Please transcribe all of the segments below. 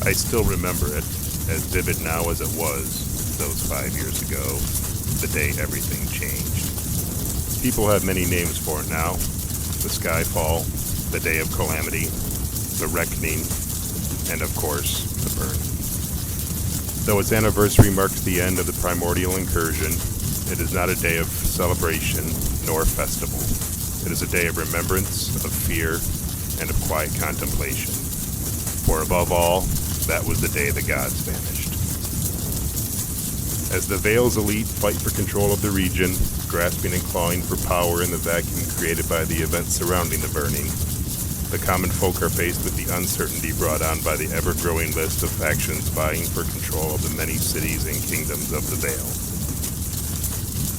I still remember it, as vivid now as it was those 5 years ago, the day everything changed. People have many names for it now. The Skyfall, the Day of Calamity, the Reckoning, and of course, the Burning. Though its anniversary marks the end of the primordial incursion, it is not a day of celebration nor festival. It is a day of remembrance, of fear, and of quiet contemplation. For above all, that was the day the gods vanished. As the Vale's elite fight for control of the region, grasping and clawing for power in the vacuum created by the events surrounding the burning, the common folk are faced with the uncertainty brought on by the ever-growing list of factions vying for control of the many cities and kingdoms of the Vale.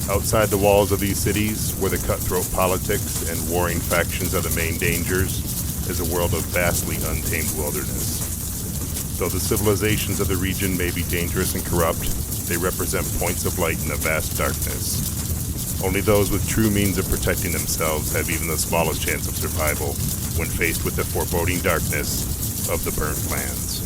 Outside the walls of these cities, where the cutthroat politics and warring factions are the main dangers, is a world of vastly untamed wilderness. Though the civilizations of the region may be dangerous and corrupt, they represent points of light in a vast darkness. Only those with true means of protecting themselves have even the smallest chance of survival when faced with the foreboding darkness of the burnt lands.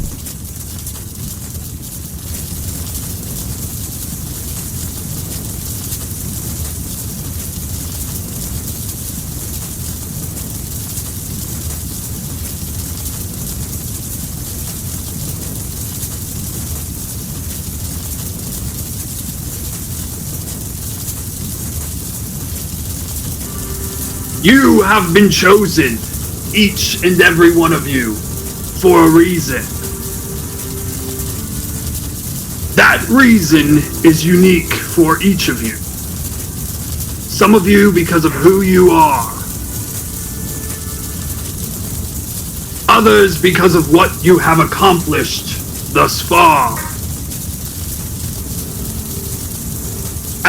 You have been chosen, each and every one of you, for a reason. That reason is unique for each of you. Some of you because of who you are. Others because of what you have accomplished thus far.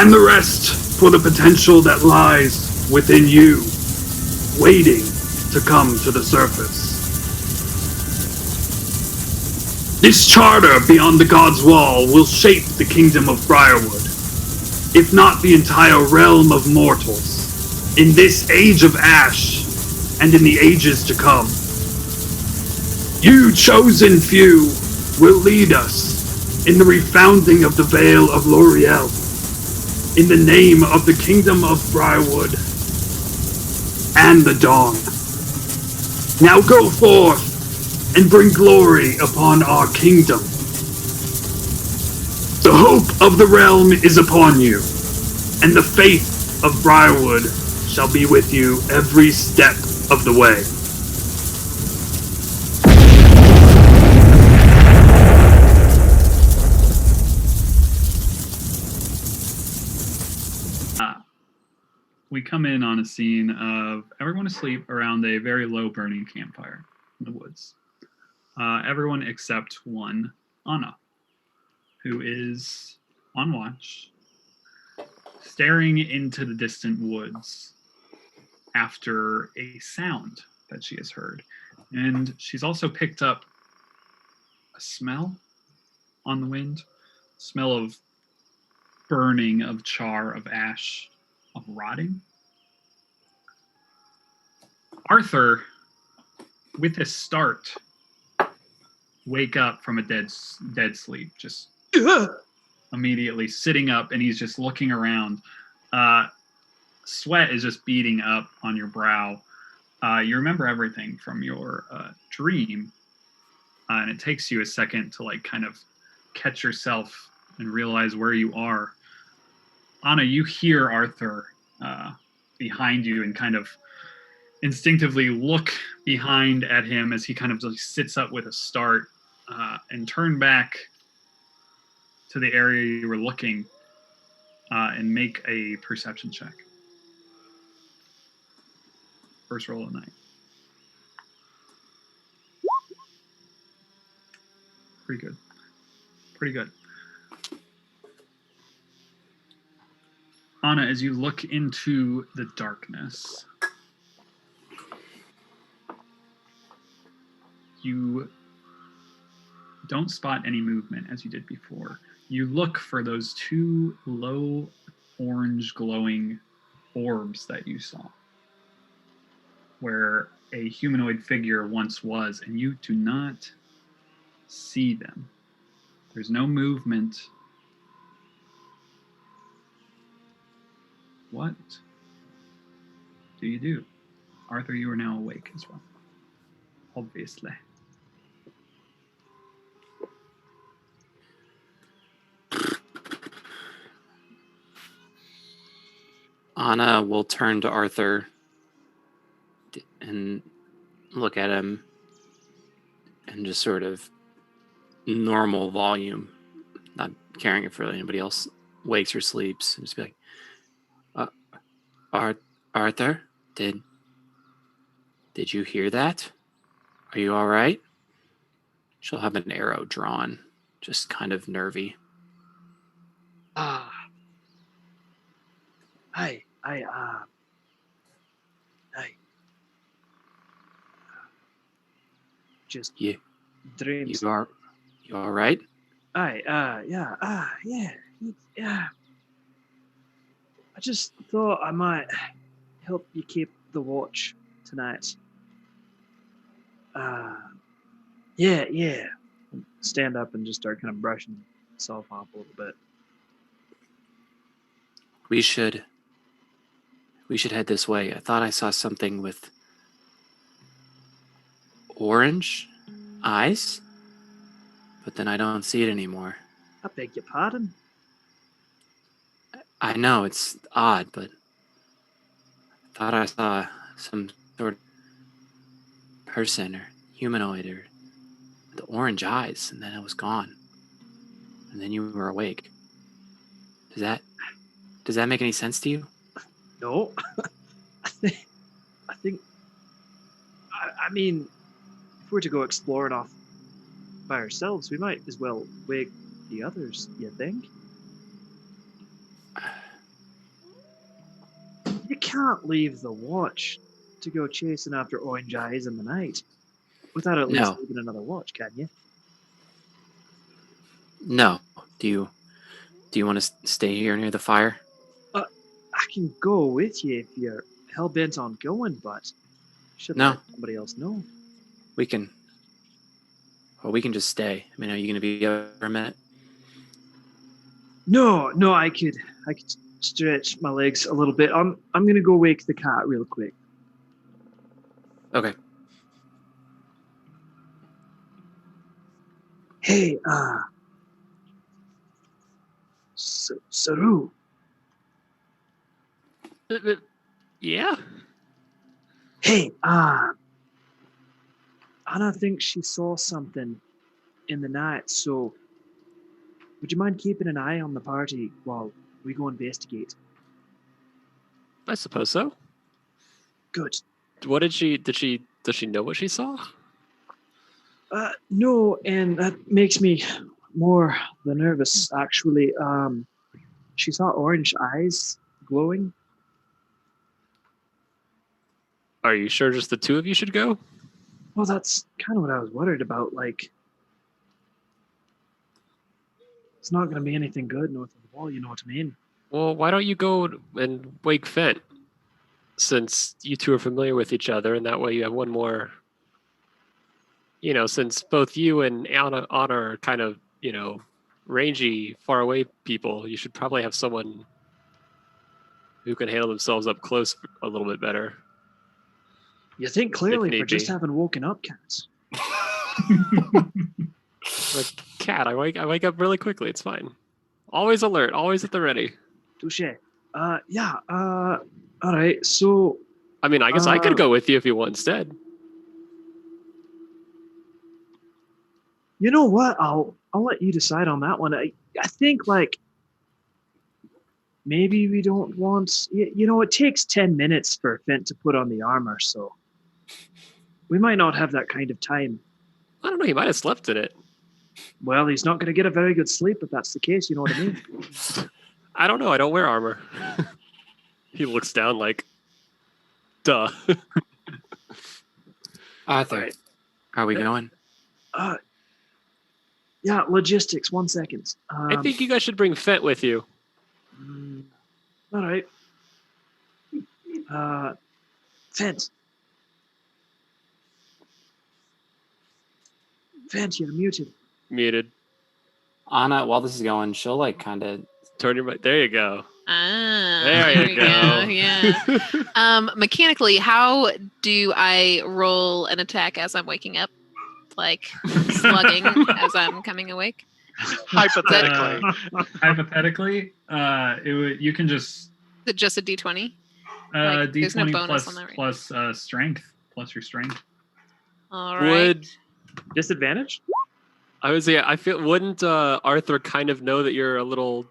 And the rest for the potential that lies within you, waiting to come to the surface. This charter beyond the God's Wall will shape the kingdom of Briarwood, if not the entire realm of mortals, in this age of ash and in the ages to come. You chosen few will lead us in the refounding of the Vale of Loriel, in the name of the kingdom of Briarwood and the dawn. Now go forth and bring glory upon our kingdom. The hope of the realm is upon you, and the faith of Briarwood shall be with you every step of the way. We come in on a scene of everyone asleep around a very low burning campfire in the woods. Everyone except one, Anna, who is on watch, staring into the distant woods after a sound that she has heard. And she's also picked up a smell on the wind, smell of burning, of char, of ash, of rotting. Arthur, with a start, wake up from a dead sleep, just immediately sitting up, and he's just looking around. Sweat is just beating up on your brow. You remember everything from your dream, and it takes you a second to kind of catch yourself and realize where you are. Anna, you hear Arthur behind you and kind of instinctively look behind at him as he kind of just sits up with a start and turn back to the area you were looking and make a perception check. First roll of the night. Pretty good. Pretty good. Anna, as you look into the darkness, you don't spot any movement as you did before. You look for those two low orange glowing orbs that you saw, where a humanoid figure once was, and you do not see them. There's no movement. What do you do? Arthur, you are now awake as well. Obviously. Anna will turn to Arthur and look at him and just sort of normal volume, not caring if really anybody else wakes or sleeps, and just be like, Arthur, did you hear that? Are you all right? She'll have an arrow drawn, just kind of nervy. I just You dreams. you all right? Yeah. I just thought I might help you keep the watch tonight. Yeah. Stand up and just start kind of brushing myself off a little bit. We should head this way. I thought I saw something with orange eyes, but then I don't see it anymore. I beg your pardon. I know it's odd, but I thought I saw some sort of person or humanoid or the orange eyes, and then it was gone. And then you were awake. Does that make any sense to you? No, I mean, if we're to go exploring off by ourselves, we might as well wake the others. You think? You can't leave the watch to go chasing after orange eyes in the night without at least No. leaving another watch, can you? No. Do you want to stay here near the fire? I can go with you if you're hell bent on going, but should No. let somebody else know. We can just stay. I mean, are you going to be up for a minute? No, I could stretch my legs a little bit. I'm gonna go wake the cat real quick. Okay. Hey, Saru. Yeah? Hey, Anna thinks she saw something in the night, so would you mind keeping an eye on the party while we go investigate? I suppose so. Good. What does she know what she saw? No, and that makes me more than nervous, actually. She saw orange eyes glowing. Are you sure just the two of you should go? Well, that's kind of what I was worried about. Like, it's not going to be anything good north of the wall, you know what I mean? Well, why don't you go and wake Fent, since you two are familiar with each other, and that way you have one more. Since both you and Anna are kind of, rangy, far away people, you should probably have someone who can handle themselves up close a little bit better. You think clearly need for just be. having woken up, cats. Like cat, I wake up really quickly. It's fine. Always alert, always at the ready. Touche. Yeah. All right. So, I mean, I guess I could go with you if you want instead. you know what? I'll let you decide on that one. I think like maybe we don't want. It takes 10 minutes for Fent to put on the armor, so we might not have that kind of time. I don't know. He might have slept in it. Well, he's not going to get a very good sleep if that's the case. You know what I mean? I don't know. I don't wear armor. He looks down like, duh. Arthur, Alright. are we going? Yeah. Logistics. 1 second. I think you guys should bring Fent with you. All right. Fent. Fent, you're muted. muted. Anna, while this is going, she'll like kind of. Turn your mic. There you go. Ah, There you go. Yeah. Mechanically, how do I roll an attack as I'm waking up? Like slugging as I'm coming awake? Hypothetically. Hypothetically, you can just Is it just a d20? Like, there's no d20 bonus plus on that, right? plus strength plus your strength. All right. Would Disadvantage? I would say wouldn't Arthur kind of know that you're a little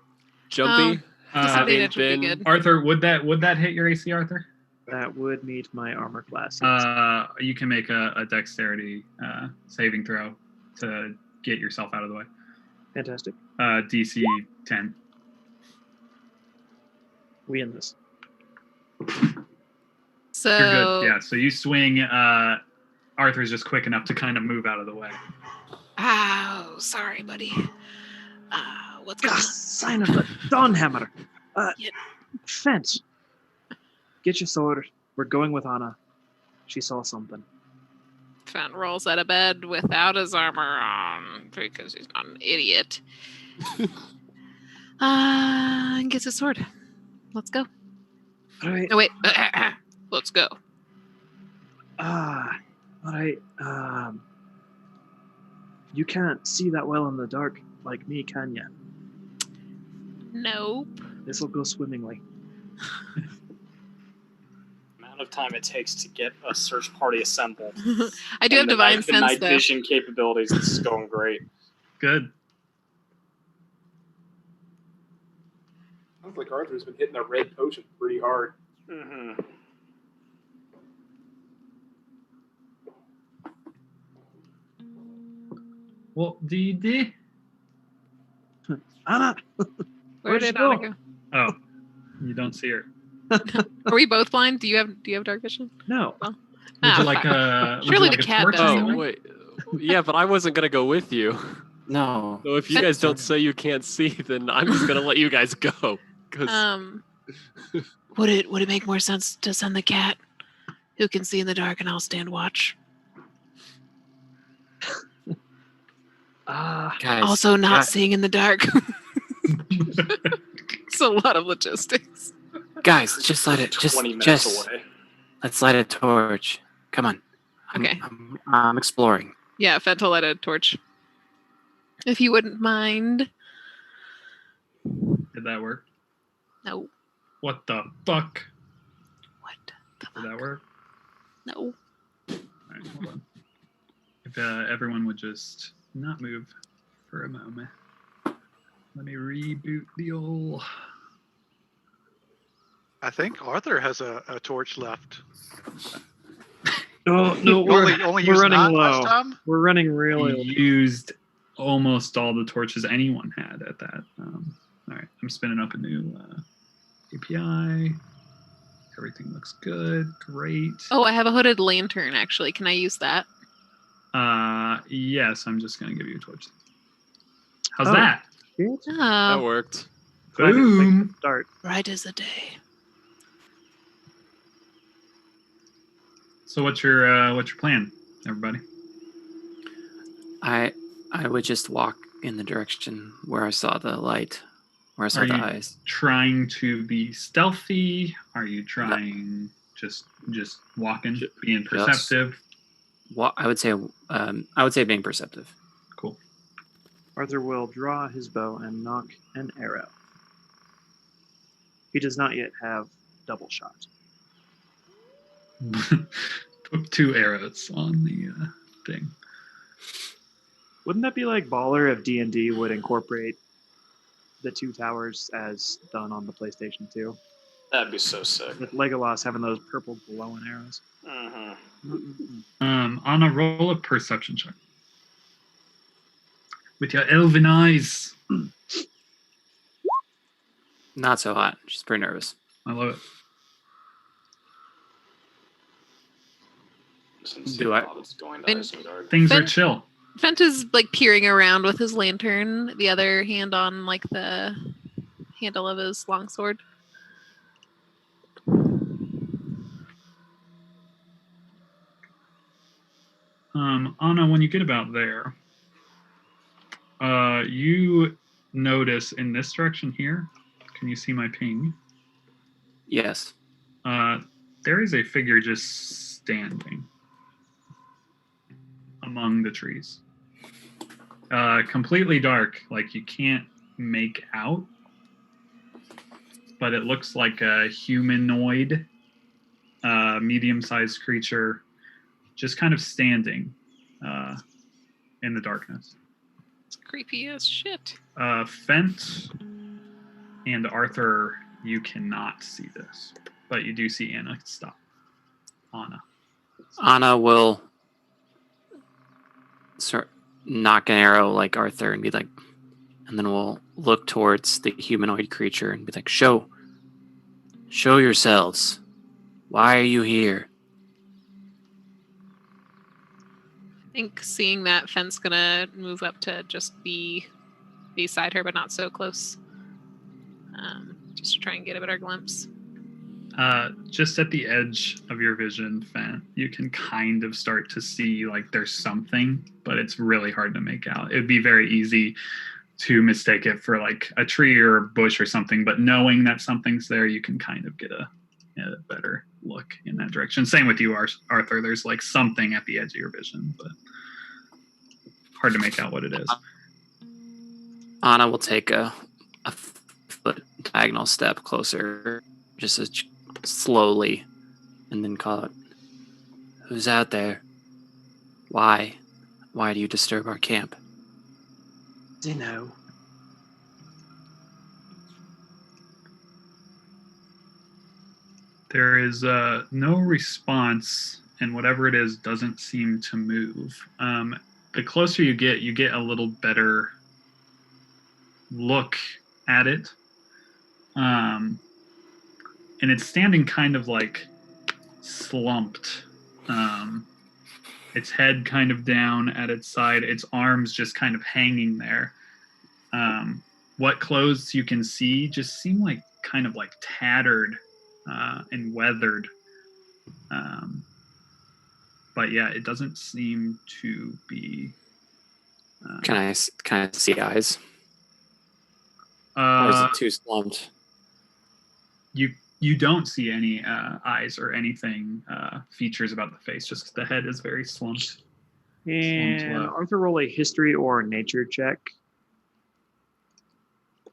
jumpy? Disadvantage would be good. Arthur, would that hit your AC, Arthur? That would meet my armor class. You can make a dexterity saving throw to get yourself out of the way. Fantastic. DC 10. We end this. So You're good. Yeah. So you swing. Arthur's just quick enough to kind of move out of the way. Ow, sorry, buddy. What's going God, on? sign of the Dawnhammer. Yeah. Fence. Get your sword. We're going with Anna. She saw something. Fent rolls out of bed without his armor on because he's not an idiot. And gets his sword. Let's go. All right. Oh wait, let's go. All right. You can't see that well in the dark like me, can you? Nope. This will go swimmingly. Amount of time it takes to get a search party assembled. I do have And the divine night, the sense night though. vision capabilities. This is going great. Good. Sounds like Arthur's been hitting that red potion pretty hard. Mm-hmm. What do you do? Anna! Where Where'd did she Anna go? go? Oh, you don't see her. Are we both blind? Do you have dark vision? No. Would Ah, you like fuck. a? Would Surely you like the a cat torch or does. Oh something? wait, yeah, but I wasn't gonna go with you. No. So if you guys don't say you can't see, then I'm just gonna let you guys go. 'Cause Would it make more sense to send the cat who can see in the dark and I'll stand watch? Guys. Also not guys, seeing in the dark. It's a lot of logistics. guys, just light it. 20 minutes Just away. let's light a torch. Come on. Okay. I'm exploring. Yeah, Fent will light a torch. If you wouldn't mind. Did that work? No. What the fuck? What the Did that fuck? work? No. All right, hold on. If everyone would just not move for a moment. Let me reboot the old. I think Arthur has a torch left. No, You we're only used running none low. last time? We're running really He low. used almost all the torches anyone had at that. All right, I'm spinning up a new API. Everything looks good. Great. Oh, I have a hooded lantern actually. Can I use that? Yes, I'm just gonna give you a torch. How's Oh. that? that Oh, worked. Boom. Start. bright as the day. So what's your plan, everybody? I would just walk in the direction where I saw the light, where I saw Are the you- eyes. Trying to be stealthy? Are you trying just walking, being perceptive? I would say being perceptive. Cool. Arthur will draw his bow and knock an arrow. He does not yet have double shot. Put 2 arrows on the thing. Wouldn't that be like Baller if D&D would incorporate the 2 towers as done on the PlayStation 2? That'd be so sick. With Legolas having those purple glowing arrows. Mm-hmm. On a roll of perception check. With your elven eyes. Not so hot. She's pretty nervous. I love it. Do I- Things are Ben- chill. Fent is like peering around with his lantern, the other hand on like the handle of his longsword. Anna, when you get about there, You notice in this direction here. Can you see my ping? Yes. There is a figure just standing among the trees. Completely dark, like you can't make out, but it looks like a humanoid, medium-sized creature, just kind of standing in the darkness. It's creepy as shit. Fent and Arthur, you cannot see this, but you do see Anna stop. Anna will start knock an arrow like Arthur and be like, and then we'll look towards the humanoid creature and be like, show yourselves. Why are you here? I think seeing that, Fent's gonna move up to just be beside her, but not so close. Just to try and get a better glimpse. Just at the edge of your vision, Fent, you can kind of start to see like there's something, but it's really hard to make out. It'd be very easy to mistake it for like a tree or a bush or something, but knowing that something's there, you can kind of get a better look in that direction. Same with you, Arthur. There's like something at the edge of your vision, but hard to make out what it is. Anna will take a foot diagonal step closer, just as slowly, and then call it, "Who's out there? Why? Why do you disturb our camp?" Dinno. There is no response, and whatever it is doesn't seem to move. The closer you get a little better look at it. And it's standing kind of like slumped. Its head kind of down at its side, its arms just kind of hanging there. What clothes you can see just seem like kind of like tattered and weathered. But yeah, it doesn't seem to be. Can I see eyes? Or is it too slumped? You don't see any eyes or anything features about the face. Just the head is very slumped. And low. Arthur, roll a history or nature check.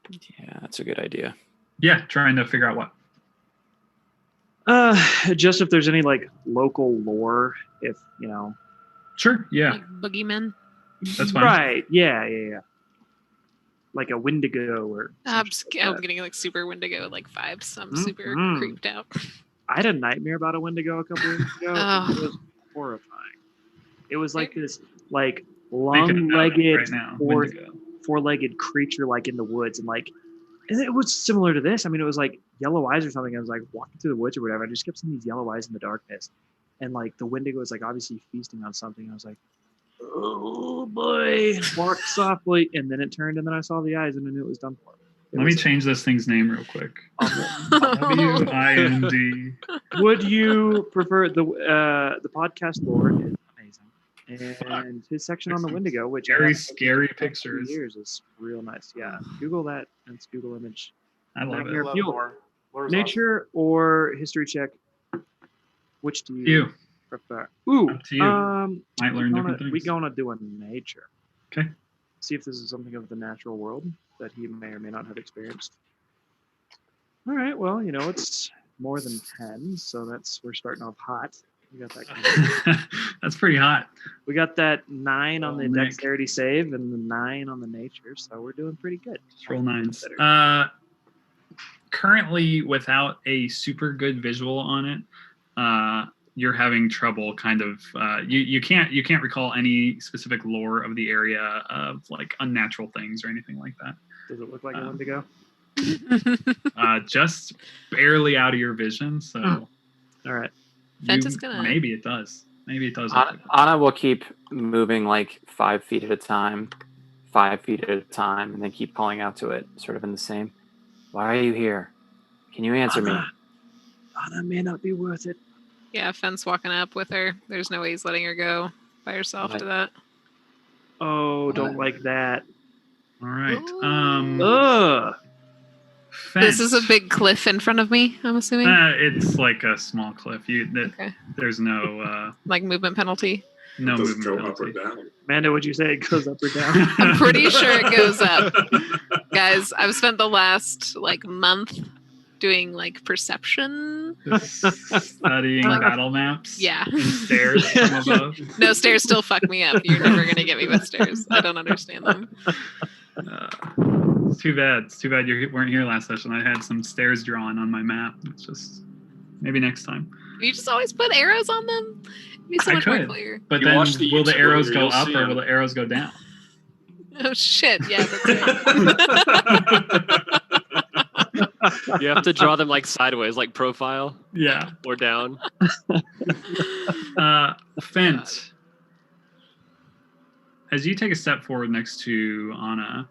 Yeah, that's a good idea. Yeah, trying to figure out what. Just if there's any like local lore, if you know. Sure. Yeah, Like boogeymen. that's fine. Right. Yeah. Like a Wendigo or. I'm something like that. getting like super Wendigo like vibes. So I'm Mhm. super creeped out. I had a nightmare about a Wendigo a couple years ago. Oh. It was horrifying. It was like this like Making a note long-legged, right now. four, Wendigo. four-legged creature like in the woods, and it was similar to this. I mean, it was like yellow eyes or something. I was like walking through the woods or whatever. I just kept seeing these yellow eyes in the darkness, and like the Wendigo was like obviously feasting on something. I was like, oh boy, walked softly, and then it turned, and then I saw the eyes, and I knew it was done for. Let me change this thing's name real quick. WIND. Would you prefer the podcast lore is amazing, and his section on the Wendigo, which I Very haven't scary looked at in 2 pictures. years, is real nice. Yeah, Google that. And it's Google image. I love Nightmare it. Love Fuel. lore. Lore's Nature or history check? Which do you You. prefer? Ooh, Up to you. Might learn different things. We're gonna do a nature. Okay. See if this is something of the natural world that he may or may not have experienced. All right. Well, it's more than 10, so we're starting off hot. We got that. That's pretty hot. We got that 9 on Oh, the Nick. dexterity save and the 9 on the nature, so we're doing pretty good. Let's roll nines. Better. Currently, without a super good visual on it, you're having trouble kind of you can't recall any specific lore of the area of like unnatural things or anything like that. Does it look like a Wendigo? Just barely out of your vision, so All right. Fent is gonna- maybe it does. Maybe it does. look like that. Anna will keep moving like 5 feet at a time, 5 feet at a time, and then keep calling out to it, sort of in the same. Why are you here? Can you answer me? Anna may not be worth it. Yeah, Fent's walking up with her. There's no way he's letting her go by herself to that. Oh, don't like that. All right. Ooh. Ugh. This is a Fent. big cliff in front of me, I'm assuming. It's like a small cliff. Okay. There's no Like movement penalty. no Does it movement go up or penalty. down? Amanda, would you say it goes up or down? I'm pretty sure it goes up. Guys, I've spent the last like month doing like perception. Just studying Like- battle maps. Yeah. And stairs from above. No, stairs still fuck me up. You're never gonna get me with stairs. I don't understand them. It's too bad. It's too bad you weren't here last session. I had some stairs drawn on my map. It's just maybe next time. You just always put arrows on them. It'd be so I much more could. clear. But You then watch the will the YouTube arrows video, go you'll up see or 'em. will the arrows go down? Oh shit! Yeah, that's right. You have to draw them like sideways, like profile Yeah. or down. Fent. As you take a step forward next to Anna,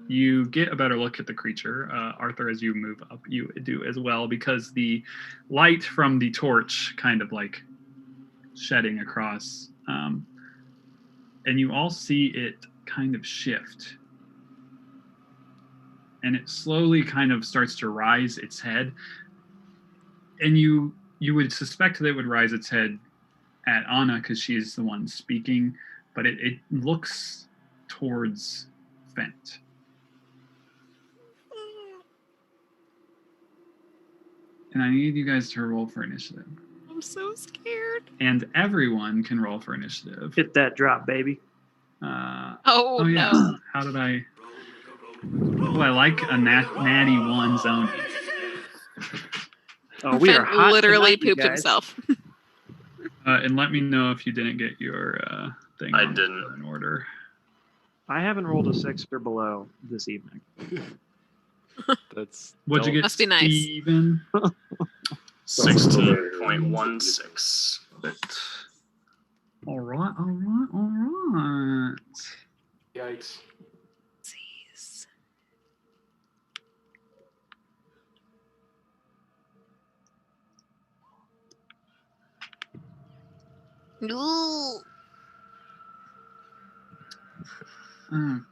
you get a better look at the creature. Arthur, as you move up, you do as well, because the light from the torch kind of like shedding across, and you all see it kind of shift. And it slowly kind of starts to rise its head. And you would suspect that it would rise its head at Anna because she is the one speaking, but it looks towards Fent. And I need you guys to roll for initiative. I'm so scared. And everyone can roll for initiative. Hit that drop, baby. Oh, yeah. no. How did I... Oh, I like a natty one zone. Oh, we are Fent hot literally tonight, you pooped guys. himself. And let me know if you didn't get your thing I on didn't. in order. I haven't rolled a 6 or below this evening. That's What'd you get, Must be nice. Steven? 16.16. All right, all right, all right. Yikes. Jeez. Ooh. Okay,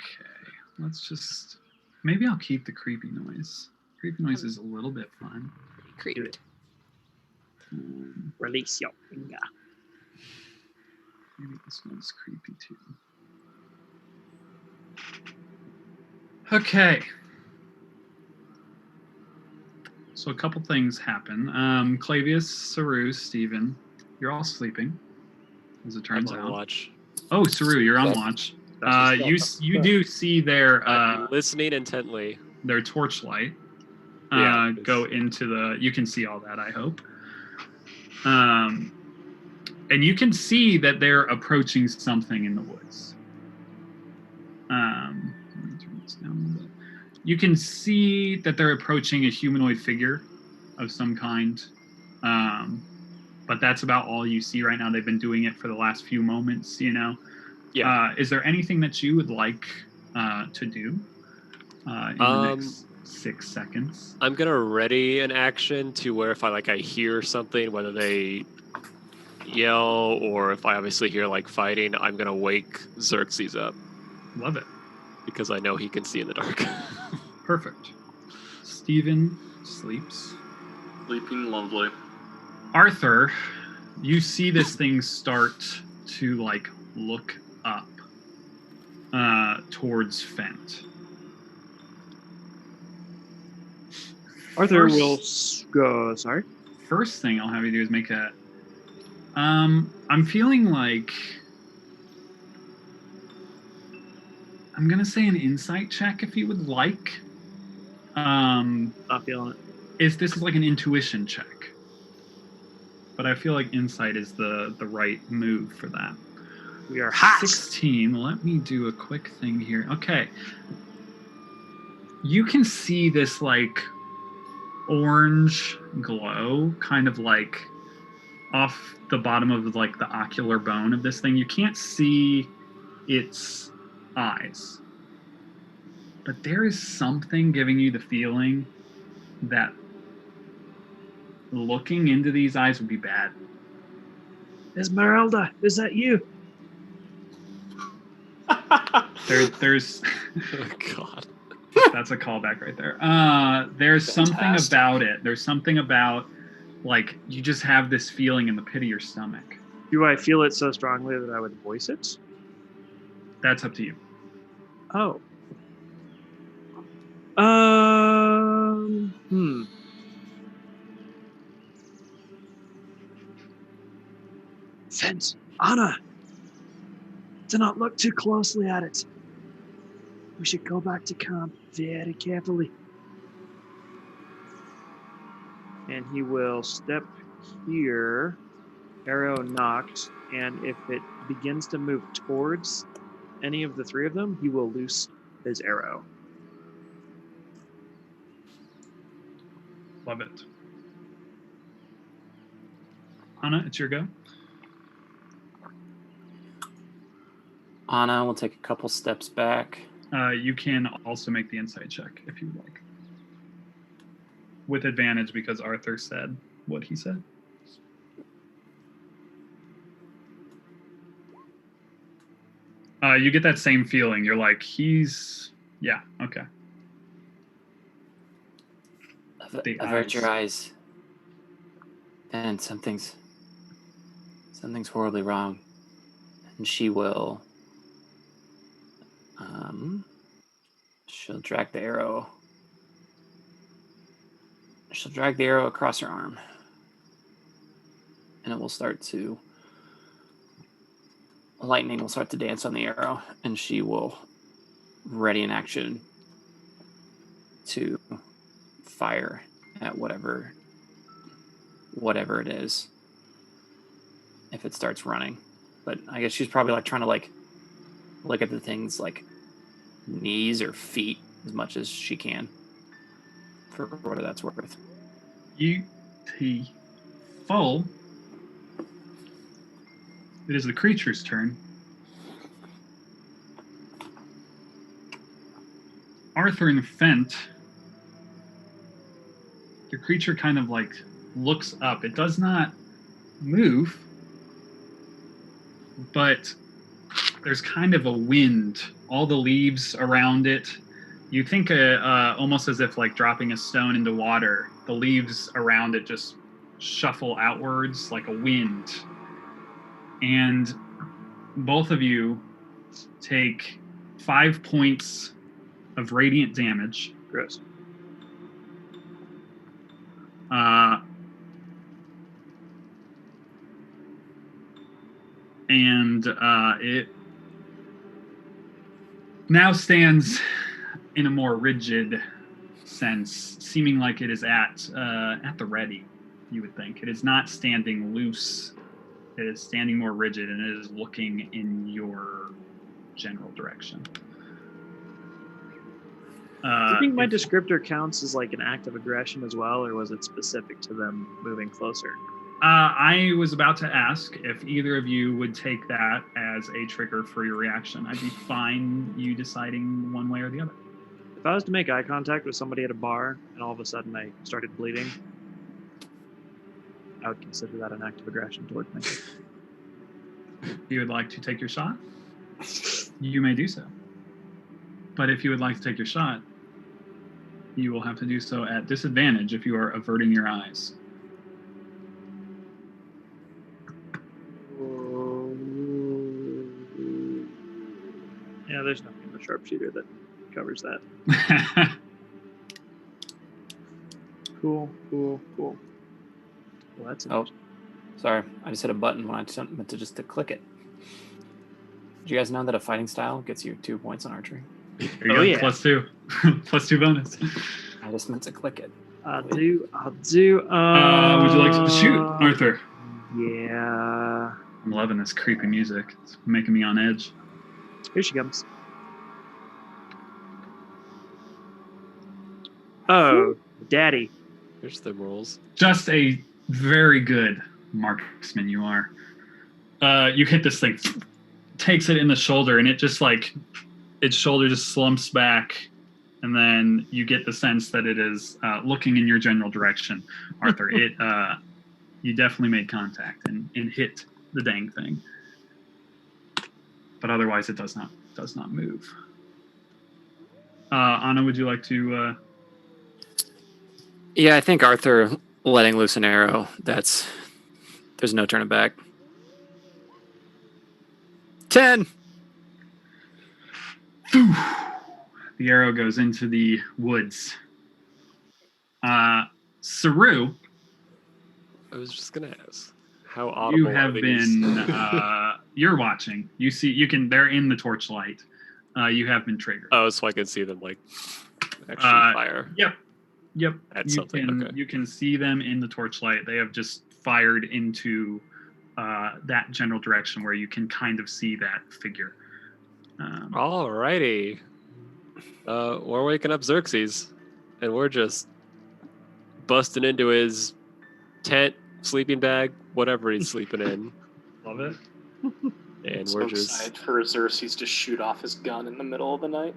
let's just... Maybe I'll keep the creepy noise. Creepy noise is a little bit fun. Creeped. Release your finger. Maybe this one's creepy too. Okay. So a couple things happen. Clavius, Saru, Steven, you're all sleeping, as it turns I'm on out. watch. Oh, Saru, you're on watch. You do see their I'm listening intently. torchlight Yeah, go into the. You can see all that, I hope. And you can see that they're approaching something in the woods. Let me turn this down a little bit. You can see that they're approaching a humanoid figure of some kind. But that's about all you see right now. They've been doing it for the last few moments, you know. Yeah. Is there anything that you would like to do in the next 6 seconds? I'm gonna ready an action to where if I hear something, whether they yell or if I obviously hear like fighting, I'm gonna wake Xerxes up Love it. because I know he can see in the dark. Perfect. Steven sleeps. Sleeping lovely. Arthur, you see this thing start to look up towards Fent. Arthur First- will go. Sorry. First thing I'll have you do is make a. I'm feeling like. I'm gonna say an insight check if you would like. Not feeling it. This is like an intuition check. But I feel like insight is the right move for that. We are hot. 16. Let me do a quick thing here. Okay. You can see this orange glow kind of off the bottom of the ocular bone of this thing. You can't see its eyes. But there is something giving you the feeling that looking into these eyes would be bad. Esmeralda, is that you? There's Oh God. that's a callback right there. There's something Fantastic. about it. There's something about like you just have this feeling in the pit of your stomach. Do I feel it so strongly that I would voice it? That's up to you. Oh. Fence, Anna, do not look too closely at it. We should go back to camp very carefully. And he will step here, arrow knocked, and if it begins to move towards any of the three of them, he will loose his arrow. Love it. Anna, it's your go. Anna will take a couple steps back. You can also make the insight check if you'd like. With advantage because Arthur said what he said. You get that same feeling. You're like, yeah, okay. The Avert eyes. your eyes. Then something's horribly wrong. And she will she'll drag the arrow. She'll drag the arrow across her arm. And it will start to lightning will start to dance on the arrow, and she will ready in action to fire at whatever it is if it starts running. But I guess she's probably like trying to like look at the thing's like knees or feet as much as she can for what that's worth. Full. It is the creature's turn. Arthur and Fent. The creature kind of like looks up. It does not move, but there's kind of a wind. All the leaves around it. You think almost as if like dropping a stone into water. The leaves around it just shuffle outwards like a wind. And both of you take 5 points of radiant damage. Gross. And it now stands in a more rigid sense, seeming like it is at the ready, you would think. It is not standing loose. It is standing more rigid, and it is looking in your general direction. Do you think my if- descriptor counts as like an act of aggression as well, or was it specific to them moving closer? I was about to ask if either of you would take that as a trigger for your reaction. I'd be fine you deciding one way or the other. If I was to make eye contact with somebody at a bar and all of a sudden I started bleeding, I would consider that an act of aggression towards me. If you would like to take your shot, you may do so. But if you would like to take your shot, you will have to do so at disadvantage if you are averting your eyes. Yeah, there's nothing in the sharpshooter that covers that. Cool. Well, that's Oh, sorry. I just hit a button when I meant to click it. Did you guys know that a fighting style gets you 2 points on archery? There you Oh, go, yeah. +2. +2 bonus. I just meant to click it. I'll do. Would you like to shoot, Arthur? Yeah. I'm loving this creepy music. It's making me on edge. Here she comes. Oh, daddy. Here's the rules. Just a very good marksman you are. You hit this thing, takes it in the shoulder, and it just like its shoulder just slumps back, and then you get the sense that it is looking in your general direction, Arthur. You definitely made contact and hit the dang thing, but otherwise it does not does not move. Anna, would you like to? Yeah, I think Arthur letting loose an arrow. There's no turning back. 10. The arrow goes into the woods. Saru, I was just gonna ask, how audible you are have these? been. You're watching. You see. You can. They're in the torchlight. You have been triggered. Oh, so I can see them like actually fire. Yep. That's you something, can okay. you can see them in the torchlight. They have just fired into that general direction where you can kind of see that figure. Alrighty. We're waking up Xerxes, and we're just busting into his tent, sleeping bag, whatever he's sleeping in, Love it. and So we're just excited for Xerxes to shoot off his gun in the middle of the night.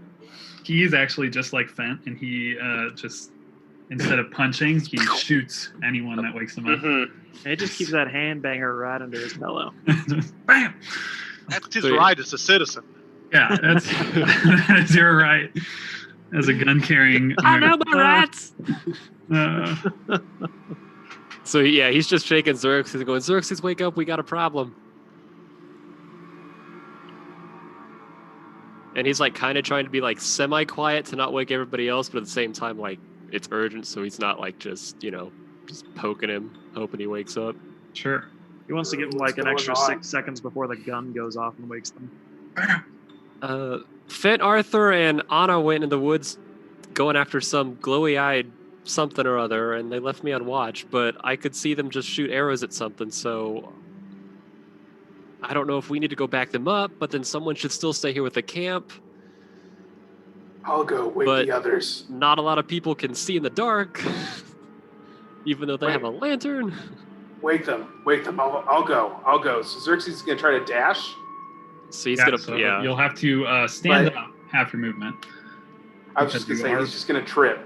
He's actually just like Fent, and he just instead of punching, he shoots anyone that wakes him up. Mm-hmm. It just keeps that hand banger right under his pillow. Bam! That's his So- right as a citizen. Yeah, that's that is your right as a gun carrying. I know my rights. so yeah, he's just shaking Xerxes and going, Xerxes, wake up, we got a problem. And he's like kind of trying to be like semi-quiet to not wake everybody else, but at the same time, like it's urgent, so he's not like just just poking him, hoping he wakes up. Sure. He wants to give him like an What's extra going on? 6 seconds before the gun goes off and wakes them. Fent, Arthur, and Anna went in the woods going after some glowy-eyed something or other, and they left me on watch, but I could see them just shoot arrows at something, so I don't know if we need to go back them up, but then someone should still stay here with the camp. I'll go wake But- the others. Not a lot of people can see in the dark, even though they have a lantern. Wake them. I'll go. So Xerxes is gonna try to dash. So he's So gonna, you'll have to stand Right. up, half your movement. I was just gonna Because say you he's just gonna trip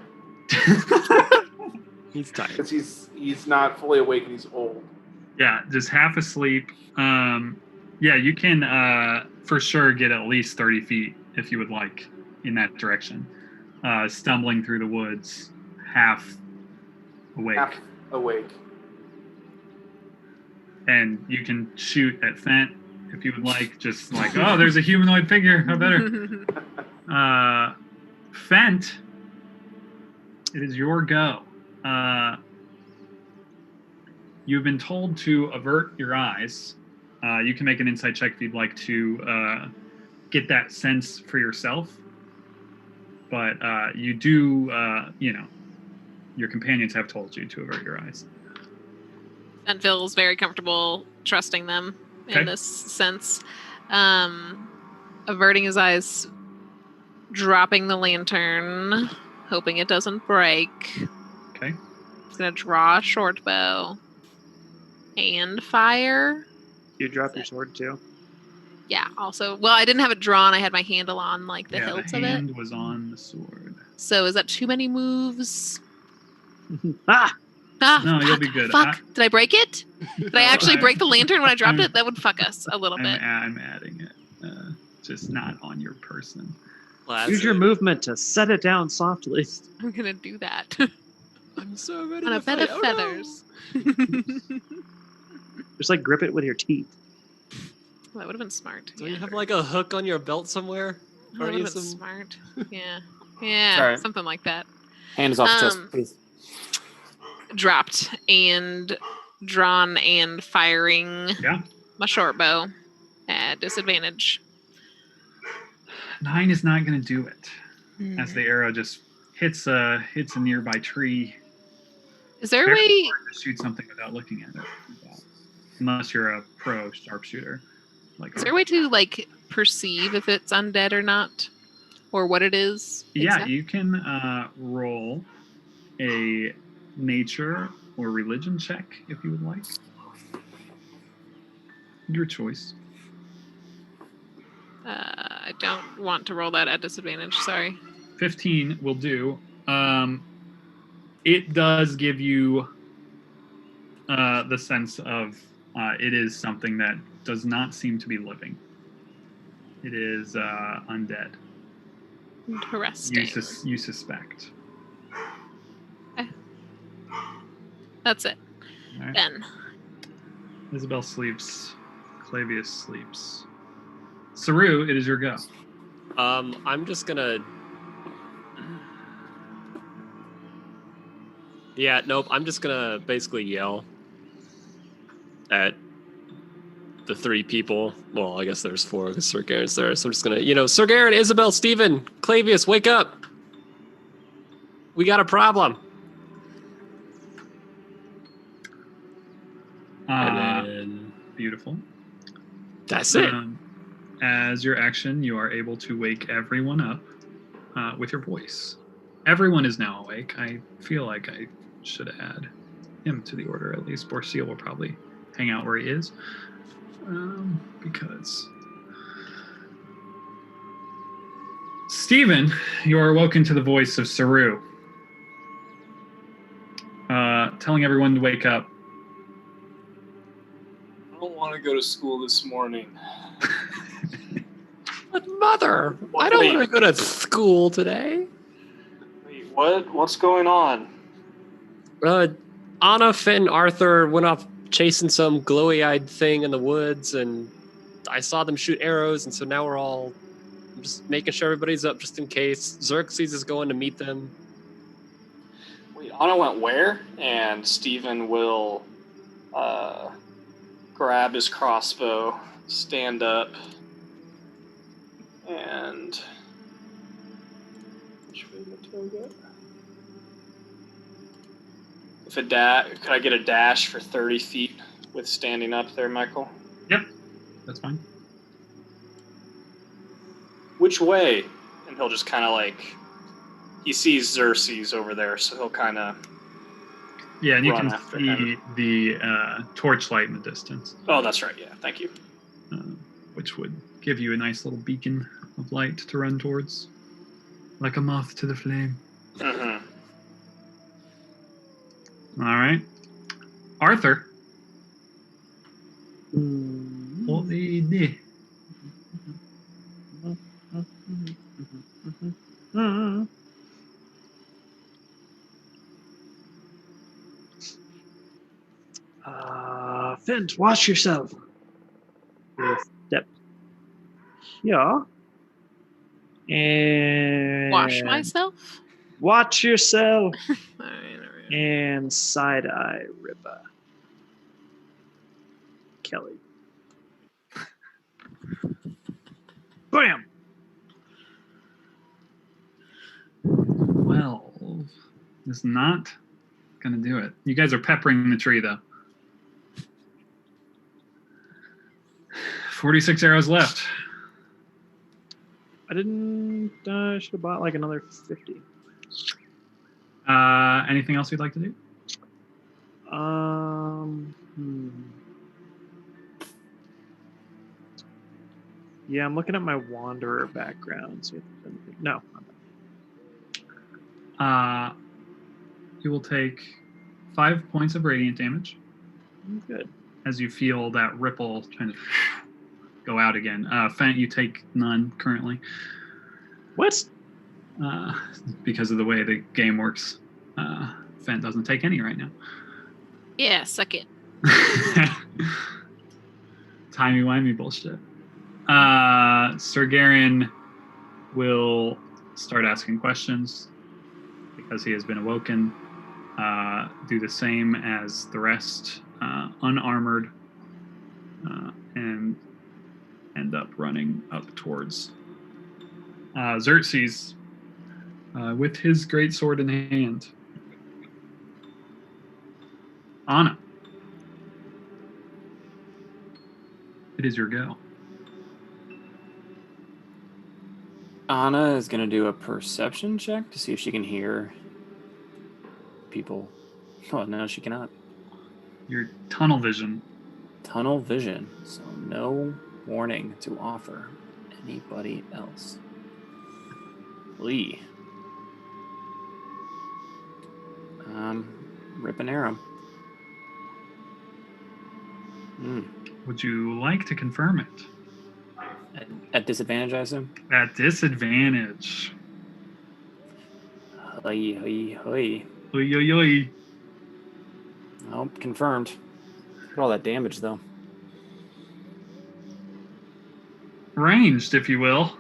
he's tired. because he's not fully awake and he's old. Yeah, just half asleep. Yeah, you can for sure get at least 30 feet if you would like in that direction. Stumbling through the woods, half awake. Half awake. And you can shoot at Fent if you would like, just like, oh, there's a humanoid figure. I better. Fent, it is your go. You've been told to avert your eyes. You can make an insight check if you'd like to get that sense for yourself. But you do, your companions have told you to avert your eyes. And feels very comfortable trusting them Okay. in this sense. Averting his eyes, dropping the lantern, hoping it doesn't break. Okay. He's gonna draw a short bow and fire. You drop your sword too. Yeah, also, well, I didn't have it drawn. I had my handle on like the Yeah, hilt the of it. hand was on the sword. So is that too many moves? Ah! Ah, No, you'll fuck, be good. Fuck. Did I break it? Did I actually break the lantern when I dropped I'm- it? That would fuck us a little bit. I'm adding it, just not on your person. Use your movement to set it down softly. I'm gonna do that. I'm so ready On to a bed fight. of Oh, no. feathers. Just like grip it with your teeth. That would have been smart. Do you have like a hook on your belt somewhere? That Or would have use been some... smart. Yeah. Yeah, Sorry. something like that. Hands off the chest, Um, please. Dropped and drawn and firing Yeah. my short bow at disadvantage. 9 is not going to do it. Hmm. As the arrow just hits a nearby tree. Is there a Very way? hard to shoot something without looking at it, unless you're a pro sharpshooter. Like Is there a way to like perceive if it's undead or not, or what it is? yeah, exact- you can roll a nature or religion check if you would like. Your choice. I don't want to roll that at disadvantage. Sorry. 15 will do. It does give you the sense of it is something that does not seem to be living. It is undead. Interesting. You suspect. That's it. All right. Ben. Isabel sleeps. Clavius sleeps. Saru, it is your go. I'm just gonna. Yeah, nope. I'm just gonna basically yell at the three people. Well, I guess there's four because Sir Garen's there. So I'm just gonna, Sir Garen, Isabel, Stephen, Clavius, wake up. We got a problem. And then Beautiful. that's it. As your action, you are able to wake everyone up with your voice. Everyone is now awake. I feel like I should add him to the order at least. Borseal will probably hang out where he is. Because... Stephen, you are awoken to the voice of Saru. Telling everyone to wake up. I don't want to go to school this morning. But mother, I don't want to go to school today. Wait, what? What's going on? Anna, Finn, Arthur went off chasing some glowy-eyed thing in the woods, and I saw them shoot arrows, and so now I'm just making sure everybody's up just in case. Xerxes is going to meet them. Wait, Anna went where? And Stephen will grab his crossbow, stand up, and... Which way did I go? Could I get a dash for 30 feet with standing up there, Michael? Yep, that's fine. Which way? And he'll just kind of he sees Xerxes over there, so he'll kind of... Yeah, and you run can after see him. the torchlight in the distance, Oh, that's right, yeah, thank you. which would give you a nice little beacon of light to run towards, like a moth to the flame. Mm-hmm. All right. Arthur. Mm-hmm. What do you do? Fint, watch yourself. We'll step here. And Wash myself? watch yourself. All right. And side-eye Ripa. Kelly. Bam! 12 is not gonna do it. You guys are peppering the tree though. 46 arrows left. I didn't. I should have bought like another 50. Anything else you'd like to do? Yeah, I'm looking at my Wanderer background. See if there's anything. No. You will take 5 points of radiant damage I'm good. as you feel that ripple kind of go out again. Fent, you take none currently What? because of the way the game works. Fent doesn't take any right now. Yeah, suck it. Timey-wimey bullshit. Sir Garen will start asking questions because he has been awoken. Do the same as the rest, unarmored, and end up running up towards Xerxes with his great sword in hand. Anna, it is your go. Anna is going to do a perception check to see if she can hear people. Oh, no, she cannot. Your tunnel vision. Tunnel vision, so no warning to offer anybody else. Lee. Rip an arrow. Would you like to confirm it? At disadvantage, I assume? At disadvantage. Hoi, hoi, hoi. Oy, oy, oy. Nope, confirmed. Look at all that damage, though. Ranged, if you will.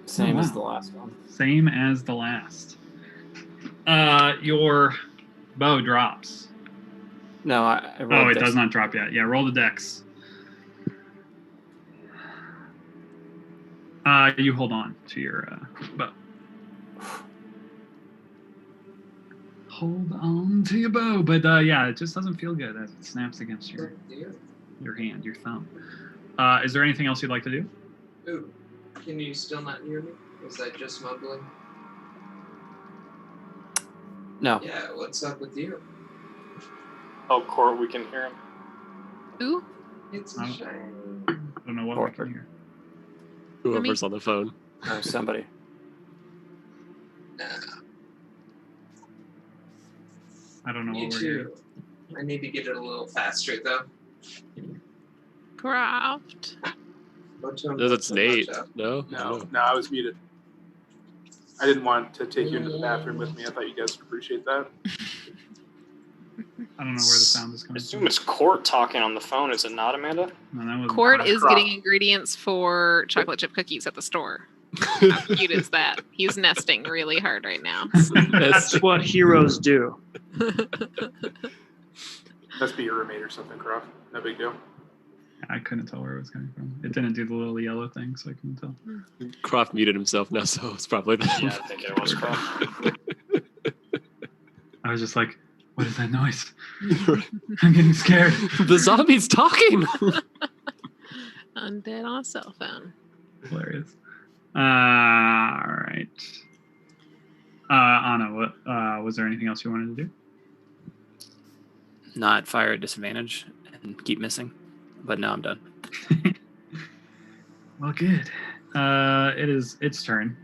Same as wow. the last one. Same as the last. Your bow drops. No, I rolled Oh, it this. does not drop yet. Yeah, roll the dex. You hold on to your bow. Hold on to your bow, but yeah, it just doesn't feel good as it snaps against your hand, your thumb. Is there anything else you'd like to do? Ooh, can you still not hear me? Was that just mumbling? No. Yeah, what's up with you? Oh, Court, we can hear him. Ooh. It's a Oh. shame. I don't know what we can hear. Whoever's on the phone. Oh, somebody. Nah, I don't know you what we're hearing. too. I need to get it a little faster though. Craft. Don't tell me Does what's it's so Nate? much up. No? No, I was muted. I didn't want to take you into the bathroom with me. I thought you guys would appreciate that. I don't know where the sound is I coming assume from. it's Court talking on the phone, is it not, Amanda? No, that wasn't Court Craft. is getting ingredients for chocolate chip cookies at the store. How cute is that? He's nesting really hard right now. That's what heroes do. Must be your roommate or something, Croft. No big deal. I couldn't tell where it was coming from. It didn't do the little yellow thing, so I couldn't tell. Croft muted himself now, so it's probably that. Yeah, I think it was Croft. I was just like, what is that noise? I'm getting scared. The zombie's talking. Undead on a cell phone. Hilarious. All right. Anna, what was there anything else you wanted to do? Not fire at disadvantage and keep missing. But no, I'm done. Well, good. It is its turn.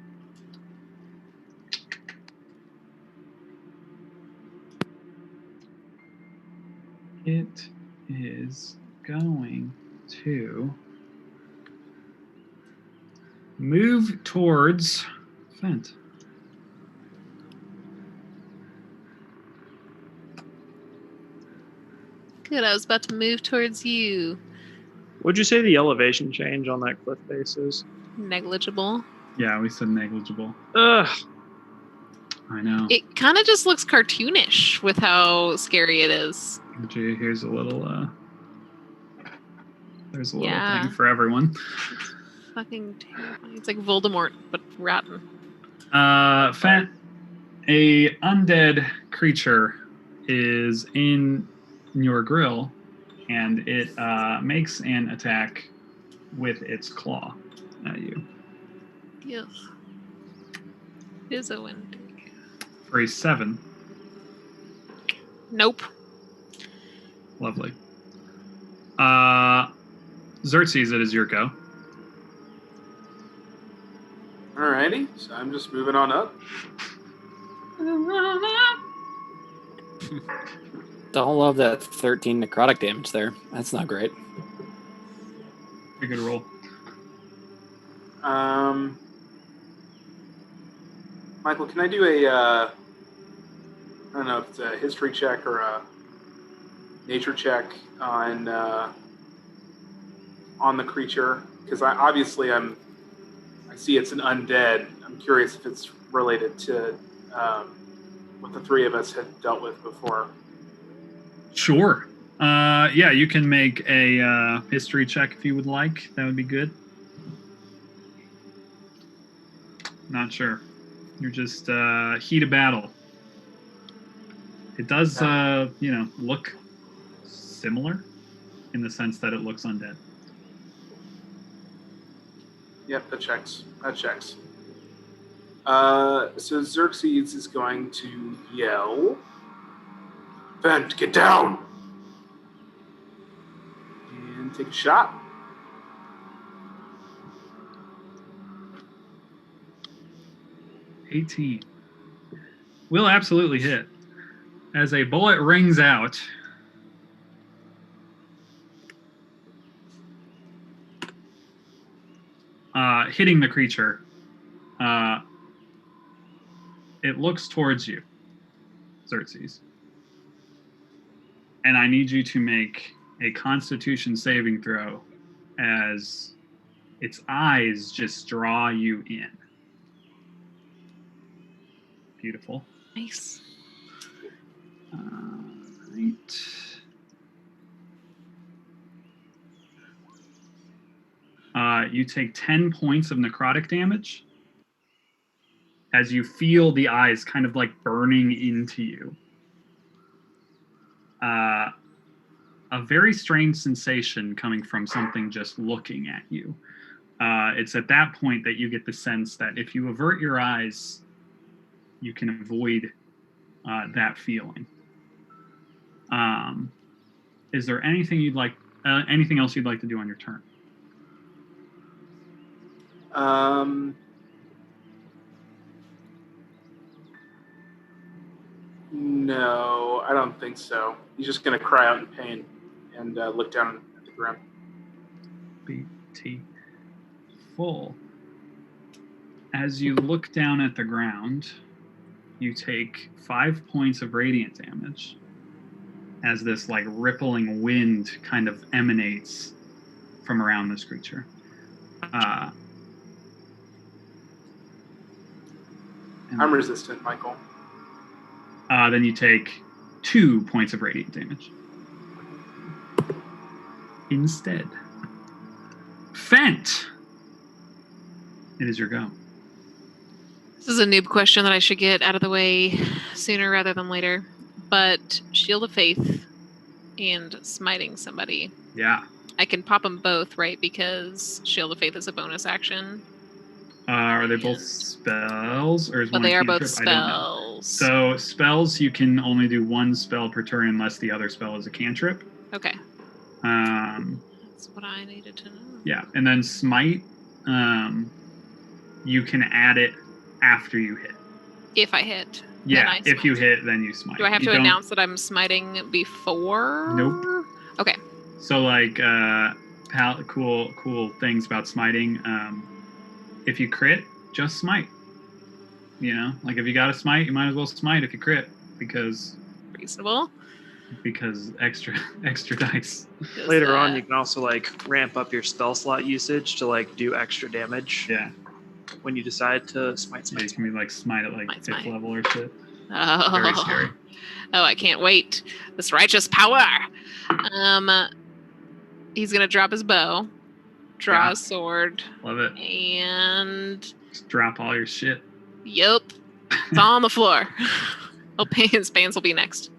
It is going to move towards Fent. Good, I was about to move towards you. Would you say the elevation change on that cliff face is? Negligible. Yeah, we said negligible. Ugh. I know. It kind of just looks cartoonish with how scary it is. Gee, here's a little there's a little Yeah. thing for everyone. Fucking terrifying. It's like Voldemort, but rotten. Fent, a undead creature is in your grill, and it makes an attack with its claw at you Ugh. It is a wind. for a 7. Nope. Lovely. Xerxes, it is your go. Alrighty, so I'm just moving on up. Don't love that 13 necrotic damage there. That's not great. Pretty good roll. Michael, can I do a, I don't know if it's a history check or a nature check on the creature? Because I see it's an undead. I'm curious if it's related to what the three of us had dealt with before. Sure. Yeah, you can make a history check if you would like. That would be good. Not sure. You're just heat of battle. It does, look similar in the sense that it looks undead. Yep, that checks. So Xerxes is going to yell, Vent, get down! And take a shot. $18. Will absolutely hit. As a bullet rings out, hitting the creature. It looks towards you, Xerxes. And I need you to make a Constitution saving throw as its eyes just draw you in. Beautiful. Nice. Right. You take 10 points of necrotic damage as you feel the eyes kind of like burning into you. A very strange sensation coming from something just looking at you. It's at that point that you get the sense that if you avert your eyes, you can avoid that feeling. Is there anything anything else you'd like to do on your turn? No, I don't think so. He's just going to cry out in pain and look down at the ground. BT full. As you look down at the ground, you take 5 points of radiant damage as this like rippling wind kind of emanates from around this creature. I'm resistant, Michael. Then you take 2 points of radiant damage. Instead, Fent, it is your go. This is a noob question that I should get out of the way sooner rather than later. But Shield of Faith and smiting somebody. Yeah. I can pop them both, right? Because Shield of Faith is a bonus action. Are they both spells, or is But one they a are both cantrip? I don't know. spells. So spells, you can only do one spell per turn unless the other spell is a cantrip. Okay. That's what I needed to know. Yeah, and then smite, you can add it after you hit. If I hit. Yeah, then I if you smite. hit, then you smite. Do I have You to don't- announce that I'm smiting before? Nope. Okay. So like, cool things about smiting. If you crit, just smite. You know, like if you got to smite, you might as well smite if you crit because reasonable. Because extra dice. Later on, you can also like ramp up your spell slot usage to like do extra damage. Yeah. When you decide to smite. Yeah, you can be like smite at like 5th level or shit. Oh. Very scary. Oh, I can't wait. This righteous power. He's gonna drop his bow, draw a sword. Love it. And Just drop all your shit. Yep. It's all on the floor. His pants will be next.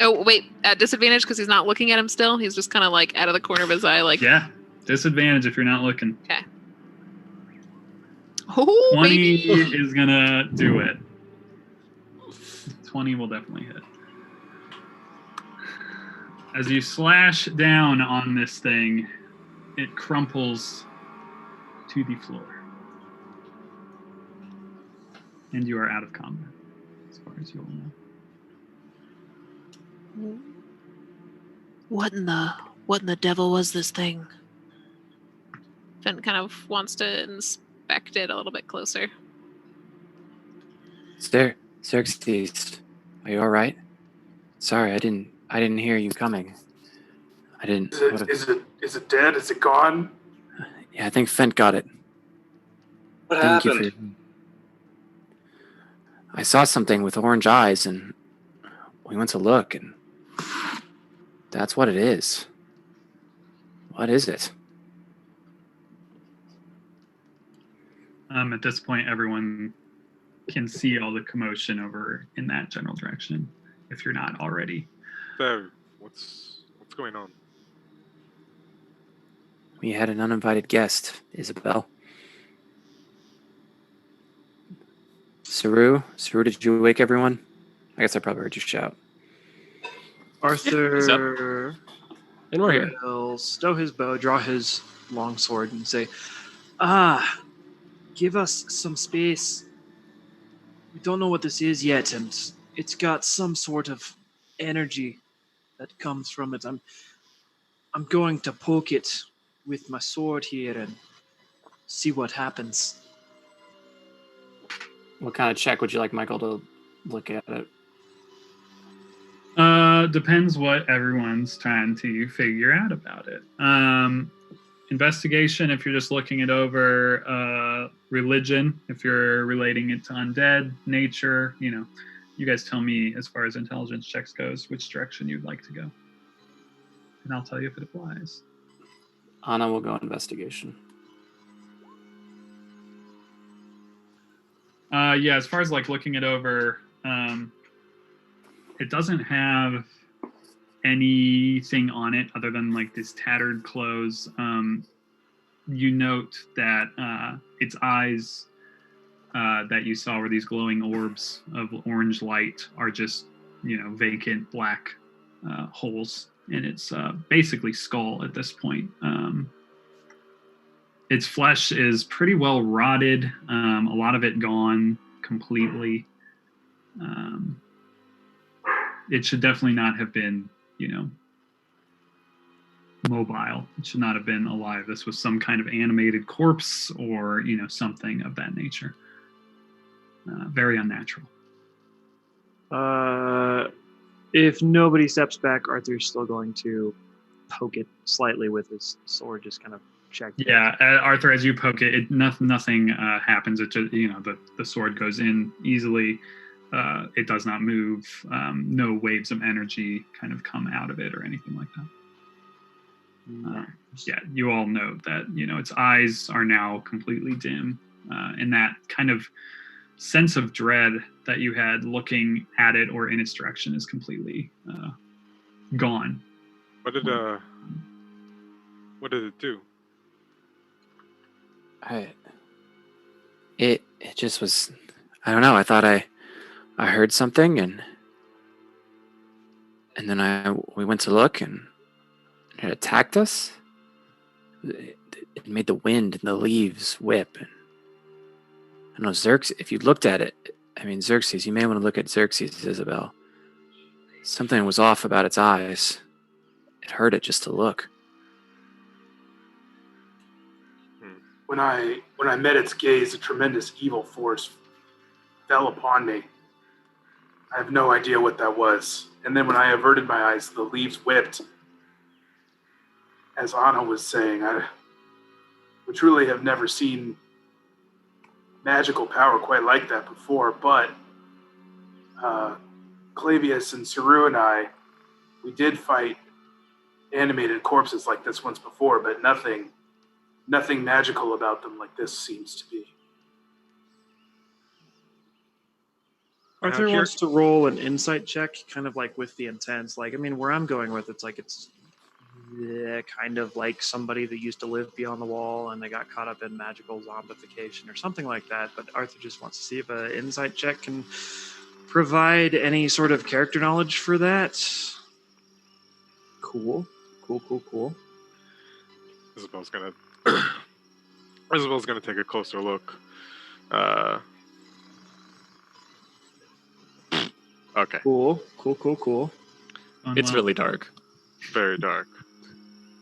Oh, wait. At disadvantage because he's not looking at him still? He's just kind of like out of the corner of his eye. Like, Yeah. Disadvantage if you're not looking. Okay. Oh, 20 baby. is going to do it. 20 will definitely hit. As you slash down on this thing, it crumples to the floor. And you are out of combat, as far as you all know. What in the devil was this thing? Finn kind of wants to inspect it a little bit closer. Xerxes, are you all right? Sorry, I didn't hear you coming. I didn't. Is it dead? Is it gone? Yeah, I think Fent got it. What Thank you happened? I saw something with orange eyes, and we went to look, and that's what it is. What is it? At this point, everyone can see all the commotion over in that general direction, if you're not already. So, what's going on? We had an uninvited guest, Isabel. Saru, did you wake everyone? I guess I probably heard you shout. Arthur And we're here. will stow his bow, draw his long sword, and say, give us some space. We don't know what this is yet, and it's got some sort of energy that comes from it. I'm going to poke it with my sword here and see what happens. What kind of check would you like Michael to look at it? Depends what everyone's trying to figure out about it. Investigation, if you're just looking it over. Religion, if you're relating it to undead. Nature, you guys tell me as far as intelligence checks goes, which direction you'd like to go. And I'll tell you if it applies. Anna will go investigation. Yeah, as far as like looking it over, it doesn't have anything on it other than like this tattered clothes. You note that its eyes that you saw were these glowing orbs of orange light are just, vacant black holes in its basically skull at this point. Its flesh is pretty well rotted, a lot of it gone completely. It should definitely not have been, mobile. It should not have been alive. This was some kind of animated corpse or, something of that nature. Very unnatural. If nobody steps back, Arthur's still going to poke it slightly with his sword, just kind of check. Yeah, Arthur, as you poke it, nothing happens. It just, the sword goes in easily. It does not move. No waves of energy kind of come out of it or anything like that. Yeah, you all know that, its eyes are now completely dim. And that kind of sense of dread that you had looking at it or in its direction is completely gone. What did it do? It just was, I don't know. I thought I heard something and then we went to look and it attacked us. It made the wind and the leaves whip. And I don't know, Xerxes, if you looked at it, Xerxes, you may want to look at Xerxes, Isabel. Something was off about its eyes. It hurt it just to look. When I met its gaze, a tremendous evil force fell upon me. I have no idea what that was. And then when I averted my eyes, the leaves whipped. As Anna was saying, we truly have never seen magical power quite like that before, but Clavius and Saru and we did fight animated corpses like this once before, but nothing magical about them like this seems to be. Arthur wants to roll an insight check, kind of like with the intents. Like, where I'm going with it's kind of like somebody that used to live beyond the wall and they got caught up in magical zombification or something like that. But Arthur just wants to see if an insight check can provide any sort of character knowledge for that. Cool. Isabel's gonna take a closer look. Okay. Cool. It's really dark. Very dark.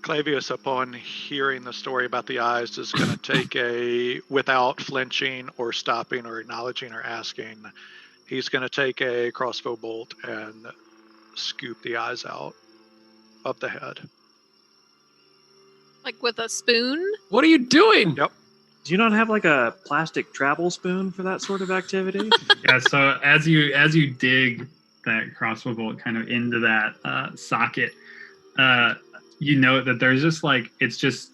Clavius, upon hearing the story about the eyes, is going to take without flinching or stopping or acknowledging or asking, he's going to take a crossbow bolt and scoop the eyes out of the head. Like with a spoon? What are you doing? Yep. Do you not have like a plastic travel spoon for that sort of activity? Yeah, so as you dig that crossbow bolt kind of into that socket, you know that there's just like it's just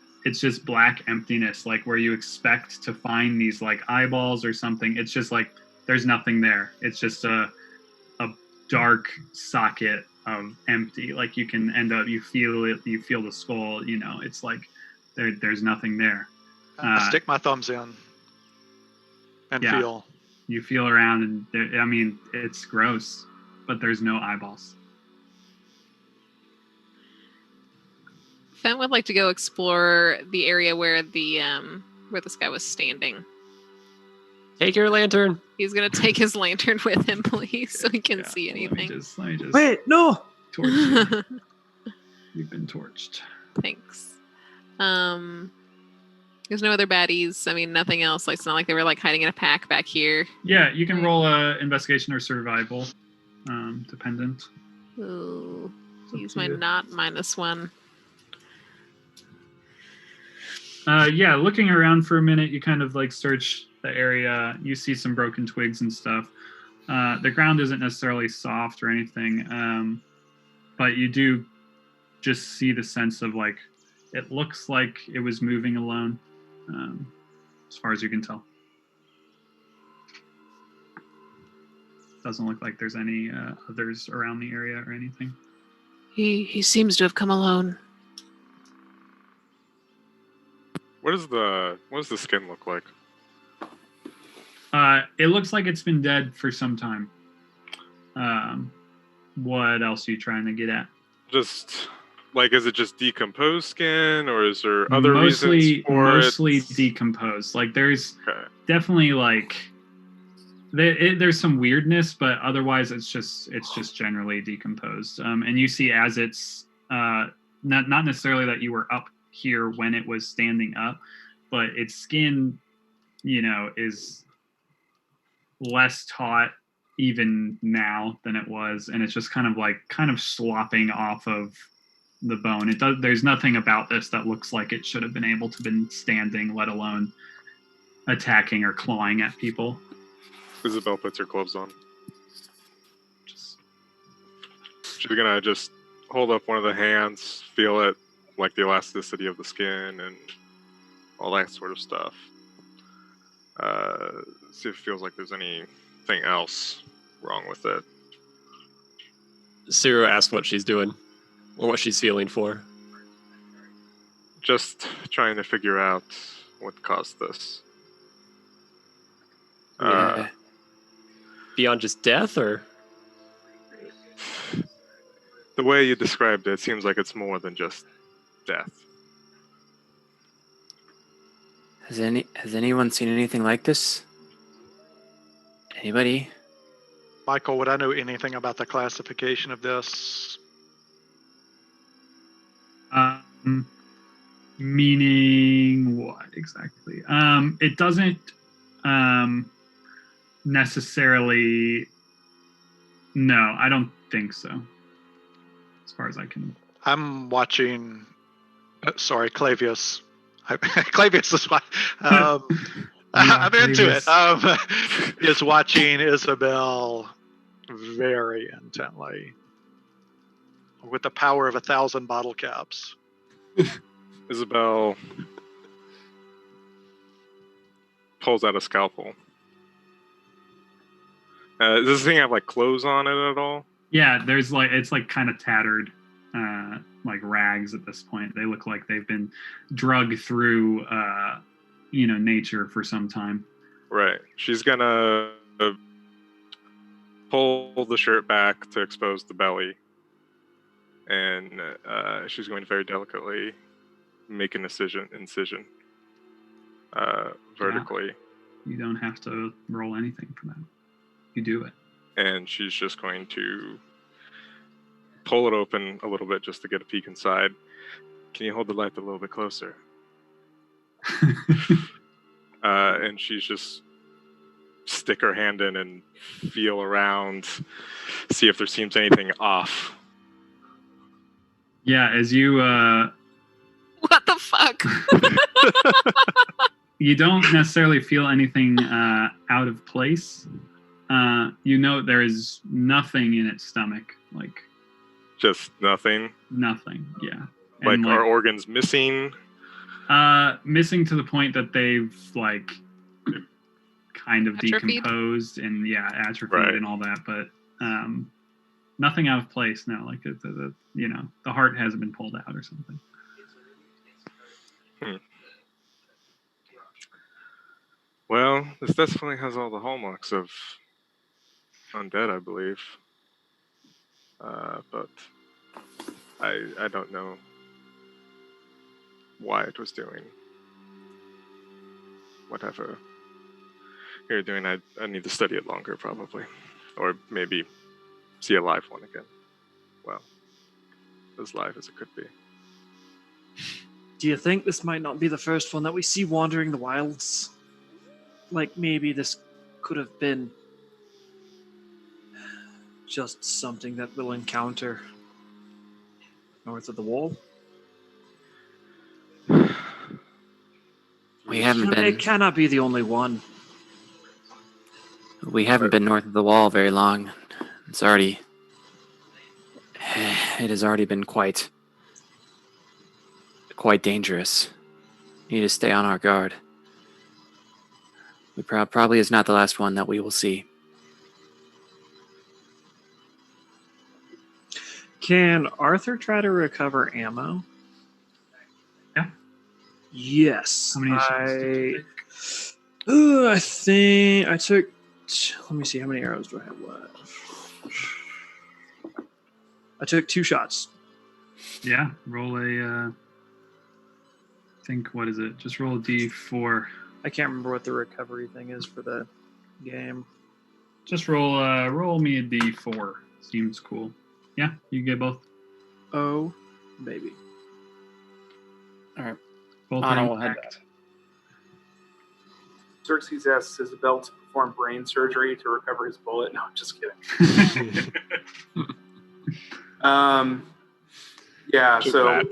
black emptiness, like where you expect to find these like eyeballs or something. It's just like there's nothing there. It's just a dark socket of empty. Like you can end up, you feel it, you feel the skull. It's like there's nothing there. I stick my thumbs in and feel. You feel around, and it's gross, but there's no eyeballs. Fent would like to go explore the area where this guy was standing. Take your lantern. He's gonna take his lantern with him, please, so he can see anything. Let me just Wait, no! torch you. You've been torched. Thanks. There's no other baddies. I mean, nothing else. Like, it's not like they were like hiding in a pack back here. Yeah, you can roll a investigation or survival, dependent. Ooh, It's up use to my you. not -1. Yeah, looking around for a minute, you kind of like search the area. You see some broken twigs and stuff. The ground isn't necessarily soft or anything, but you do just see the sense of like it looks like it was moving alone, as far as you can tell. Doesn't look like there's any others around the area or anything. He seems to have come alone. What does the skin look like? It looks like it's been dead for some time. What else are you trying to get at? Just like, is it just decomposed skin, or is there other mostly reasons for mostly it? decomposed. Like there's Okay. definitely like there's some weirdness, but otherwise it's just generally decomposed. And you see as it's not necessarily that you were up here when it was standing up, but its skin, is less taut even now than it was, and it's just kind of slopping off of the bone. There's nothing about this that looks like it should have been able to been standing, let alone attacking or clawing at people. Isabel puts her gloves on. She's gonna just hold up one of the hands, feel it, like the elasticity of the skin and all that sort of stuff. See if it feels like there's anything else wrong with it. Ciro asks what she's doing or what she's feeling for. Just trying to figure out what caused this. Beyond just death, or? The way you described it seems like it's more than just death. Has anyone seen anything like this? Anybody? Michael, would I know anything about the classification of this? Meaning what exactly? It doesn't necessarily. No, I don't think so. As far as I can. I'm watching. Sorry, Clavius. Clavius is what. I'm into it. Is watching Isabel very intently with the power of 1,000 bottle caps. Isabel pulls out a scalpel. Does this thing have like clothes on it at all? Yeah, there's it's kind of tattered, like rags at this point. They look like they've been drugged through, nature for some time. Right. She's gonna pull the shirt back to expose the belly, and she's going to very delicately make an incision vertically. Yeah. You don't have to roll anything for that. You do it. And she's just going to pull it open a little bit just to get a peek inside. Can you hold the light a little bit closer? And she's just stick her hand in and feel around, see if there seems anything off. Yeah, as you What the fuck? you don't necessarily feel anything out of place. There is nothing in its stomach, like just nothing. Nothing, yeah. Like, are organs missing? Missing to the point that they've kind of Atrophied? decomposed and atrophied Right. and all that, but nothing out of place. No, like the heart hasn't been pulled out or something. Well, this definitely has all the hallmarks of undead, I believe. But I don't know why it was doing whatever you're doing. I need to study it longer, probably. Or maybe see a live one again. Well, as live as it could be. Do you think this might not be the first one that we see wandering the wilds? Like maybe this could have been just something that we'll encounter north of the wall? We haven't been. It cannot be the only one. We haven't been north of the wall very long. It's already. It has already been quite dangerous. We need to stay on our guard. We probably is not the last one that we will see. Can Arthur try to recover ammo? Yeah. Yes. How many shots did you take? I think I took. Let me see. How many arrows do I have left? I took 2 shots. Yeah, roll a. What is it? Just roll a d4. I can't remember what the recovery thing is for the game. Just roll me a d4. Seems cool. Yeah, you get both. Oh, baby. All right. Both Anna are will head intact. Xerxes asks Isabel to perform brain surgery to recover his bullet. No, I'm just kidding. Yeah, Just so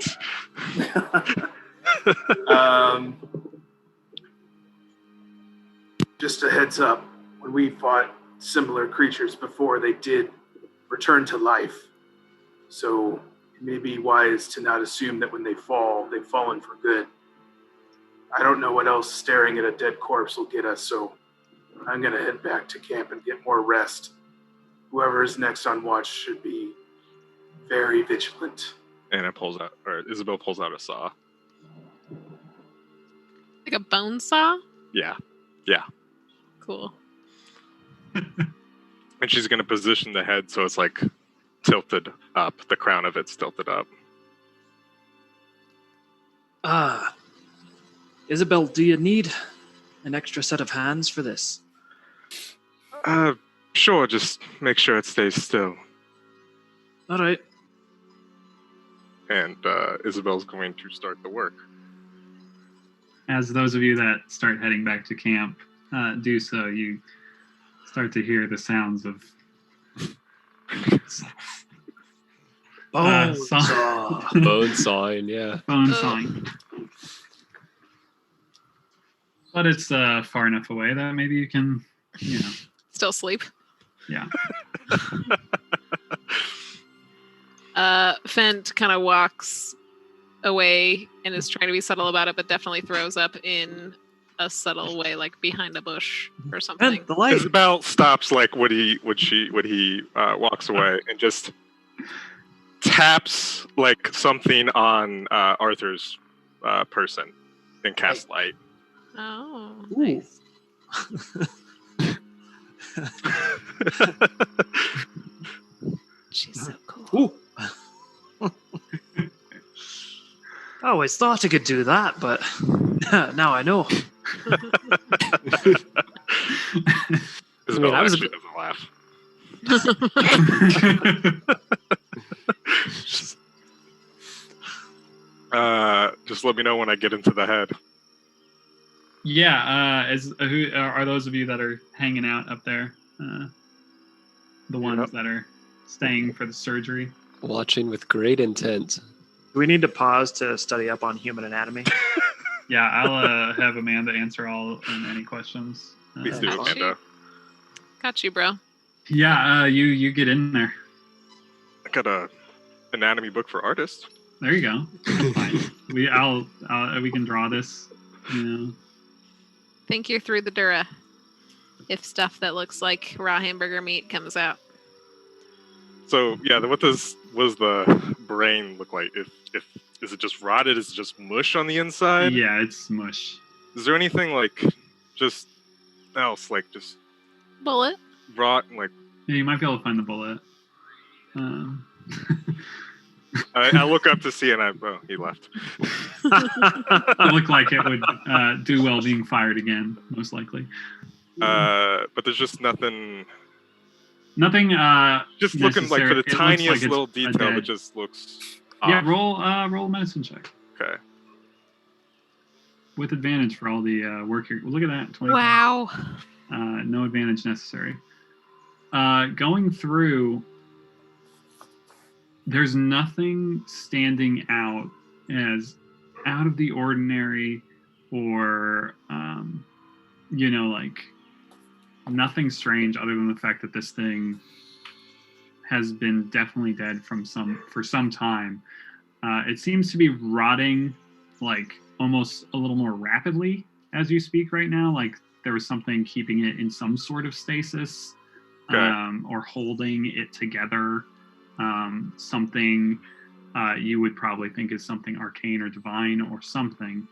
just a heads up, when we fought similar creatures before, they did return to life. So it may be wise to not assume that when they fall, they've fallen for good. I don't know what else staring at a dead corpse will get us, so I'm going to head back to camp and get more rest. Whoever is next on watch should be very vigilant. Anna pulls out, or Isabel pulls out a saw. Like a bone saw? Yeah. Cool. And she's going to position the head so it's like tilted up. The crown of it's tilted up. Isabel, do you need an extra set of hands for this? Sure, just make sure it stays still. All right. And Isabel's going to start the work. As those of you that start heading back to camp do so, you start to hear the sounds of Bone saw. saw. Bone sawing, yeah. Bone sawing. But it's far enough away that maybe you can, Still sleep. yeah. Fent kind of walks away and is trying to be subtle about it, but definitely throws up in a subtle way, like behind a bush or something. And the light. Isabel stops like when he walks away and just taps like something on Arthur's person and casts light. Oh, Ooh. nice. She's so cool. Ooh. I always thought I could do that, but now I know. Isabel I was actually doesn't laugh. Just let me know when I get into the head. Yeah, who are those of you that are hanging out up there? The ones that are staying for the surgery. Watching with great intent. Do we need to pause to study up on human anatomy? Yeah, I'll have Amanda answer all and any questions. Please do, Got you. Amanda. Got you, bro. Yeah, you get in there. I got a anatomy book for artists. There you go. Fine. We can draw this. Think you're through the Dura. If stuff that looks like raw hamburger meat comes out. So yeah, what does the brain look like? If is it just rotted? Is it just mush on the inside? Yeah, it's mush. Is there anything like just else like just Bullet. rot and like? Yeah, you might be able to find the bullet. I look up to see and he left. It looked like it would do well being fired again, most likely. But there's just nothing. Nothing. Just looking like for the necessary. It looks tiniest like it's little a detail dead. that just looks off. Yeah, roll a medicine check. Okay. with advantage for all the work here. Look at that. 25. Wow. No advantage necessary. Going through, there's nothing standing out as out of the ordinary or, like nothing strange other than the fact that this thing has been definitely dead for some time. It seems to be rotting like almost a little more rapidly as you speak right now. Like there was something keeping it in some sort of stasis, or holding it together. Something you would probably think is something arcane or divine or something.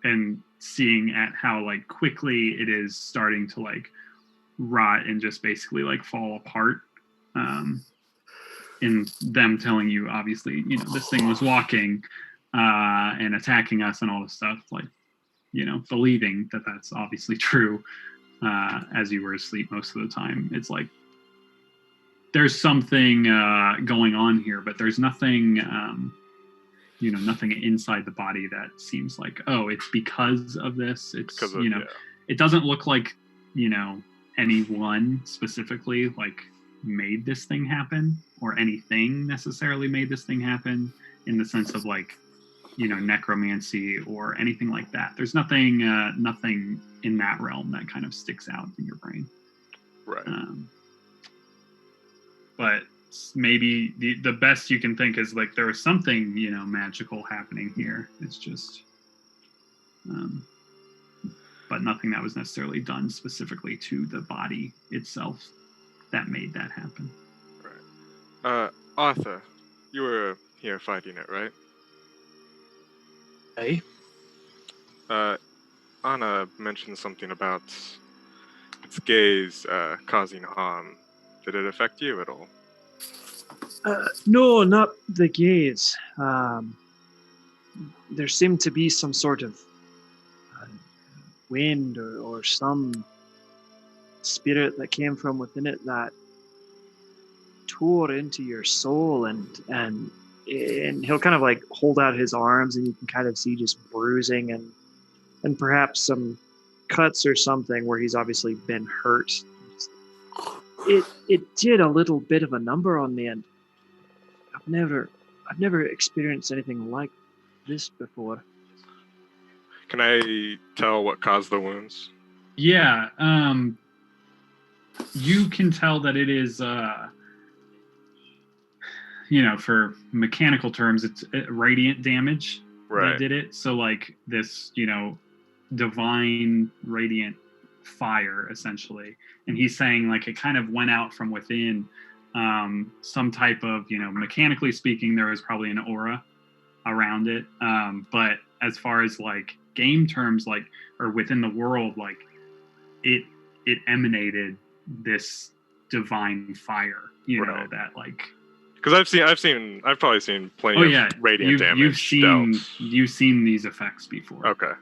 And seeing at how like quickly it is starting to like rot and just basically like fall apart. In them telling you, obviously, this thing was walking and attacking us and all this stuff, like, believing that that's obviously true as you were asleep most of the time. It's like there's something going on here, but there's nothing, nothing inside the body that seems like, oh, it's because of this. It's, it doesn't look like, anyone specifically like made this thing happen, or anything necessarily made this thing happen in the sense of like, necromancy or anything like that. There's nothing in that realm that kind of sticks out in your brain. Right. But maybe the best you can think is like there was something, magical happening here. It's just, but nothing that was necessarily done specifically to the body itself that made that happen. Right. Arthur, you were here fighting it, right? Hey? Anna mentioned something about its gaze causing harm. Did it affect you at all? No, not the gaze. There seemed to be some sort of wind or some spirit that came from within it that tore into your soul, and he'll kind of like hold out his arms, and you can kind of see just bruising and perhaps some cuts or something where he's obviously been hurt. It did a little bit of a number on me, and I've never experienced anything like this before. Can I tell what caused the wounds? Yeah, you can tell that it is, for mechanical terms, it's radiant damage that did it. So like this, divine radiant fire, essentially. And he's saying like it kind of went out from within, some type of, mechanically speaking, there was probably an aura around it. But as far as like game terms, like, or within the world, like it emanated this divine fire, know, that like, because I've probably seen plenty of radiant damage. You've seen these effects before. Okay.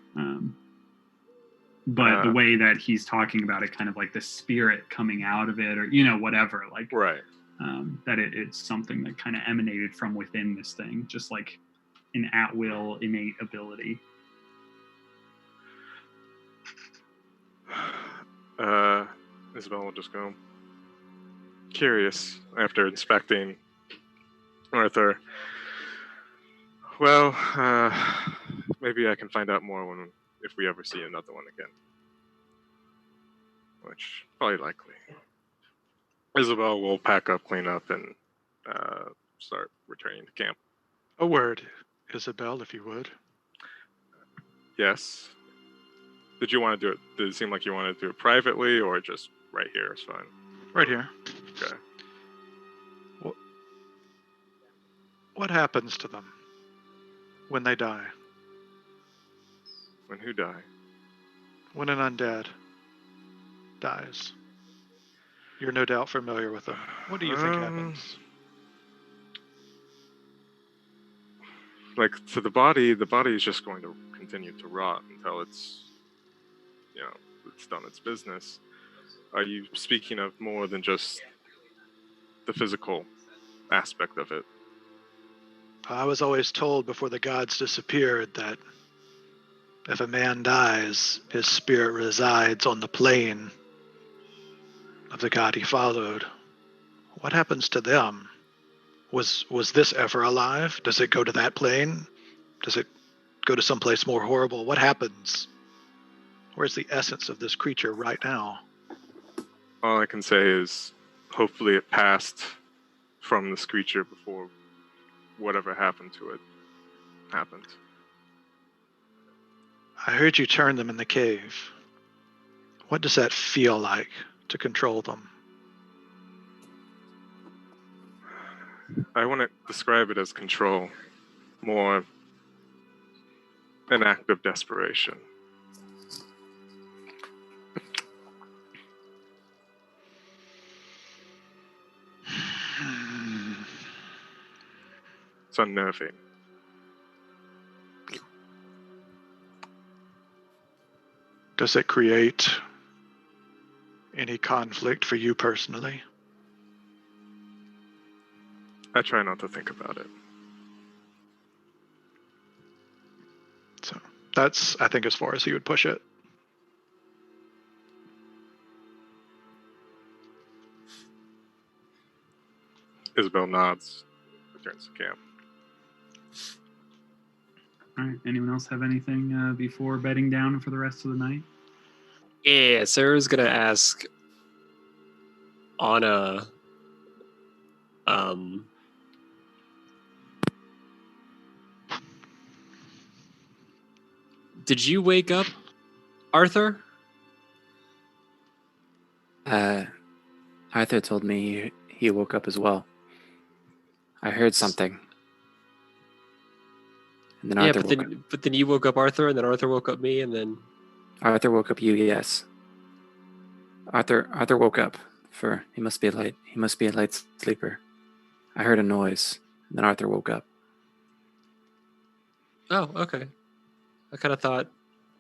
But the way that he's talking about it, kind of like the spirit coming out of it, or whatever, like that it's something that kind of emanated from within this thing, just like an at-will innate ability. Isabel will just go curious after inspecting Arthur. Well, maybe I can find out more if we ever see another one again. Which, probably likely. Isabel will pack up, clean up, and start returning to camp. A word, Isabel, if you would. Yes. Did you want to do it? Did it seem like you wanted to do it privately, or just right here is fine? Right here. Okay. What happens to them when they die? When who die? When an undead dies. You're no doubt familiar with them. What do you think happens? Like, to the body is just going to continue to rot until it's done its business. Are you speaking of more than just the physical aspect of it? I was always told before the gods disappeared that if a man dies, his spirit resides on the plane of the god he followed. What happens to them? Was this ever alive? Does it go to that plane? Does it go to someplace more horrible? What happens? Where's the essence of this creature right now? All I can say is hopefully it passed from this creature before whatever happened to it happened. I heard you turn them in the cave. What does that feel like to control them? I wouldn't describe it as control, more an act of desperation. It's unnerving. Does it create any conflict for you personally? I try not to think about it. So that's, I think, as far as he would push it. Isabel nods, returns to camp. All right. Anyone else have anything before bedding down for the rest of the night? Yeah, Sarah's gonna ask Anna, did you wake up, Arthur? Arthur told me he woke up as well. I heard something. And then Yeah, Arthur but woke up. then you woke up Arthur, and then Arthur woke up me, and then Arthur woke up you, yes. Arthur woke up. He must be a light sleeper. I heard a noise, and then Arthur woke up. oh, okay. I kind of thought,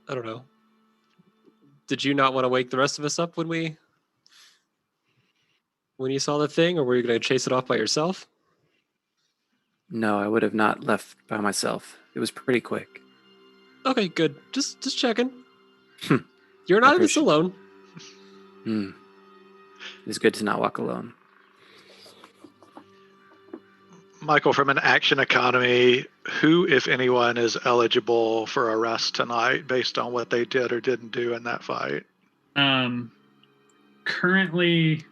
I don't know. Did you not want to wake the rest of us up when you saw the thing, or were you going to chase it off by yourself? No, I would have not left by myself. It was pretty quick. Okay, good. Just checking. Hmm. You're not in this alone. It's good to not walk alone. Michael, from an action economy, who, if anyone, is eligible for arrest tonight based on what they did or didn't do in that fight? Currently,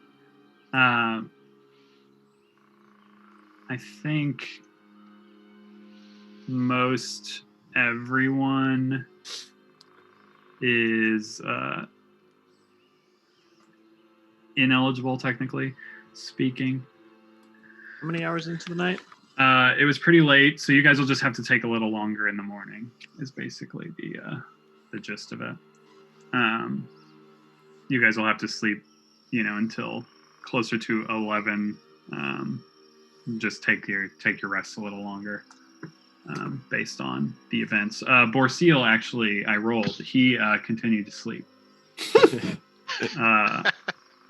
I think most everyone is ineligible, technically speaking. How many hours into the night? It was pretty late, so you guys will just have to take a little longer in the morning, is basically the gist of it. You guys will have to sleep, until closer to 11. Just take your rest a little longer, based on the events. Borseal, actually, I rolled. He continued to sleep.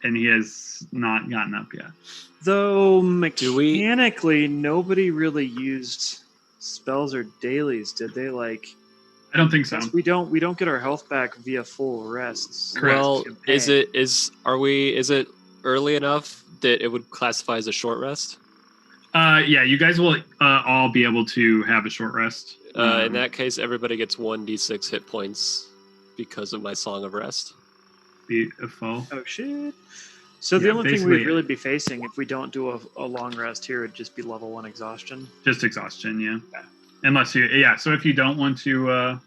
And he has not gotten up yet. Though mechanically, nobody really used spells or dailies, did they? I don't think so. We don't get our health back via full rests. Well, is it early enough that it would classify as a short rest? Yeah, you guys will all be able to have a short rest. In that case, everybody gets 1d6 hit points because of my Song of Rest. Beautiful. Oh shit. So the only thing we'd really be facing if we don't do a long rest here would just be level 1 exhaustion. Just exhaustion, yeah. Unless so if you don't want to...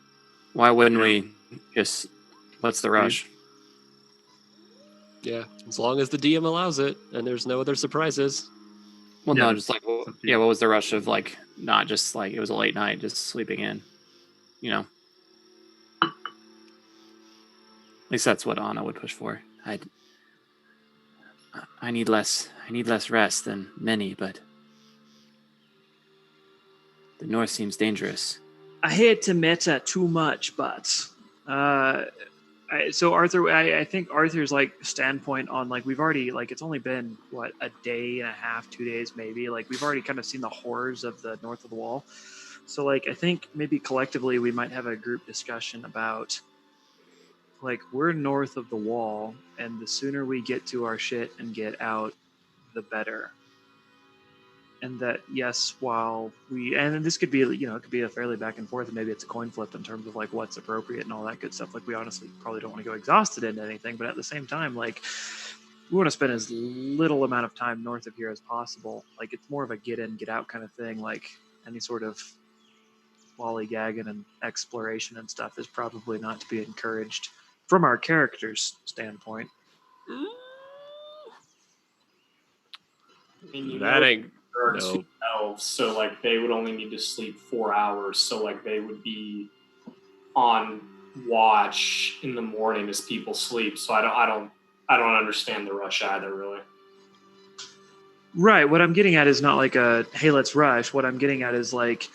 Why wouldn't we just... What's the rush? Yeah, as long as the DM allows it, and there's no other surprises. Well, no, just what was the rush of, not just, it was a late night, just sleeping in, At least that's what Anna would push for. I need less rest than many, but the north seems dangerous. I hate to meta too much, but So Arthur, I think Arthur's like standpoint on like we've already like it's only been what a day and a half, 2 days maybe. Like we've already kind of seen the horrors of the north of the wall. So like I think maybe collectively we might have a group discussion about like we're north of the wall, and the sooner we get to our shit and get out, the better. And that yes, while we and this could be it could be a fairly back and forth, and maybe it's a coin flip in terms of like what's appropriate and all that good stuff. Like we honestly probably don't want to go exhausted into anything, but at the same time, like we want to spend as little amount of time north of here as possible. Like it's more of a get in, get out kind of thing. Like any sort of lollygagging and exploration and stuff is probably not to be encouraged from our character's standpoint. I mean, you That know, ain't there are no. two elves, so like they would only need to sleep 4 hours. So like they would be on watch in the morning as people sleep. So I don't understand the rush either, really. Right. What I'm getting at is not like a hey, let's rush. What I'm getting at is like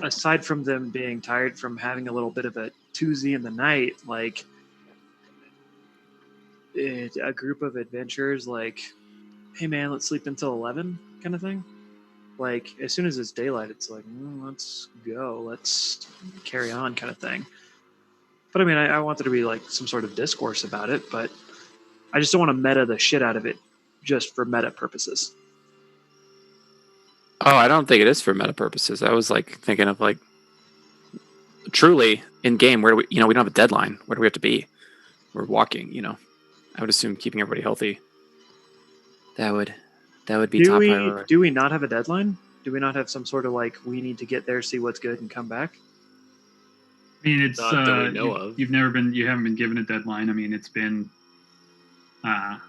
aside from them being tired from having a little bit of a Tuesday in the night, like a group of adventurers, like, hey man, let's sleep until 11 kind of thing. Like as soon as it's daylight, it's like let's go, let's carry on kind of thing. But I mean, I want there to be like some sort of discourse about it, but I just don't want to meta the shit out of it just for meta purposes. Oh, I don't think it is for meta purposes. I was like thinking of like truly in game where do we don't have a deadline. Where do we have to be? We're walking, I would assume keeping everybody healthy. That would be top priority. Do we not have a deadline? Do we not have some sort of like we need to get there, see what's good, and come back? I mean, it's Not that we know of. you haven't been given a deadline. I mean, it's been a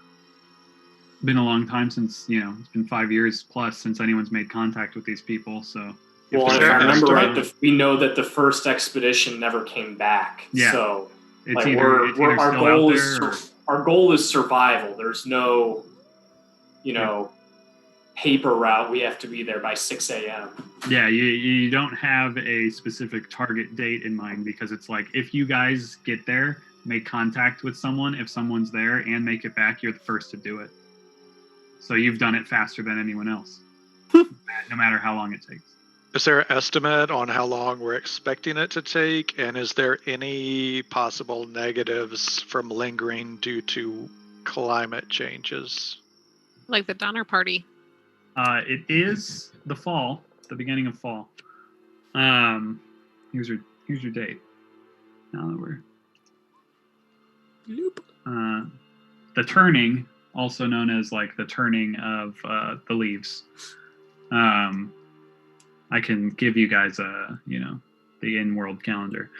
long time since it's been 5 years plus since anyone's made contact with these people. So Well, if Sure. I remember Sure. right, we know that the first expedition never came back. Yeah. So it's like either, our still goal out is there. our goal is survival. There's no, paper route. We have to be there by 6 a.m. Yeah, you don't have a specific target date in mind because it's like if you guys get there, make contact with someone, if someone's there and make it back, you're the first to do it. So you've done it faster than anyone else, no matter how long it takes. Is there an estimate on how long we're expecting it to take? And is there any possible negatives from lingering due to climate changes? Like the Donner Party. It is the fall, the beginning of fall. Here's your date. Now that we're the turning, also known as like the turning of the leaves. I can give you guys the in-world calendar.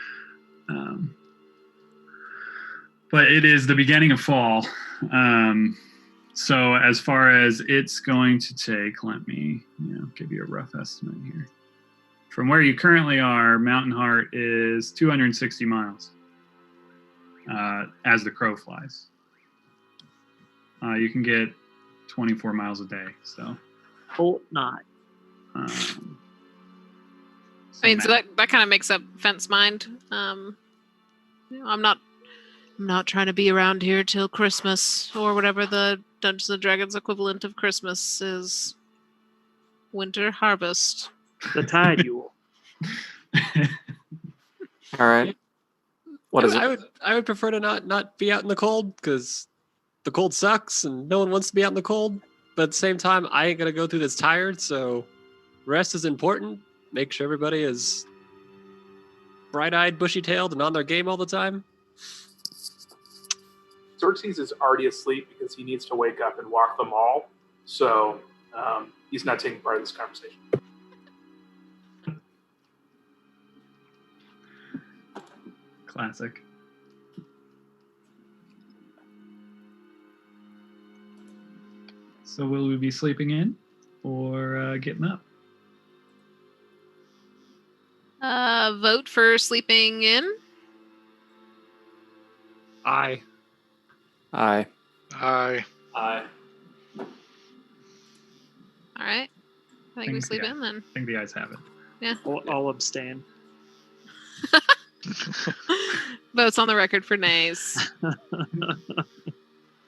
But it is the beginning of fall. So as far as it's going to take, let me give you a rough estimate here. From where you currently are, Mountain Heart is 260 miles as the crow flies. You can get 24 miles a day. So, Hope not. I mean, so that kind of makes up Fence Mind. I'm not trying to be around here till Christmas or whatever the Dungeons and Dragons equivalent of Christmas is. Winter harvest. The tide Yule. All right. What is it? I would prefer to not be out in the cold because the cold sucks and no one wants to be out in the cold. But at the same time, I ain't gonna go through this tired, so rest is important. Make sure everybody is bright-eyed, bushy-tailed, and on their game all the time. Xerxes is already asleep because he needs to wake up and walk the mall. So he's not taking part in this conversation. Classic. So will we be sleeping in or getting up? Vote for sleeping in. Aye. Aye. Aye. All right. I think we sleep yeah. in then. I think the eyes have it. Yeah. I'll abstain. Votes on the record for nays. Write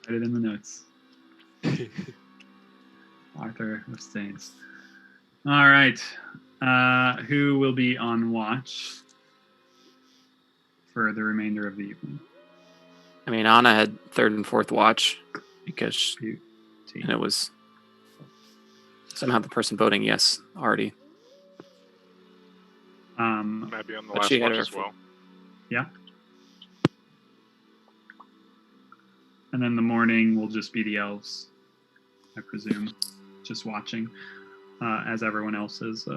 it in the notes. Arthur abstains. All right. Who will be on watch for the remainder of the evening? I mean, Anna had third and fourth watch because and it was somehow the person voting yes already. Might be on the But last she had watch her as well. Yeah. And then the morning will just be the elves, I presume, just watching as everyone else is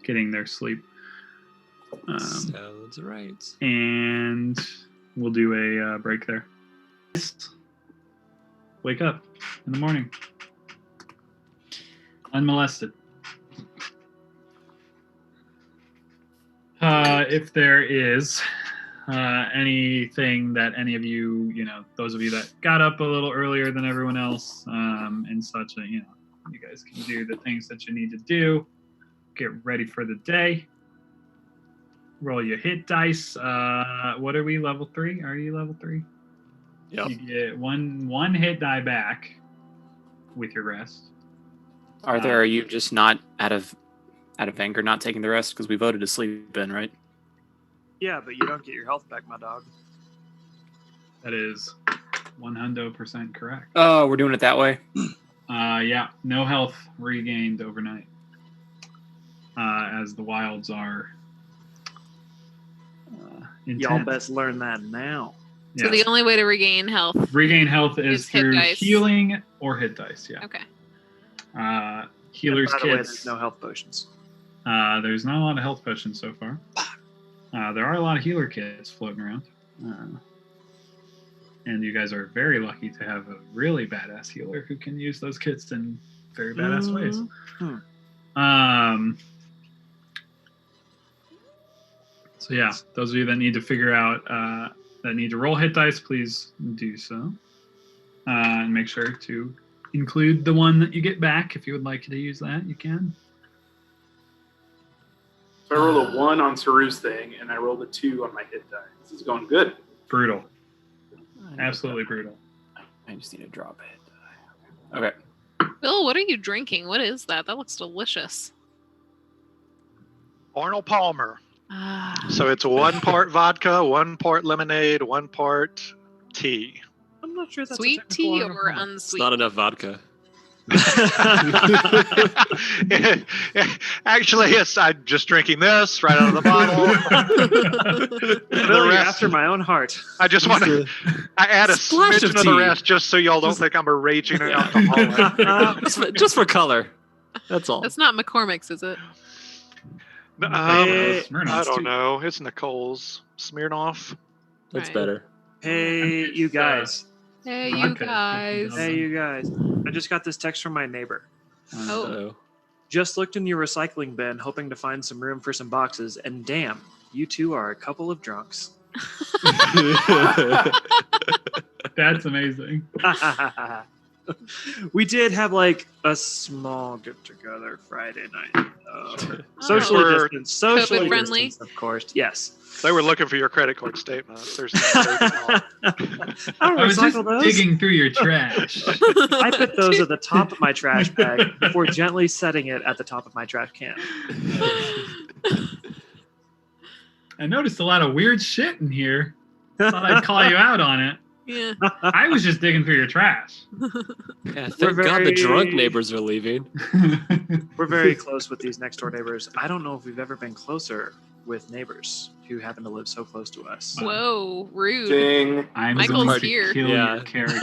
getting their sleep. Sounds right. And we'll do a break there. Wake up in the morning. Unmolested. If there is anything that any of you, those of you that got up a little earlier than everyone else, and such, you guys can do the things that you need to do. Get ready for the day. Roll your hit dice. What are we, level 3? Are you level 3? Yep. You get one hit die back with your rest. Arthur, are you just not out of anger not taking the rest? Because we voted to sleep in, right? Yeah, but you don't get your health back, my dog. That is 100% correct. Oh, we're doing it that way? Yeah, no health regained overnight. As the wilds are intense. Y'all best learn that now. So Yeah. the only way to regain health. Regain health is Is hit through dice. healing or hit dice, yeah. Okay. Healer's And by the way, kits. there's no health potions. There's not a lot of health potions so far. There are a lot of healer kits floating around. And you guys are very lucky to have a really badass healer who can use those kits in very badass ways. So yeah, those of you that need to figure out, that need to roll hit dice, please do so. And make sure to include the one that you get back. If you would like to use that, you can. So I rolled a 1 on Saru's thing, and I rolled a 2 on my hit die. This is going good. Brutal. Absolutely brutal. I just need to drop it. Okay. Bill, what are you drinking? What is that? That looks delicious. Arnold Palmer. Ah. So it's 1 part vodka, 1 part lemonade, 1 part tea. I'm not sure that's Sweet tea or unsweet? Not enough vodka. Actually, yes, I'm just drinking this right out of the bottle. Really, after my own heart. I just want to. I add a Splash of smidgen of the tea. rest just so y'all don't think I'm a raging alcoholic. just for color. That's all. That's not McCormick's, is it? I Smirnoff's don't too. know. It's Nicole's Smirnoff. That's Right. better. Hey, you guys. Hey, you Vodka. guys. Hey, you guys. I just got this text from my neighbor. Oh. Uh-oh. Just looked in your recycling bin, hoping to find some room for some boxes, and damn, you two are a couple of drunks. That's amazing. We did have like a small get together Friday night. Socially Oh. distanced. Socially COVID-friendly? distanced, of course. Yes. They were looking for your credit card statement. There's no I don't I was just recycle those. digging through your trash. I put those at the top of my trash bag before gently setting it at the top of my trash can. I noticed a lot of weird shit in here. Thought I'd call you out on it. Yeah. I was just digging through your trash. Yeah, thank God the drunk neighbors are leaving. We're very close with these next door neighbors. I don't know if we've ever been closer with neighbors who happen to live so close to us. Whoa, rude. Ding. I'm Michael's going to here. kill Yeah. your character.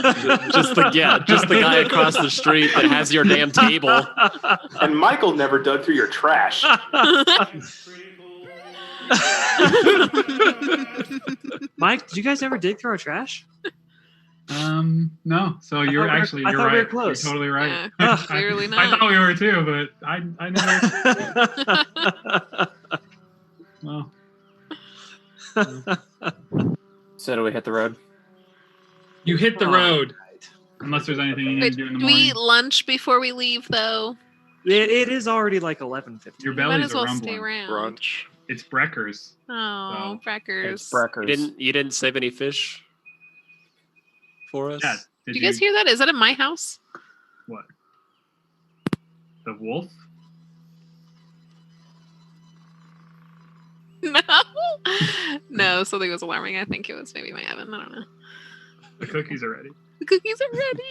just the guy across the street that has your damn table. And Michael never dug through your trash. Mike, did you guys ever dig through our trash? No. So I you're thought we were- actually I you're thought we right. were close. You're totally right. Yeah, Ugh. clearly I not. thought we were too, but I never. Well, So do we hit the road? you hit the road. Unless there's anything you need Wait, to do in do the we morning. eat lunch before we leave, though? It is already like 11:50. Your We might bellies as are well rumbling. stay around. Brunch. It's Brecker's. Oh, Breckers. You didn't save any fish for us? Yeah. Did you guys hear that? Is that in my house? What? The wolf? No. No, something was alarming. I think it was maybe my oven. I don't know. The cookies are ready. The cookies are ready.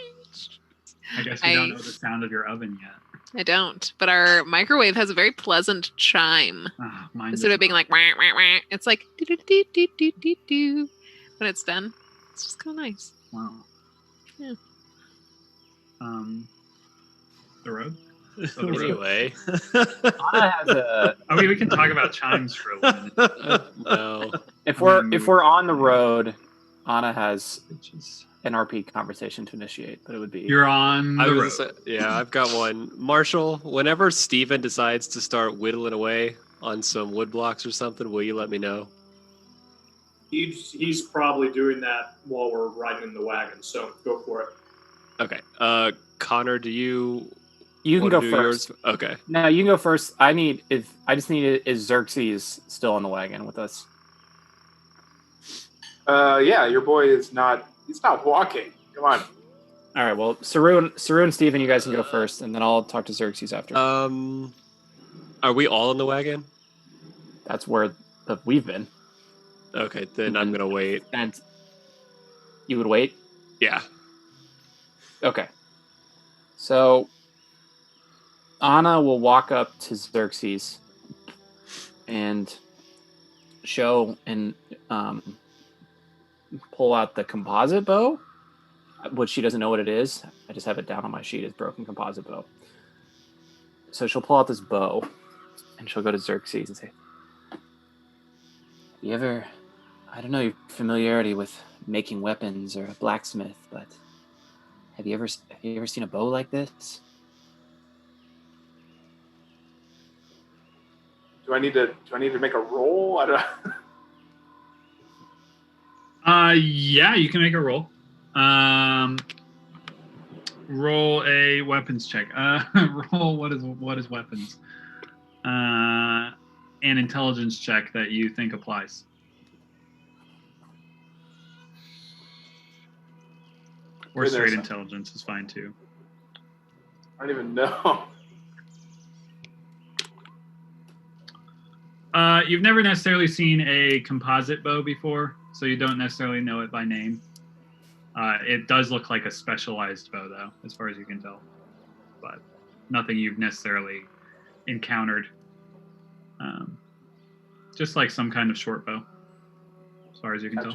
I guess you don't know the sound of your oven yet. I don't, but our microwave has a very pleasant chime. Mine Instead of being like, wah, wah, wah, it's like do do do do do do do when it's done. It's just kind of nice. Wow. Yeah. The road. Anyway, Anna has a. I mean, we can talk about chimes for a minute. No. If we're on the road, Anna has an RP conversation to initiate, but it would be. You're on the road. Yeah, I've got one. Marshall, whenever Steven decides to start whittling away on some wood blocks or something, will you let me know? He's probably doing that while we're riding in the wagon, so go for it. Okay. Connor, do you? You can wanna go do first. yours? Okay. No, you can go first. I just need is Xerxes still on the wagon with us? Yeah, your boy is not. He's not walking. Come on. All right. Well, Saru and Steven, you guys can go first, and then I'll talk to Xerxes after. Are we all in the wagon? That's where we've been. Okay, then I'm gonna wait. And you would wait? Yeah. Okay. So Anna will walk up to Xerxes and show and pull out the composite bow, which she doesn't know what it is. I just have it down on my sheet as broken composite bow. So she'll pull out this bow and she'll go to Xerxes and say, you ever, I don't know your familiarity with making weapons or a blacksmith, but have you ever seen a bow like this? Do I need to make a roll? I don't. Yeah, you can make a roll. Roll a weapons check. Roll what is weapons? An intelligence check that you think applies. Or Goodness. straight intelligence is fine too. I don't even know. You've never necessarily seen a composite bow before, so you don't necessarily know it by name. It does look like a specialized bow, though, as far as you can tell. But nothing you've necessarily encountered. Just like some kind of short bow, as far as you can tell.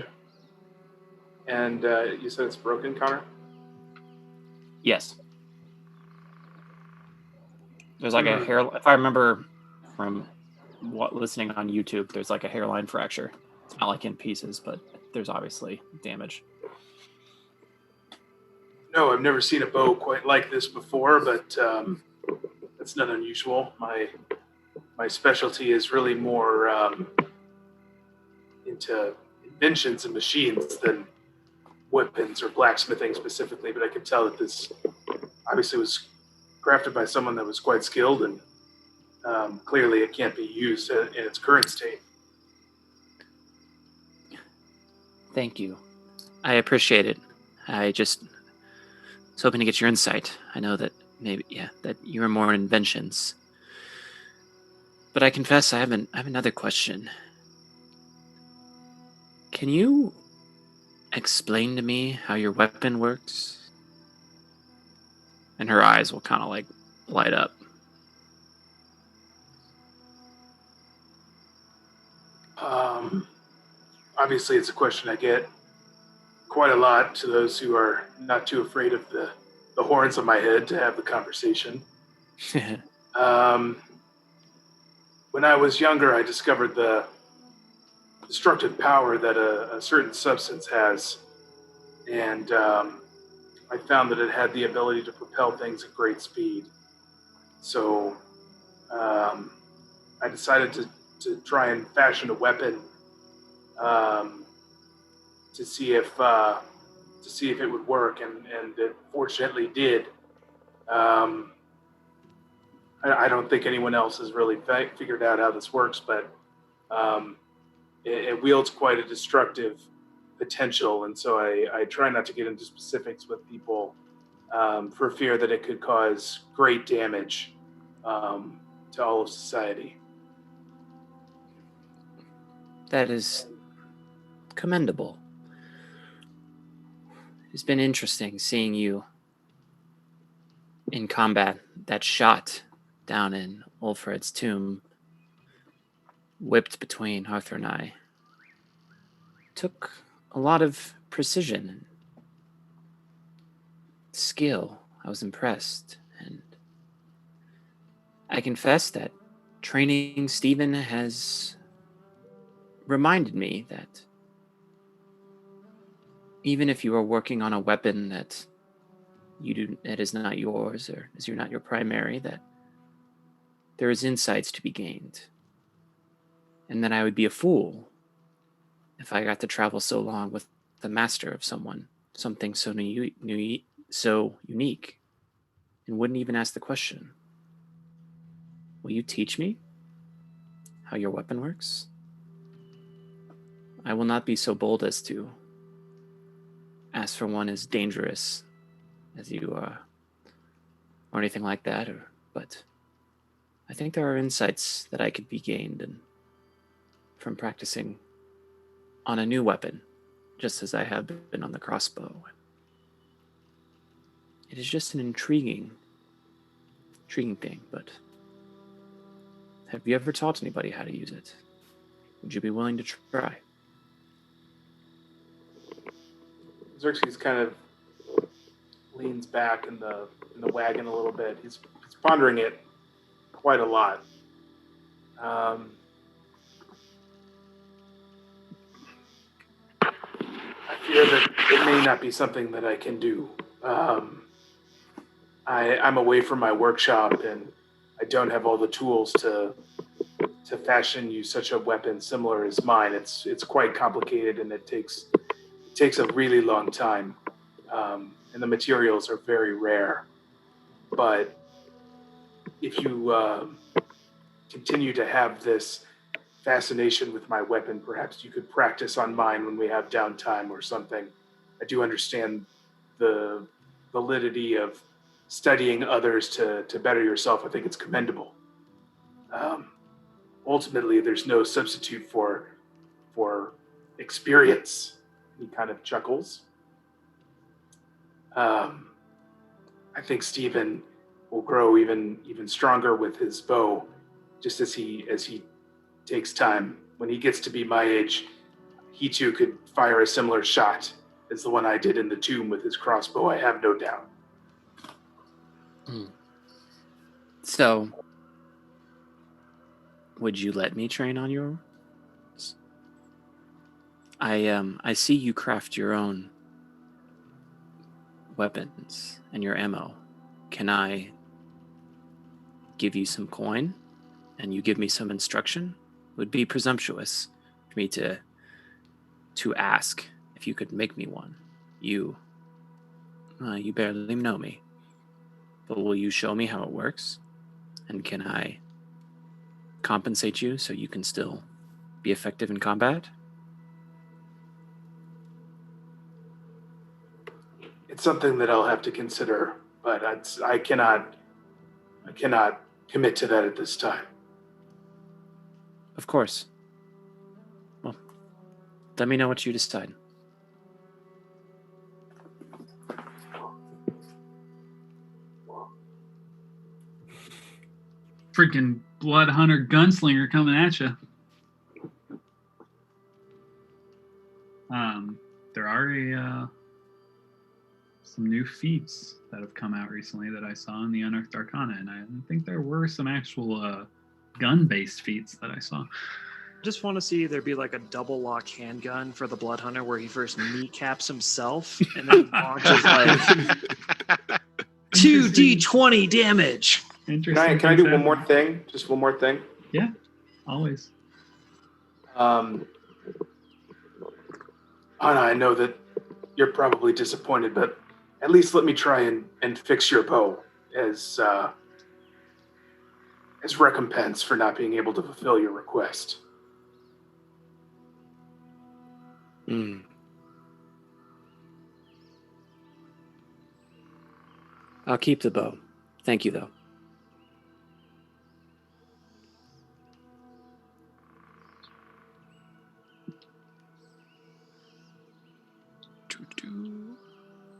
And you said it's broken, Connor? Yes. There's like a hair. If I remember from listening on YouTube, there's like a hairline fracture. It's not like in pieces, but there's obviously damage. No, I've never seen a bow quite like this before, but that's not unusual. My specialty is really more into inventions and machines than weapons or blacksmithing specifically, but I could tell that this obviously was crafted by someone that was quite skilled, and clearly it can't be used in its current state. Thank you. I appreciate it. I just was hoping to get your insight. I know that that you're more in inventions. But I confess I have another question. Can you explain to me how your weapon works? And her eyes will kind of like light up. Obviously, it's a question I get quite a lot to those who are not too afraid of the horns on my head to have the conversation. When I was younger, I discovered the destructive power that a certain substance has, and I found that it had the ability to propel things at great speed. So I decided to try and fashion a weapon to see if it would work, and it fortunately did. I don't think anyone else has really figured out how this works, but It wields quite a destructive potential, and so I try not to get into specifics with people for fear that it could cause great damage to all of society. That is commendable. It's been interesting seeing you in combat. That shot down in Ulfred's tomb, whipped between Arthur and I, took a lot of precision and skill. I was impressed, and I confess that training Stephen has reminded me that even if you are working on a weapon that is not yours, or is you're not your primary, that there is insights to be gained, and that I would be a fool if I got to travel so long with the master of something so so unique, and wouldn't even ask the question. Will you teach me how your weapon works? I will not be so bold as to ask for one as dangerous as you are, or anything like that, but I think there are insights that I could be gained from practicing on a new weapon, just as I have been on the crossbow. It is just an intriguing thing, but have you ever taught anybody how to use it? Would you be willing to try? Xerxes kind of leans back in the wagon a little bit. He's pondering it quite a lot. I fear that it may not be something that I can do. I'm away from my workshop, and I don't have all the tools to fashion you such a weapon similar as mine. It's quite complicated, and it takes a really long time, and the materials are very rare. But if you continue to have this fascination with my weapon, perhaps you could practice on mine when we have downtime or something. I do understand the validity of studying others to better yourself. I think it's commendable. Ultimately, there's no substitute for experience. He kind of chuckles. I think Stephen will grow even stronger with his bow, just as he takes time. When he gets to be my age, he too could fire a similar shot as the one I did in the tomb with his crossbow, I have no doubt. So, would you let me train on yours? I see you craft your own weapons and your ammo. Can I give you some coin and you give me some instruction? It would be presumptuous for me to ask if you could make me one. You barely know me. But will you show me how it works? And can I compensate you so you can still be effective in combat? It's something that I'll have to consider, but I cannot commit to that at this time. Of course. Well, let me know what you decide. Freaking blood hunter gunslinger coming at you. There are some new feats that have come out recently that I saw in the Unearthed Arcana, and I think there were some actual gun-based feats that I saw. Just want to see there be like a double lock handgun for the Blood Hunter where he first kneecaps himself and then launches like 2d20 damage. Interesting. Can I do one more thing? Just one more thing? Yeah, always. Anna, I know that you're probably disappointed, but at least let me try and fix your bow as recompense for not being able to fulfill your request. Mm. I'll keep the bow. Thank you, though.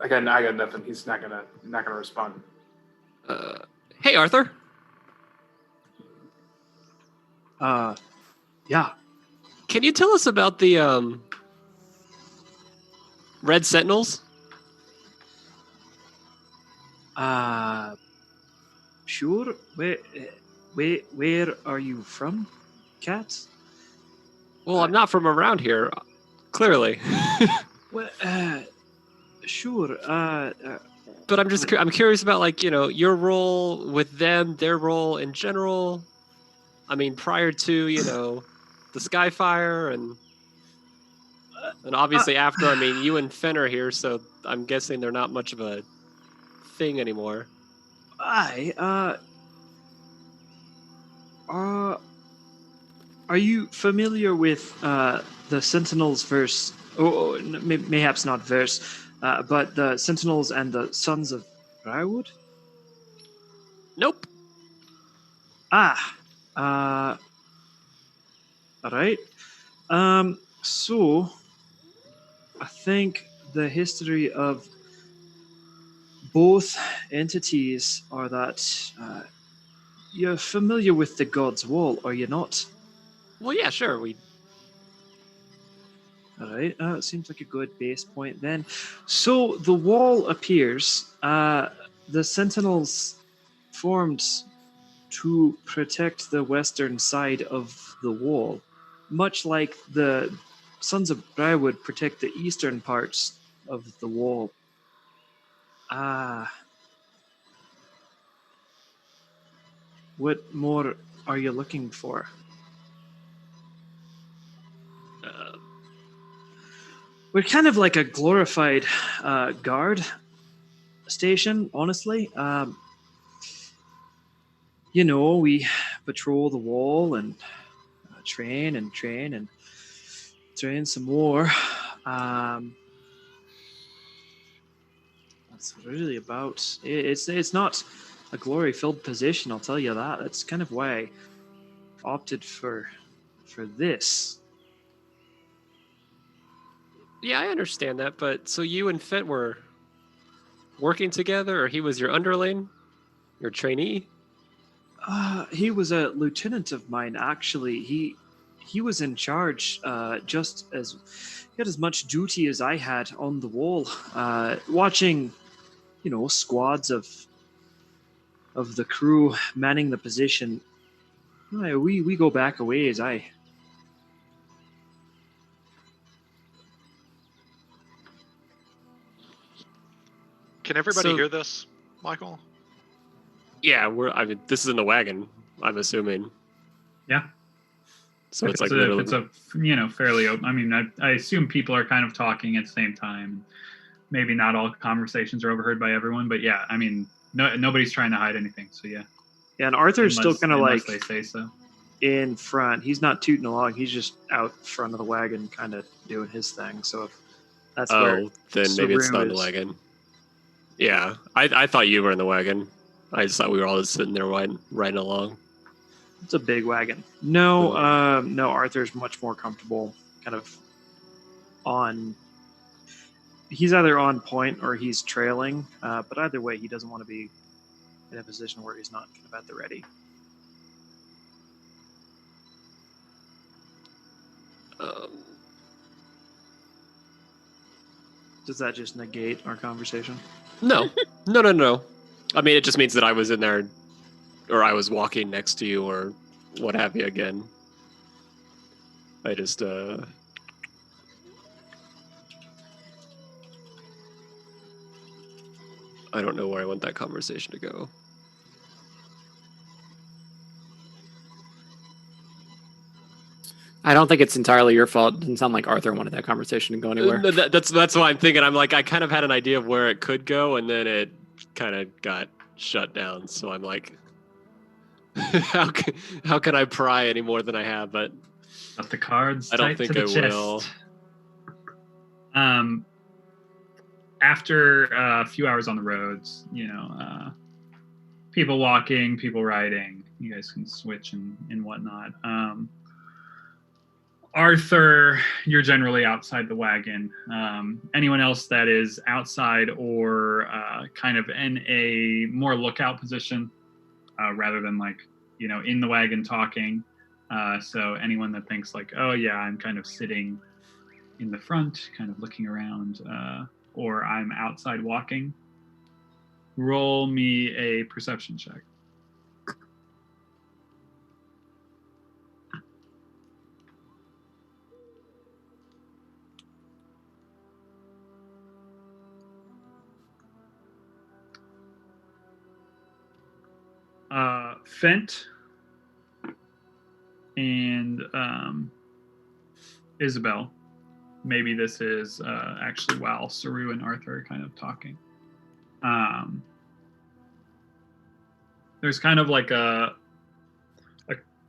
I got nothing. He's not gonna respond. Hey, Arthur. Yeah. Can you tell us about the Red Sentinels? Sure. Where are you from, Cat? Well, I'm not from around here, clearly. Well, sure. But I'm curious about, like, your role with them, their role in general. I mean, prior to, the Skyfire and obviously after. I mean, you and Fen are here, so I'm guessing they're not much of a thing anymore. Are you familiar with the Sentinels verse? Oh, mayhaps not verse, but the Sentinels and the Sons of Briarwood? Nope. All right. So I think the history of both entities are that you're familiar with the God's Wall, are you not? Well, yeah, sure. All right. It seems like a good base point then. So the wall appears. The Sentinels formed to protect the western side of the wall, much like the Sons of Briarwood protect the eastern parts of the wall. What more are you looking for? We're kind of like a glorified guard station, honestly. We patrol the wall and train and train some more. That's really about. It's not a glory-filled position, I'll tell you that. That's kind of why I opted for this. Yeah, I understand that, but so you and Fen were working together, or he was your underling, your trainee? He was a lieutenant of mine, actually. He was in charge, just as he had as much duty as I had on the wall, watching, squads of the crew manning the position. We go back a ways. Can everybody hear this, Michael? Yeah, this is in the wagon, I'm assuming. Yeah. So if it's like if it's a fairly open. I mean, I assume people are kind of talking at the same time. Maybe not all conversations are overheard by everyone, but yeah, I mean, nobody's trying to hide anything. So yeah. Yeah, and Arthur's still kind of like they say so. In front. He's not tooting along. He's just out front of the wagon, kind of doing his thing. So if that's where. Then maybe it's not in the wagon. Yeah, I thought you were in the wagon. I just thought we were all just sitting there riding along. It's a big wagon. No, Arthur's much more comfortable kind of on... He's either on point or he's trailing, but either way, he doesn't want to be in a position where he's not kind of at the ready. Does that just negate our conversation? No. I mean, it just means that I was in there, or I was walking next to you, or what have you again. I just, I don't know where I want that conversation to go. I don't think it's entirely your fault. It doesn't sound like Arthur wanted that conversation to go anywhere. That's what I'm thinking. I'm like, I kind of had an idea of where it could go, and then it kind of got shut down. So I'm like, how can I pry any more than I have? But the cards. I don't think I will. After a few hours on the roads, people walking, people riding, you guys can switch and whatnot. Arthur, you're generally outside the wagon. Anyone else that is outside or kind of in a more lookout position rather than in the wagon talking. So anyone that thinks oh yeah, I'm kind of sitting in the front, kind of looking around, or I'm outside walking, roll me a perception check. Fent and Isabel. Maybe this is actually while Saru and Arthur are kind of talking. There's kind of like a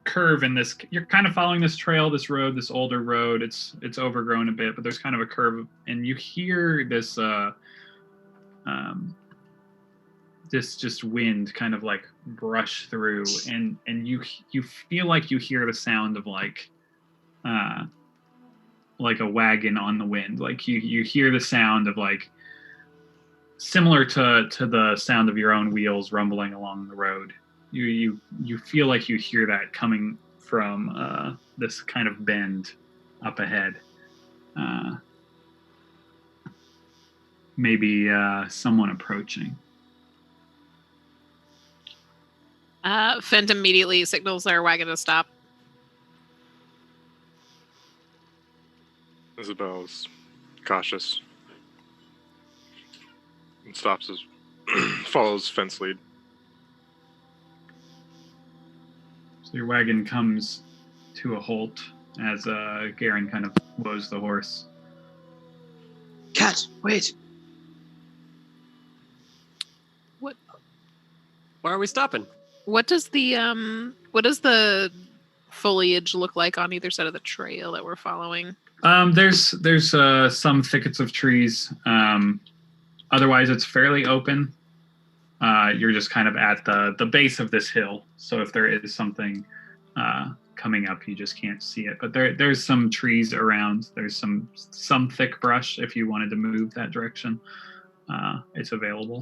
curve in this. You're kind of following this trail, this road, this older road. It's overgrown a bit, but there's kind of a curve, and you hear this this just wind kind of brush through, and you feel like you hear the sound of like a wagon on the wind. You hear the sound of similar to the sound of your own wheels rumbling along the road. You feel like you hear that coming from this kind of bend up ahead. Maybe someone approaching. Fent immediately signals their wagon to stop. Isabel's cautious and stops as follows Fent's lead. So your wagon comes to a halt as Garen kind of woes the horse. Cat, wait. What? Why are we stopping? What does the foliage look like on either side of the trail that we're following? There's some thickets of trees. Otherwise, it's fairly open. You're just kind of at the base of this hill. So if there is something coming up, you just can't see it. But there's some trees around. There's some thick brush if you wanted to move that direction. It's available.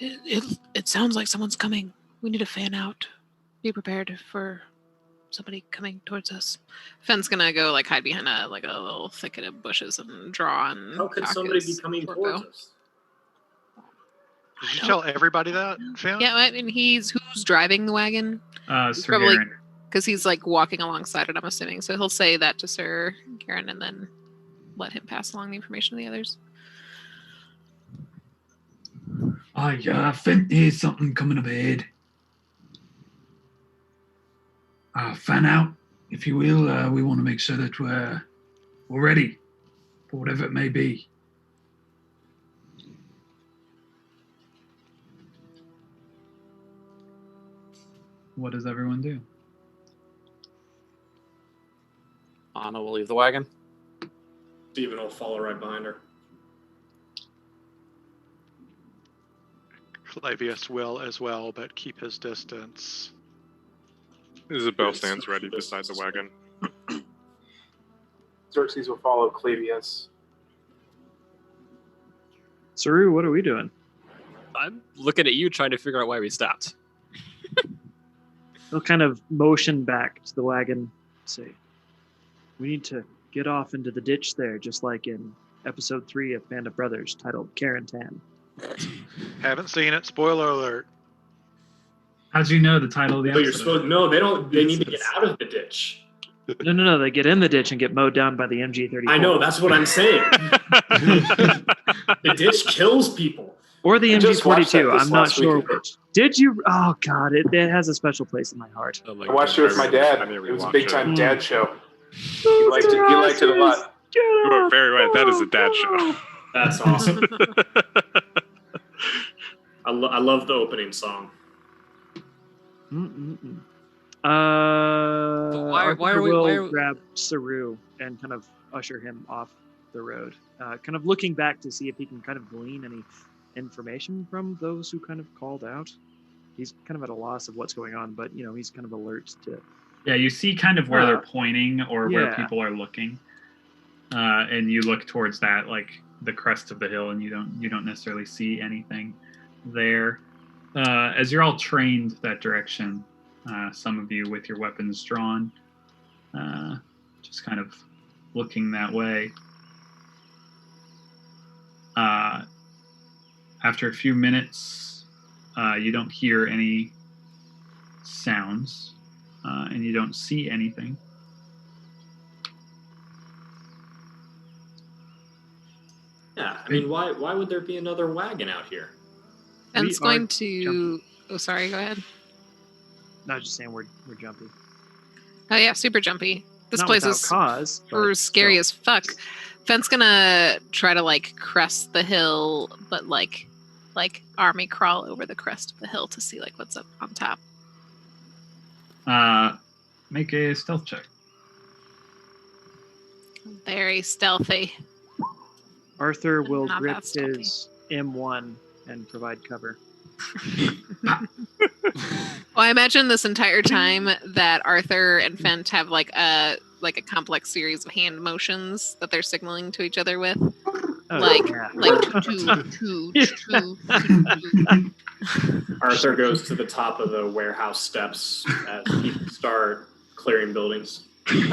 It sounds like someone's coming. We need to fan out. Be prepared for somebody coming towards us. Fenn's gonna go hide behind a little thicket of bushes and draw. And how could somebody be coming towards us? Did you tell everybody that, Finn? Yeah, I mean, who's driving the wagon? Sir Probably Garen. because he's walking alongside it. I'm assuming, so he'll say that to Sir Garen and then let him pass along the information to the others. Fent hears something coming up ahead. Fan out, if you will. We want to make sure that we're ready for whatever it may be. What does everyone do? Anna will leave the wagon. Steven will follow right behind her. Clavius will as well, but keep his distance. Isabel stands ready beside the wagon. Xerxes will follow Clavius. Saru, what are we doing? I'm looking at you trying to figure out why we stopped. He'll kind of motion back to the wagon, say, we need to get off into the ditch there, just like in episode 3 of Band of Brothers, titled Karen Tan. Haven't seen it. Spoiler alert. How'd you know the title of the But episode? you're supposed no. They don't. They need to get out of the ditch. No. They get in the ditch and get mowed down by the MG-34. I know. That's what I'm saying. The ditch kills people. Or the I just watched that MG-42. this I'm not last sure week. which. Did you? Oh, God. It has a special place in my heart. Oh my I watched it with my dad. I need to It was a rewatch big it. time dad show. He liked it. He liked it a lot. You are very right. That is a dad show. That's awesome. I love the opening song. Arthur are we- will why are- grab Saru and kind of usher him off the road, kind of looking back to see if he can kind of glean any information from those who kind of called out. He's kind of at a loss of what's going on, but he's kind of alert to. Yeah, you see kind of where they're pointing or where Yeah. people are looking, and you look towards that, like the crest of the hill, and you don't necessarily see anything there. As you're all trained that direction, some of you with your weapons drawn, just kind of looking that way. After a few minutes, you don't hear any sounds, and you don't see anything. Yeah, I mean, why would there be another wagon out here? Fenn's We are going to. Oh, sorry. Go ahead. No, I was just saying we're jumpy. Oh yeah, super jumpy. This Not place without is cause, but scary still. as fuck. Fenn's gonna try to like crest the hill, but like army crawl over the crest of the hill to see like what's up on top. Make a stealth check. Very stealthy. Arthur will Not grip that stealthy. his M1 and provide cover. Well, I imagine this entire time that Arthur and Fent have like a complex series of hand motions that they're signaling to each other with. Oh, like yeah. two. Arthur goes to the top of the warehouse steps as people start clearing buildings. 2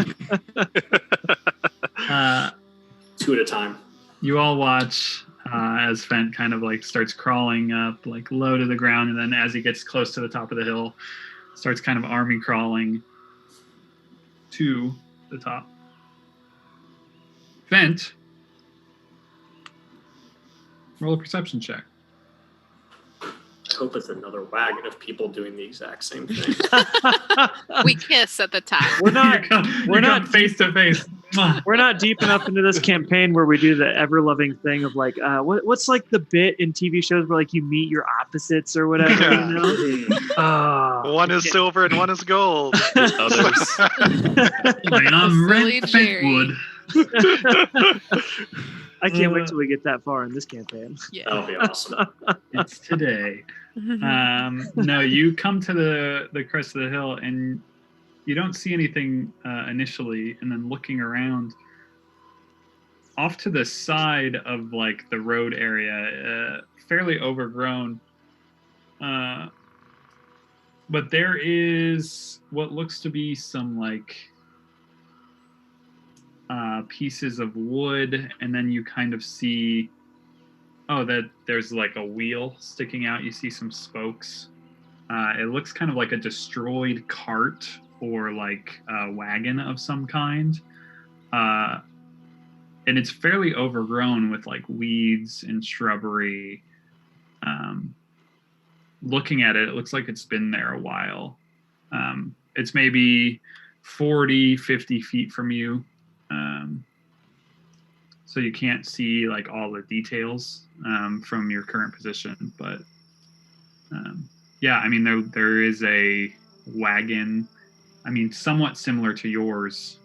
at a time. You all watch as Fent kind of like starts crawling up like low to the ground, and then as he gets close to the top of the hill, starts kind of army crawling to the top. Fent, roll a perception check. I hope it's another wagon of people doing the exact same thing. We kiss at the top. We're not. We're not face to face. We're not deep enough into this campaign where we do the ever loving thing of like, what's like the bit in TV shows where like you meet your opposites or whatever. One is silver and one is gold. Others. I'm Silly Red Jerry. Fentwood. I can't wait till we get that far in this campaign. Yeah. That'll be awesome. It's today. No, you come to the crest of the hill and you don't see anything initially, and then looking around, off to the side of like the road area, fairly overgrown, but there is what looks to be some like pieces of wood, and then you kind of see that there's like a wheel sticking out. You see some spokes. It looks kind of like a destroyed cart or like a wagon of some kind, and it's fairly overgrown with like weeds and shrubbery. Looking at it, it looks like it's been there a while. It's maybe 40, 50 feet from you. So you can't see like all the details from your current position, but yeah, I mean there is a wagon, I mean somewhat similar to yours,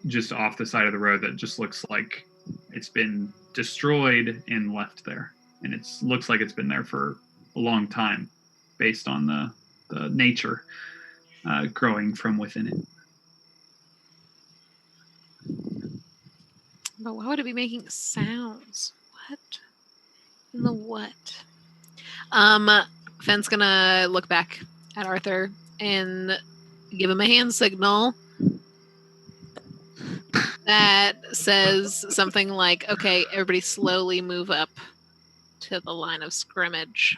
just off the side of the road that just looks like it's been destroyed and left there, and it looks like it's been there for a long time based on the nature growing from within it. But why would it be making sounds? What? In the what? Fenn's gonna look back at Arthur and give him a hand signal that says something like, okay, everybody slowly move up to the line of scrimmage.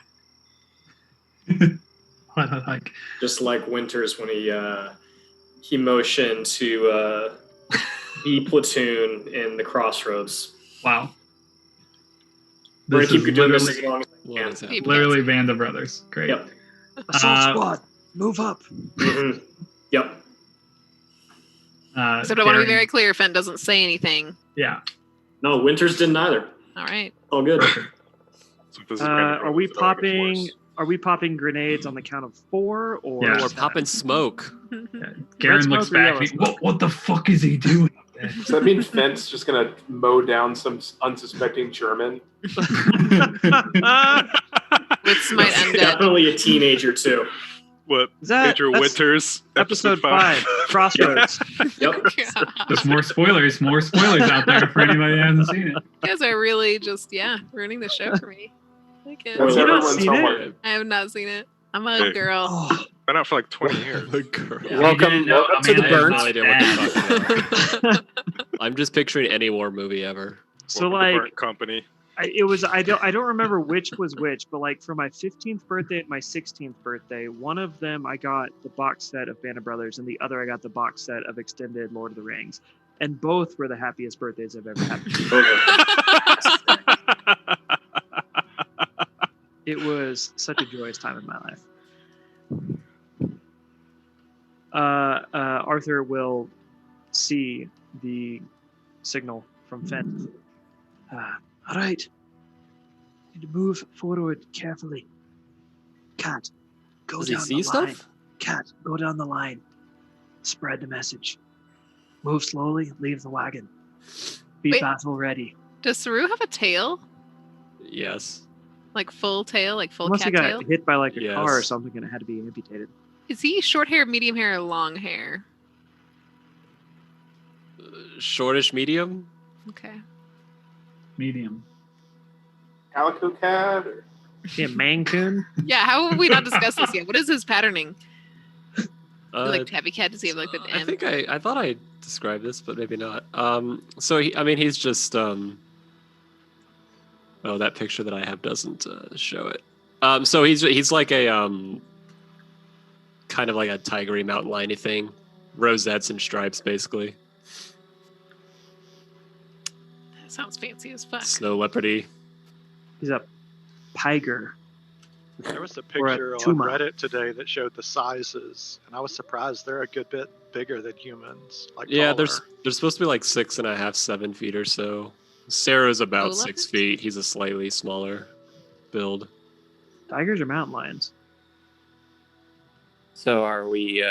Like Just like Winters when he motioned to B platoon in the crossroads. Wow. We're This gonna keep is doing this literally- as long as we What can. is that? Literally Band of Brothers. Great. Yep. Assault squad, move up. Mhm. Yep. So I want to be Darren- very clear, Fenn doesn't say anything. Yeah. No, Winters didn't either. All right. All good. So this is kind of Are we relevant to the popping Are we popping grenades on the count of 4 or? Yeah. We're popping smoke. Garen looks smoke or back. yellow What the fuck is he doing? Does that mean Fence just gonna mow down some unsuspecting German? With Smite Undead. Definitely a teenager too. What? Is that- Major that's Winters, Episode 5, Crossroads. Yep. There's more spoilers out there for anybody who hasn't seen it. You guys are really just ruining the show for me. Like it. That's You don't everyone's seen it? homework. I have not seen it. I'm a Hey. girl. Oh, Been out for like 20 years. The girl. Welcome to the I have burnt. no idea what you're talking about. That's I'm just picturing any war movie ever. so Welcome to like, Burnt Company. I don't remember which was which, but like for my 15th birthday and my 16th birthday, one of them I got the box set of Band of Brothers, and the other I got the box set of Extended Lord of the Rings, and both were the happiest birthdays I've ever had. It was such a joyous time in my life. Arthur will see the signal from Fenn. All right. Need to move forward carefully. Cat, go Does he down see the line. stuff? Cat, go down the line. Spread the message. Move slowly. Leave the wagon. Be Wait. battle ready. Does Saru have a tail? Yes. Like full tail, like full Unless he cat got tail? hit by like a car or Yes. something and it had to be amputated. Is he short hair, medium hair, or long hair? Shortish medium? Okay. Medium. Calico Cat? Or... Is he a Mancoon? Yeah, how have we not discussed this yet? What is his patterning? Like Uh, tabby cat? Does he have like the I think I thought I described this, but maybe not. So he's just oh, that picture that I have doesn't show it. So he's like a kind of like a tigery mountain liony thing, rosettes and stripes basically, That sounds fancy as fuck. snow leopardy. He's a Piger. There was a Or a picture on Tuma. Reddit today that showed the sizes, and I was surprised they're a good bit bigger than humans. Like Yeah, taller. they're supposed to be like 6.5, 7 feet or so. Sarah's about Oh, 6 leopards? feet. He's a slightly smaller build. Tigers are mountain lions. So are we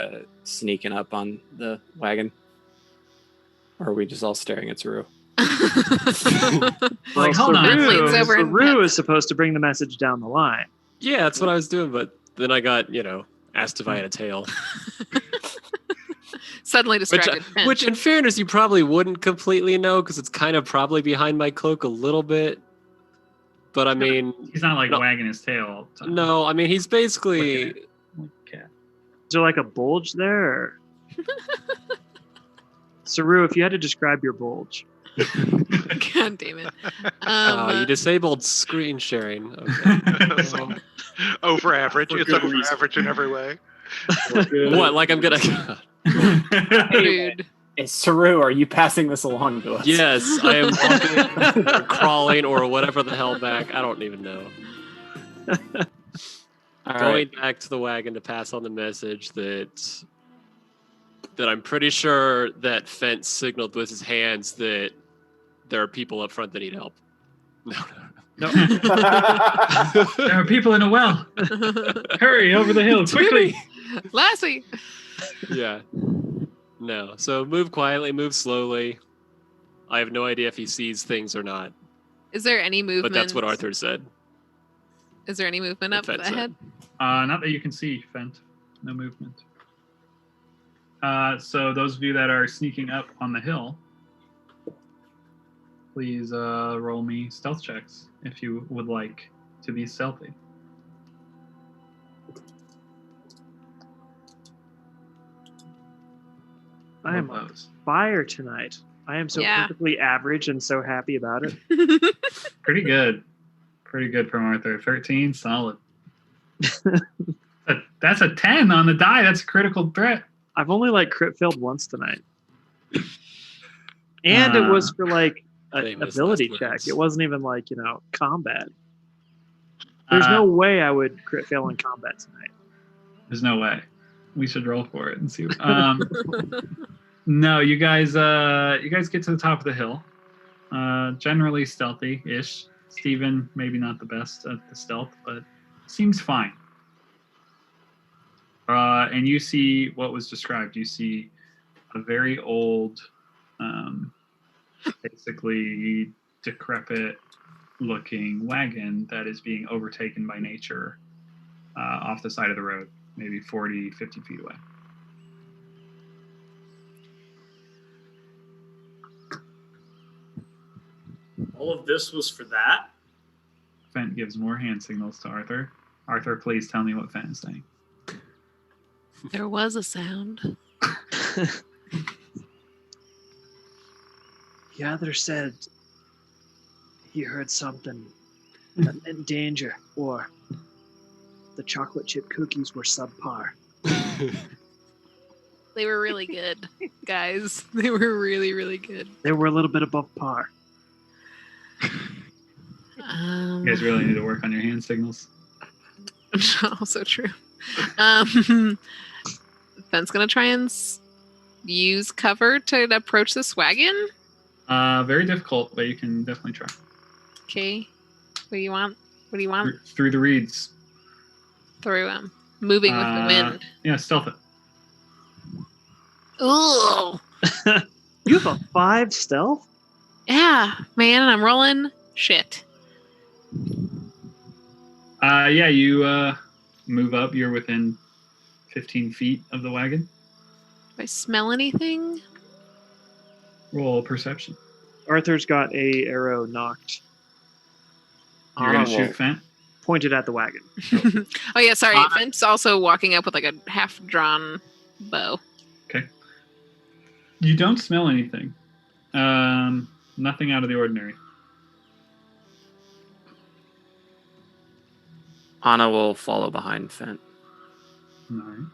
sneaking up on the wagon? Or are we just all staring at Saru? Like, hold on. Fenn leans over and Saru pets is supposed to bring the message down the line. Yeah, that's what I was doing, but then I got, asked if I had a tail. Suddenly Which, distracted. Fenn. which, in fairness, you probably wouldn't completely know because it's kind of probably behind my cloak a little bit. But I mean, He's not like No. wagging his tail all the time. no, I mean he's basically Okay. Is there like a bulge there? Or... Saru, if you had to describe your bulge. God damn it. you disabled screen sharing. Okay. So, over average. It's good over reason. average in every way. What? Like I'm gonna? Rude. Hey, Saru, are you passing this along to us? Yes, I am walking or crawling or whatever the hell back. I don't even know. All Going right. back to the wagon to pass on the message that I'm pretty sure that Fence signaled with his hands that there are people up front that need help. No. There are people in a well. Hurry over the hill quickly. Lassie. Yeah. No. So move quietly, move slowly. I have no idea if he sees things or not, Is there any movement? but that's what Arthur said. Is there any movement up Fenn said. ahead? Not that you can see, Fent. No movement. So those of you that are sneaking up on the hill, please roll me stealth checks if you would like to be stealthy. I am Love on those. fire tonight. I am so Yeah. perfectly average and so happy about it. Pretty good. Pretty good from Arthur. 13, solid. That's a 10 on the die. That's a critical threat. I've only like crit failed once tonight. And it was for like an Famous ability last check. words. It wasn't even like, combat. There's no way I would crit fail in combat tonight. There's no way. We should roll for it and see. No, you guys get to the top of the hill. Generally stealthy-ish. Steven, maybe not the best at the stealth, but seems fine. And you see what was described. You see a very old, basically decrepit looking wagon that is being overtaken by nature off the side of the road, maybe 40, 50 feet away. All of this was for that? Fent gives more hand signals to Arthur. Arthur, please tell me what Fent is saying. There was a sound. The other said he heard something that meant danger, or the chocolate chip cookies were subpar. They were really good, guys. They were really, really good. They were a little bit above par. You guys really need to work on your hand signals. Also true. Fent's gonna try and use cover to approach this wagon. Very difficult, but you can definitely try. Okay. What do you want? What do you want? Through the reeds. Through him. Moving with the wind. Yeah, stealth it. Ooh. You have a 5 stealth? Yeah, man, I'm rolling shit. Yeah, you move up. You're within 15 feet of the wagon. Do I smell anything? Roll perception. Arthur's got a arrow knocked. You're gonna shoot Fent? Pointed at the wagon. Oh yeah, sorry. Fent's also walking up with like a half-drawn bow. Okay. You don't smell anything. Nothing out of the ordinary. Anna will follow behind Fent, All right.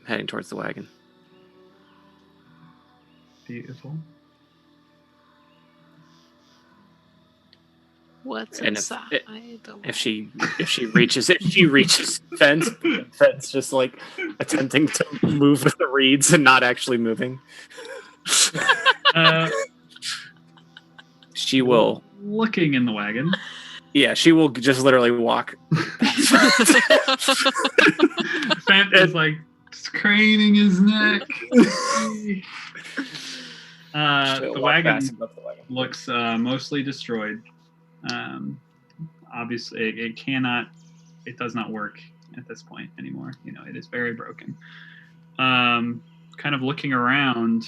heading towards the wagon. Beautiful. What's And inside? if she reaches Fent, Fent's just like attempting to move with the reeds and not actually moving. She will. Looking in the wagon. Yeah, she will just literally walk. Fent is like craning his neck. The wagon looks mostly destroyed. Obviously, it does not work at this point anymore. You know, it is very broken. Kind of looking around,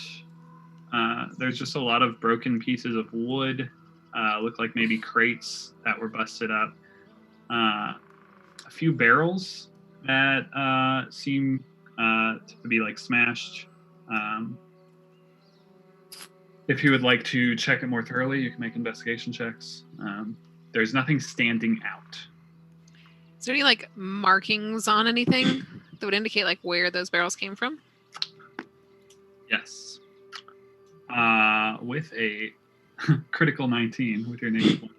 there's just a lot of broken pieces of wood. Look like maybe crates that were busted up. A few barrels that seem to be like smashed. If you would like to check it more thoroughly, you can make investigation checks. There's nothing standing out. Is there any like markings on anything that would indicate like where those barrels came from? Yes. With a critical 19 with your native one.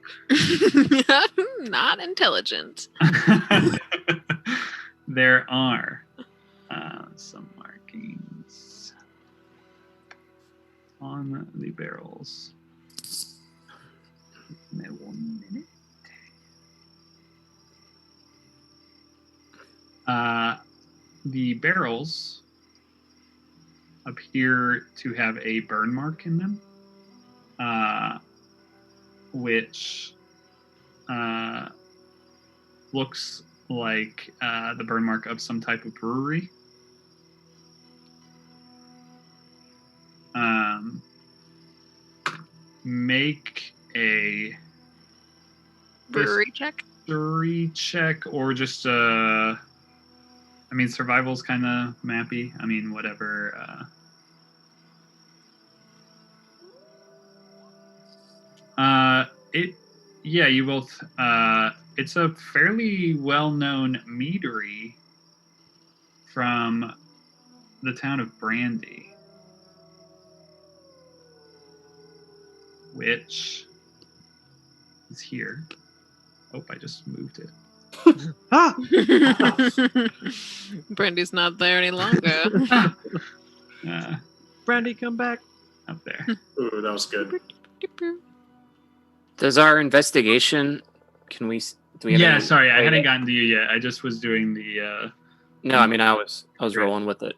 Not intelligent. There are some markings on the barrels. Give me 1 minute. The barrels appear to have a burn mark in them, which looks like the burn mark of some type of brewery. Make a Brewery check. history check, or just I mean, survival's kind of mappy. I mean, whatever. Yeah, you both. It's a fairly well-known meadery from the town of Brandy, which is here. Oh, I just moved it. Ah! Brandy's not there any longer. Brandy, come back. Up there. Ooh, that was good. Does our investigation? Do we have Yeah, any- sorry, I oh, hadn't yeah. gotten to you yet. I just was doing the. No, I mean I was rolling with it.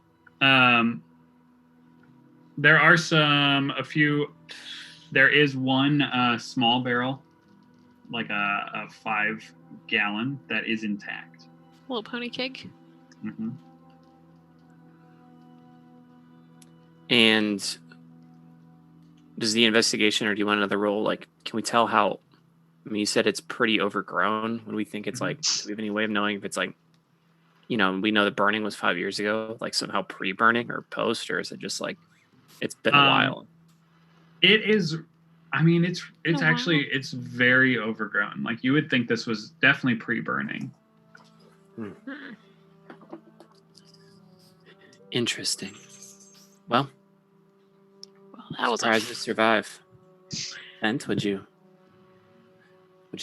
There are a few. There is one small barrel, like a 5-gallon, that is intact. Little pony keg. Mm-hmm. And does the investigation, or do you want another roll? Like, can we tell how? I mean, you said it's pretty overgrown. What do we think it's like? Do we have any way of knowing if it's like, we know the burning was 5 years ago, like somehow pre-burning or post, or is it just like it's been a while? It is. I mean, it's Oh, actually wow. it's very overgrown. Like you would think this was definitely pre-burning. Interesting. Well, Well, that was a surprised to survive. Bent, would you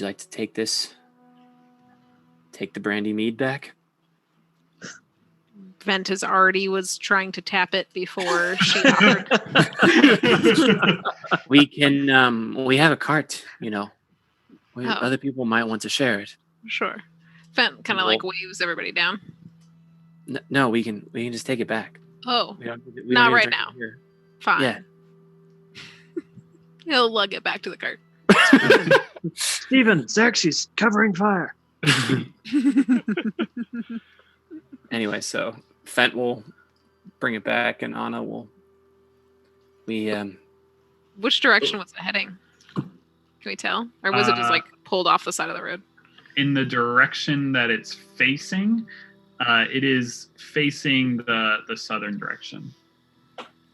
like to take the brandy mead back? Ventus already was trying to tap it before she offered. We can we have a cart, Oh. Other people might want to share it. Sure. Fent kind of like waves everybody down. No, we can just take it back. Oh, We don't not need to right drink now. it here. fine. Yeah. He'll lug it back to the cart. Steven, Xerxes covering fire. Anyway, so Fent will bring it back, and Anna will. Which direction was it heading? Can we tell? Or was it just like pulled off the side of the road? In the direction that it's facing, it is facing the southern direction.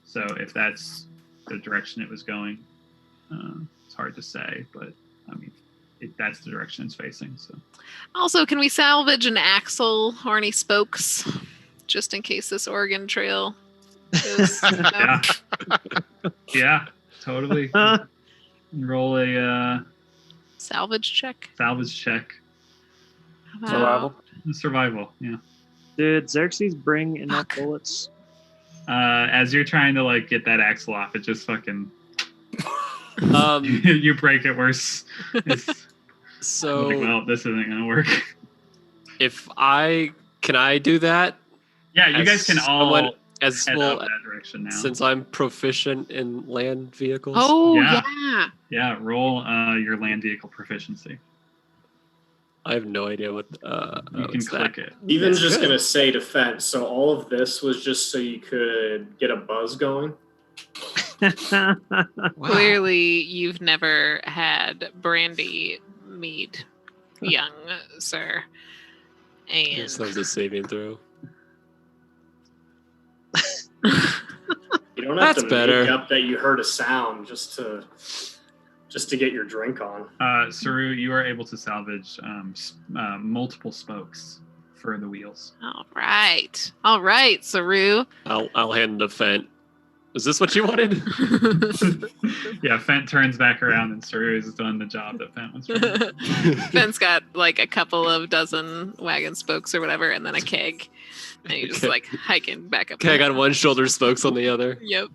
So if that's the direction it was going, it's hard to say, but I mean, that's the direction it's facing. So Also, can we salvage an axle or any spokes just in case this Oregon Trail goes? yeah, yeah, totally. Roll a Salvage check. salvage check. How about- Survival, yeah. Did Xerxes bring enough bullets? As you're trying to like get that axle off, it just fucking Um, you break it worse. It's like, so well, this isn't gonna work. can I do that? Yeah, you As guys can all someone- as head well, up that direction now. since I'm proficient in land vehicles. Oh, Yeah. yeah. Yeah, roll your land vehicle proficiency. I have no idea what. You can click it. Even's just Good. gonna say defense. So all of this was just so you could get a buzz going. Clearly, you've never had brandy mead, young sir. And Yes, that was a saving throw. You don't have That's to better. make up that you heard a sound just to get your drink on. Saru, you are able to salvage multiple spokes for the wheels. all right, Saru. I'll hand the Fent. Is this what you wanted? Yeah, Fent turns back around and Saru has done the job that Fent was trying. Ben's got like a couple of dozen wagon spokes or whatever, and then a keg, and you just Okay. like hiking back up. Keg the- on one shoulder, spokes on the other. Yep.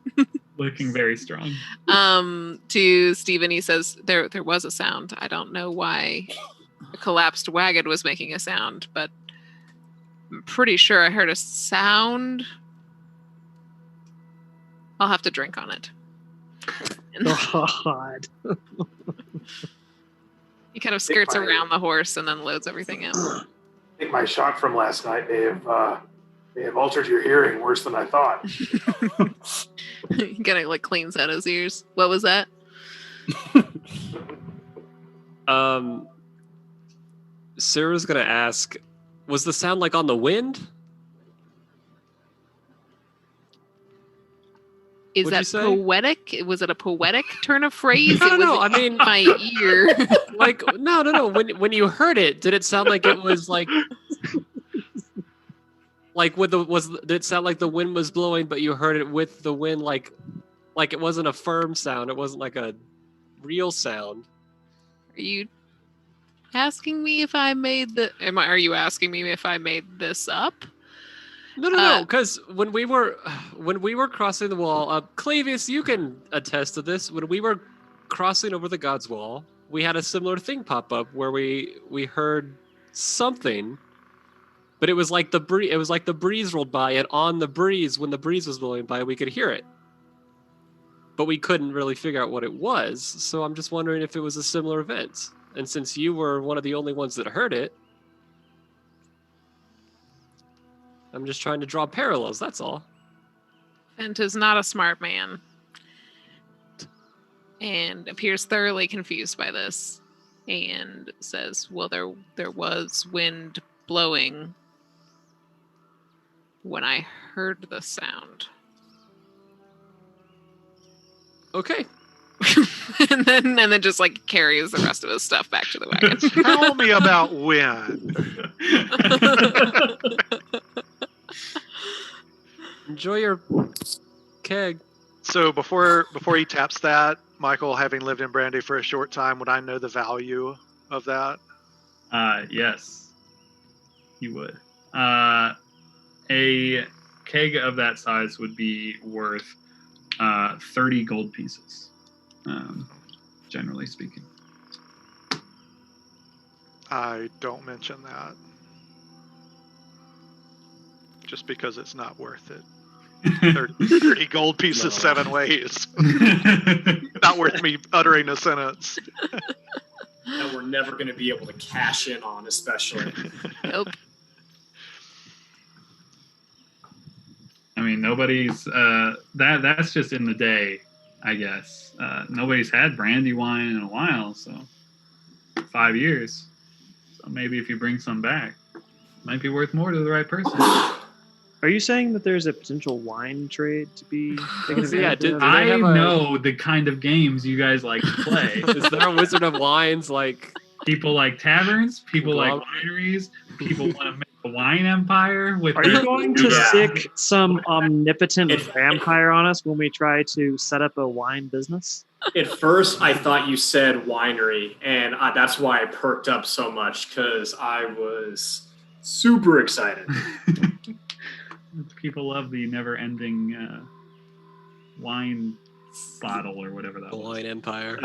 Looking very strong. To Steven, he says there was a sound. I don't know why a collapsed wagon was making a sound, but I'm pretty sure I heard a sound. I'll have to drink on it. And God. he kind of skirts around the horse and then loads everything in. I think my shot from last night may have altered your hearing worse than I thought. He kind of like cleans out his ears. What was that? Sarah's gonna ask, was the sound like on the wind? Is What'd you that say? poetic? Was it a poetic turn of phrase? No, It no, was I mean- in my ear. Like, no. When you heard it, did it sound like it was like did it sound like the wind was blowing, but you heard it with the wind, like it wasn't a firm sound, it wasn't like a real sound. Are you asking me if I made are you asking me if I made this up? No, because when we were crossing the wall, Clavius, you can attest to this. When we were crossing over the God's Wall, we had a similar thing pop up where we heard something, but it was like the breeze. It was like the breeze rolled by, and on the breeze, when the breeze was blowing by, we could hear it, but we couldn't really figure out what it was. So I'm just wondering if it was a similar event. And since you were one of the only ones that heard it, I'm just trying to draw parallels. That's all. Fent is not a smart man and appears thoroughly confused by this and says, well, there was wind blowing when I heard the sound. Okay. and then just like carries the rest of his stuff back to the wagon. Tell me about wind. Enjoy your keg. So before he taps that, Michael, having lived in Brandy for a short time, would I know the value of that? Yes, you would. A keg of that size would be worth 30 gold pieces, generally speaking. I don't mention that. Just because it's not worth it. 30 gold pieces 7 ways. Not worth me uttering a sentence. That we're never going to be able to cash in on, especially. Nope. I mean, nobody's that's just in the day, I guess. Nobody's had brandy wine in a while, so 5 years. So maybe if you bring some back, might be worth more to the right person. Are you saying that there's a potential wine trade to be taken Yeah, advantage of? I know the kind of games you guys like to play. Is there a Wizard of Wines like People like taverns, people like wineries, people want to make a wine empire with Are you their- going to Yeah. sick some omnipotent vampire on us when we try to set up a wine business? At first, I thought you said winery, and that's why I perked up so much, because I was super excited. People love the never-ending wine bottle or whatever that the was. Wine Empire?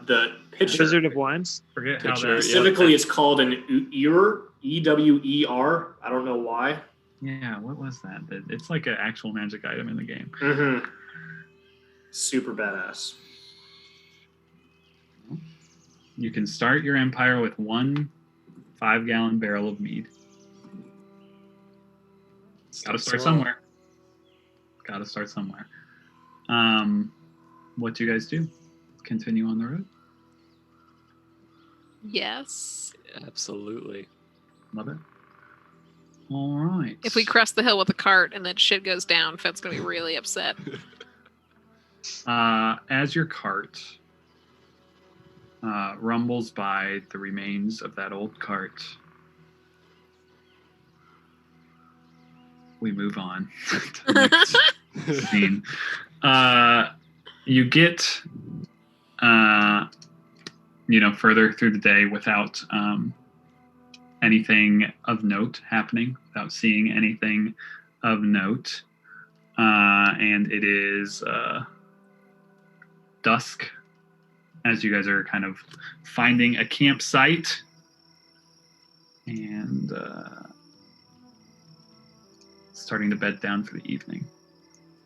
The pitcher. Wizard of Wines? Forget how Pitcher, that. Specifically, it's called an Ewer, E-W-E-R. I don't know why. Yeah, what was that? It's like an actual magic item in the game. Mm-hmm. Super badass. You can start your empire with 1 5-gallon barrel of mead. Got to start somewhere. Got to start somewhere. What do you guys do? Continue on the road? Yes. Absolutely. Love it. All right. If we crest the hill with a cart and then shit goes down, Fed's gonna be really upset. As your cart rumbles by the remains of that old cart, we move on to the next scene. You get, further through the day without anything of note happening, without seeing anything of note. And it is dusk as you guys are kind of finding a campsite and starting to bed down for the evening.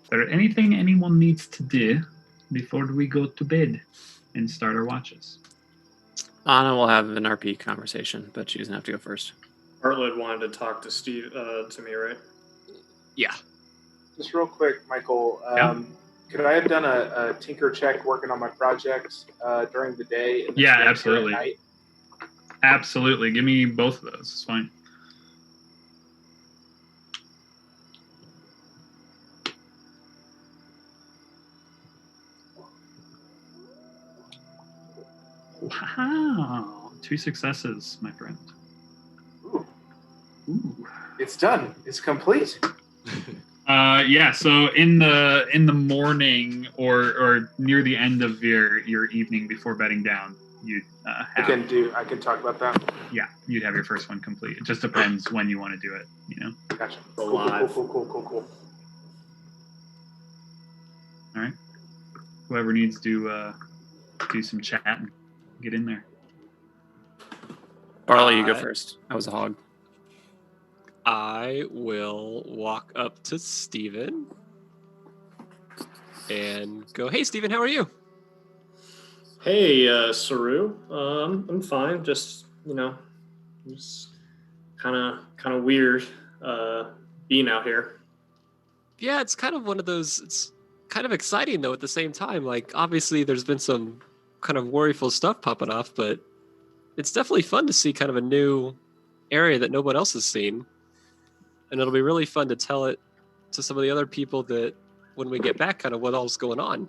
Is there anything anyone needs to do before we go to bed and start our watches? Anna will have an RP conversation, but she doesn't have to go first. Bartlett wanted to talk to Steve, to me, right? Yeah. Just real quick, Michael. Yeah. Could I have done a tinker check working on my project during the day? And then Yeah, stay here absolutely. at night? Absolutely. Give me both of those. It's fine. Wow. 2 successes, my friend. Ooh, Ooh. it's done. It's complete. Yeah, so in the morning or near the end of your evening before bedding down, you'd I have can talk about that. you'd have your first one complete. It just depends when you want to do it, Gotcha. Alive. Cool. All right. Whoever needs to do some chatting. Get in there. Barley, you go first. I was a hog. I will walk up to Steven and go, "Hey, Steven, how are you?" Hey, Saru. I'm fine. Just just kind of weird being out here. Yeah, it's kind of one of those. It's kind of exciting though at the same time. Like, obviously, there's been some kind of worryful stuff popping off, but it's definitely fun to see kind of a new area that no one else has seen, and it'll be really fun to tell it to some of the other people that when we get back, kind of what all's going on.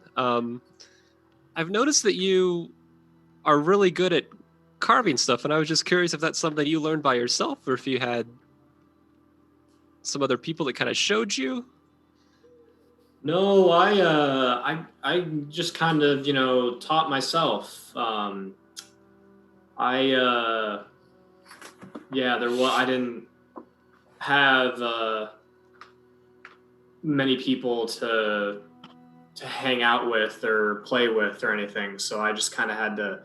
I've noticed that you are really good at carving stuff, and I was just curious if that's something you learned by yourself, or if you had some other people that kind of showed you. No, I just kind of taught myself. I didn't have many people to hang out with or play with or anything, so I just kind of had to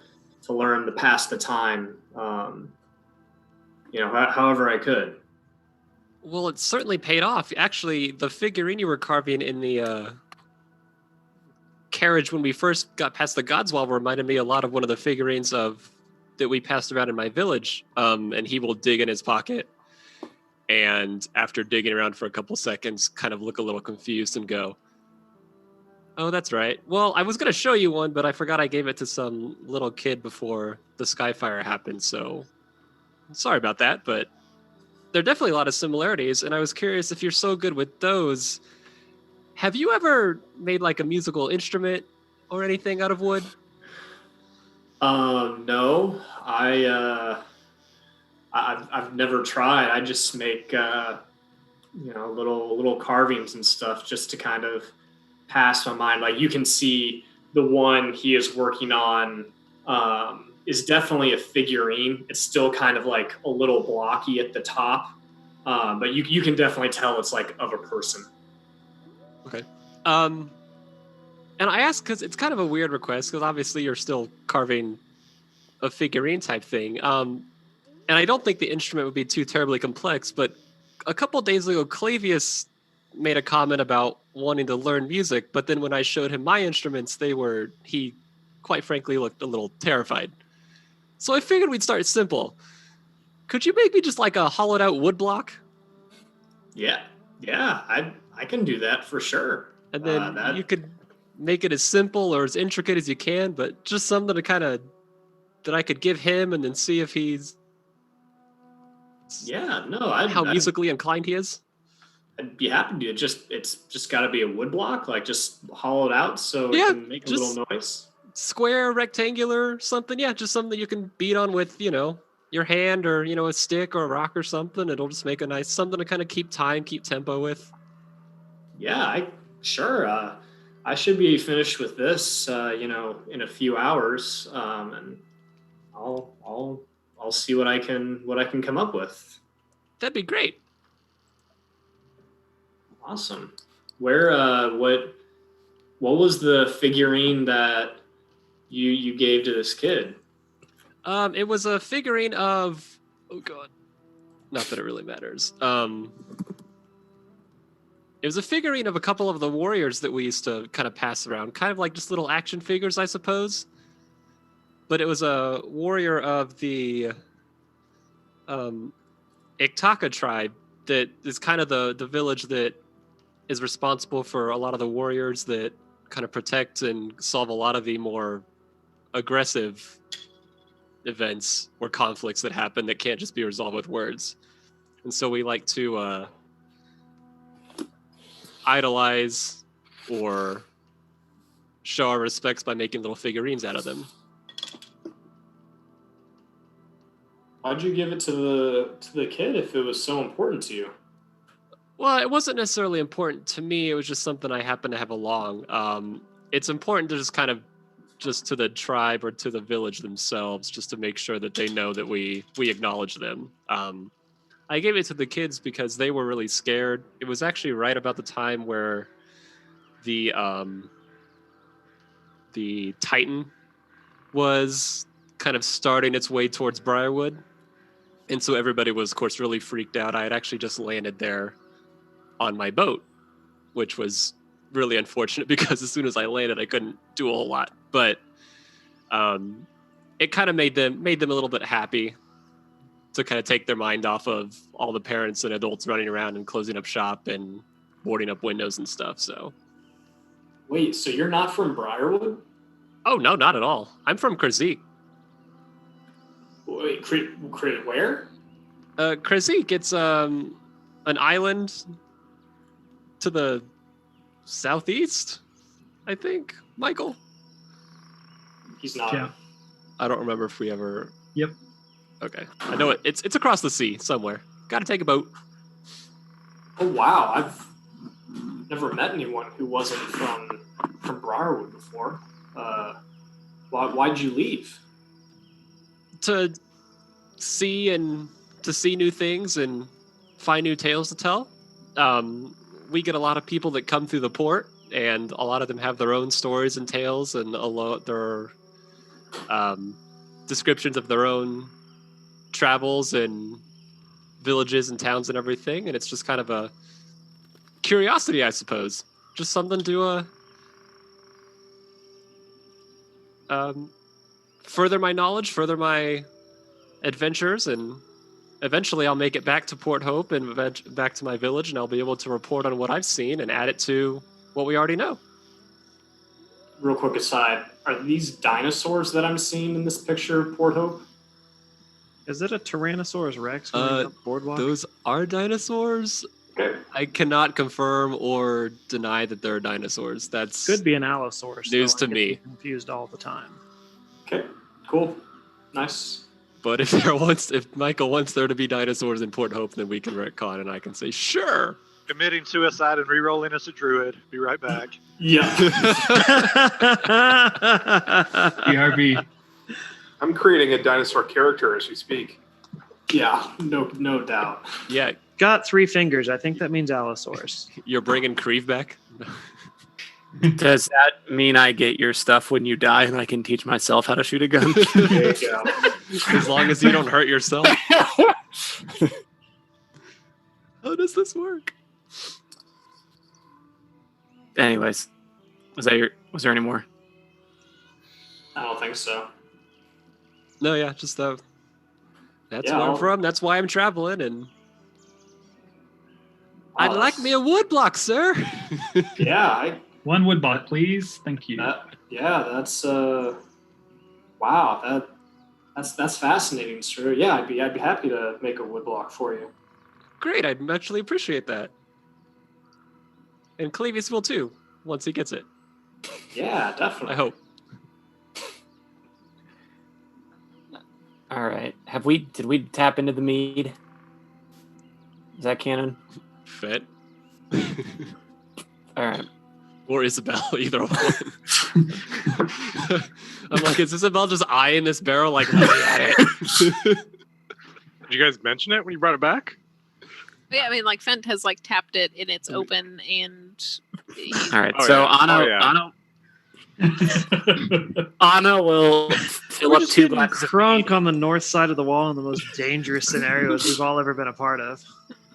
learn to pass the time, however I could. Well, it certainly paid off. Actually, the figurine you were carving in the carriage when we first got past the God's Wall reminded me a lot of one of the figurines that we passed around in my village. And he will dig in his pocket, and after digging around for a couple seconds, kind of look a little confused and go, "Oh, that's right. Well, I was going to show you one, but I forgot I gave it to some little kid before the Skyfire happened, so sorry about that." But there are definitely a lot of similarities, and I was curious, if you're so good with those, have you ever made like a musical instrument or anything out of wood? No, I've never tried. I just make little carvings and stuff just to kind of pass my mind. Like, you can see the one he is working on is definitely a figurine. It's still kind of like a little blocky at the top, but you can definitely tell it's like of a person. Okay. And I ask because it's kind of a weird request, because obviously you're still carving a figurine type thing. And I don't think the instrument would be too terribly complex, but a couple days ago, Clavius made a comment about wanting to learn music, but then when I showed him my instruments, he quite frankly looked a little terrified. So I figured we'd start simple. Could you make me just like a hollowed out wood block? Yeah, I can do that for sure. And then you could make it as simple or as intricate as you can, but just something to that I could give him and then see if he's how musically inclined he is. I'd be happy to. It's just got to be a wood block, like just hollowed out so it can make a little noise. Square, rectangular, something. Yeah, just something that you can beat on with, your hand or, a stick or a rock or something. It'll just make a nice something to kind of keep time, keep tempo with. Yeah, sure. I should be finished with this, in a few hours, and I'll see what I can come up with. That'd be great. Awesome. Where what was the figurine that you gave to this kid? It was a figurine of, oh god, not that it really matters. It was a figurine of a couple of the warriors that we used to kind of pass around, kind of like just little action figures, I suppose. But it was a warrior of the Iktaka tribe that is kind of the village that is responsible for a lot of the warriors that kind of protect and solve a lot of the more aggressive events or conflicts that happen that can't just be resolved with words. And so we like to idolize or show our respects by making little figurines out of them. Why'd you give it to the kid if it was so important to you? Well, it wasn't necessarily important to me. It was just something I happened to have along. It's important to just kind of just to the tribe or to the village themselves, just to make sure that they know that we acknowledge them. I gave it to the kids because they were really scared. It was actually right about the time where the Titan was kind of starting its way towards Briarwood. And so everybody was, of course, really freaked out. I had actually just landed there on my boat, which was really unfortunate because as soon as I landed, I couldn't do a whole lot. But it kind of made them a little bit happy to kind of take their mind off of all the parents and adults running around and closing up shop and boarding up windows and stuff. So, Wait, so you're not from Briarwood? oh no, not at all. I'm from Krzik. Wait, where? Krzik, it's an island to the southeast, I think. Michael, He's not. Yeah. I don't remember if we ever. Yep. Okay, I know it's across the sea somewhere. Got to take a boat. Oh wow, I've never met anyone who wasn't from Briarwood before. Why'd you leave? To see new things and find new tales to tell. We get a lot of people that come through the port, and a lot of them have their own stories and tales, and their descriptions of their own travels and villages and towns and everything. And it's just kind of a curiosity, I suppose. Just something to further my knowledge, further my adventures, and eventually I'll make it back to Port Hope and back to my village, and I'll be able to report on what I've seen and add it to what we already know. Real quick aside, are these dinosaurs that I'm seeing in this picture of Port Hope? Is it a Tyrannosaurus Rex going up the boardwalk? Those are dinosaurs. Okay. I cannot confirm or deny that they're dinosaurs. That's Could be an Allosaurus. news though. to I get me. Confused all the time. Okay, cool. Nice. But if Michael wants there to be dinosaurs in Port Hope, then we can retcon, and I can say sure. Committing suicide and re-rolling as a druid. Be right back. Yeah. BRB. I'm creating a dinosaur character as we speak. Yeah, no doubt. Yeah, Got 3 fingers. I think that means Allosaurus. you're bringing Creve back. Does that mean I get your stuff when you die and I can teach myself how to shoot a gun? There you go. As long as you don't hurt yourself. How does this work? Anyways, was there any more? I don't think so. No, yeah, just that's Yeah, where I'm I'll- from. That's why I'm traveling, and I'd Oh, like me a woodblock, sir. Yeah, One wood block, please. Thank you. that's wow. That's fascinating, sir. Yeah, I'd be happy to make a woodblock for you. Great, I'd actually appreciate that. And Clevius will too, once he gets it. Yeah, definitely. I hope. All right. Did we tap into the mead? Is that canon? Fet. All right. Or Isabel, either one. I'm like, is Isabel just eyeing this barrel like, let me at it? Did you guys mention it when you brought it back? Yeah, I mean, like Fent has like tapped it and it's open, and All right. Oh, so yeah. Anna will fill We're up just 2 getting glasses. crunk on the north side of the wall in the most dangerous scenarios we've all ever been a part of.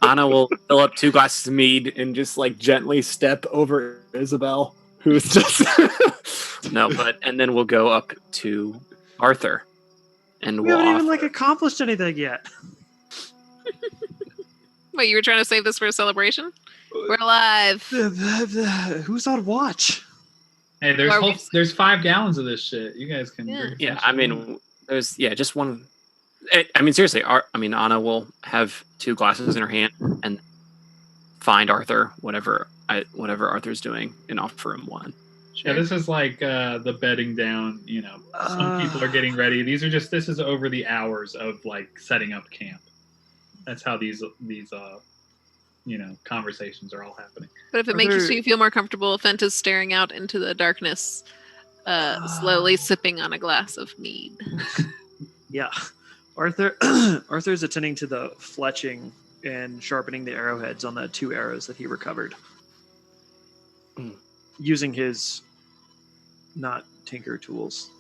Anna will fill up 2 glasses of mead and just like gently step over Isabel, who's just and then we'll go up to Arthur, and We we'll haven't even offer- like accomplished anything yet. wait, you were trying to save this for a celebration? We're alive. Who's on watch? Hey, Are we- there's 5 gallons of this shit. You guys can. Yeah. bring as Yeah, much I as you want. mean, there's just one. I mean, seriously, Anna will have 2 glasses in her hand and find Arthur, whatever Arthur's doing, and offer him one. Yeah, this is like the bedding down. You know, some people are getting ready. This is over the hours of like setting up camp. That's how these conversations are all happening. But if it makes you feel more comfortable, Fent is staring out into the darkness, slowly sipping on a glass of mead. Yeah, Arthur's attending to the fletching and sharpening the arrowheads on the 2 arrows that he recovered, using his not tinker tools.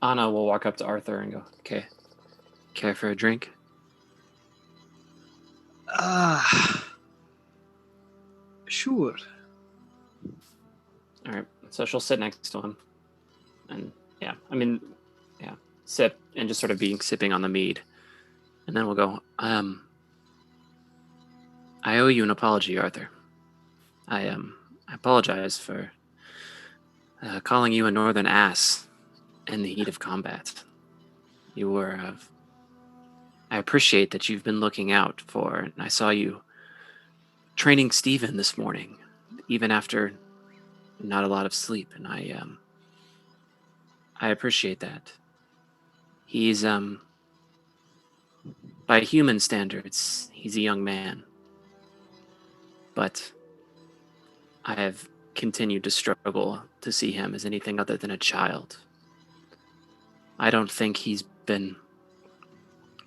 Anna will walk up to Arthur and go, "Okay, care for a drink?" Sure. All right. So she'll sit next to him, and sip and just sort of be sipping on the mead, and then we'll go. I owe you an apology, Arthur. I apologize for calling you a northern ass in the heat of combat. You were. I appreciate that you've been looking out for, and I saw you training Stephen this morning, even after not a lot of sleep, and I appreciate that. He's by human standards, he's a young man, but I have continued to struggle to see him as anything other than a child. I don't think he's been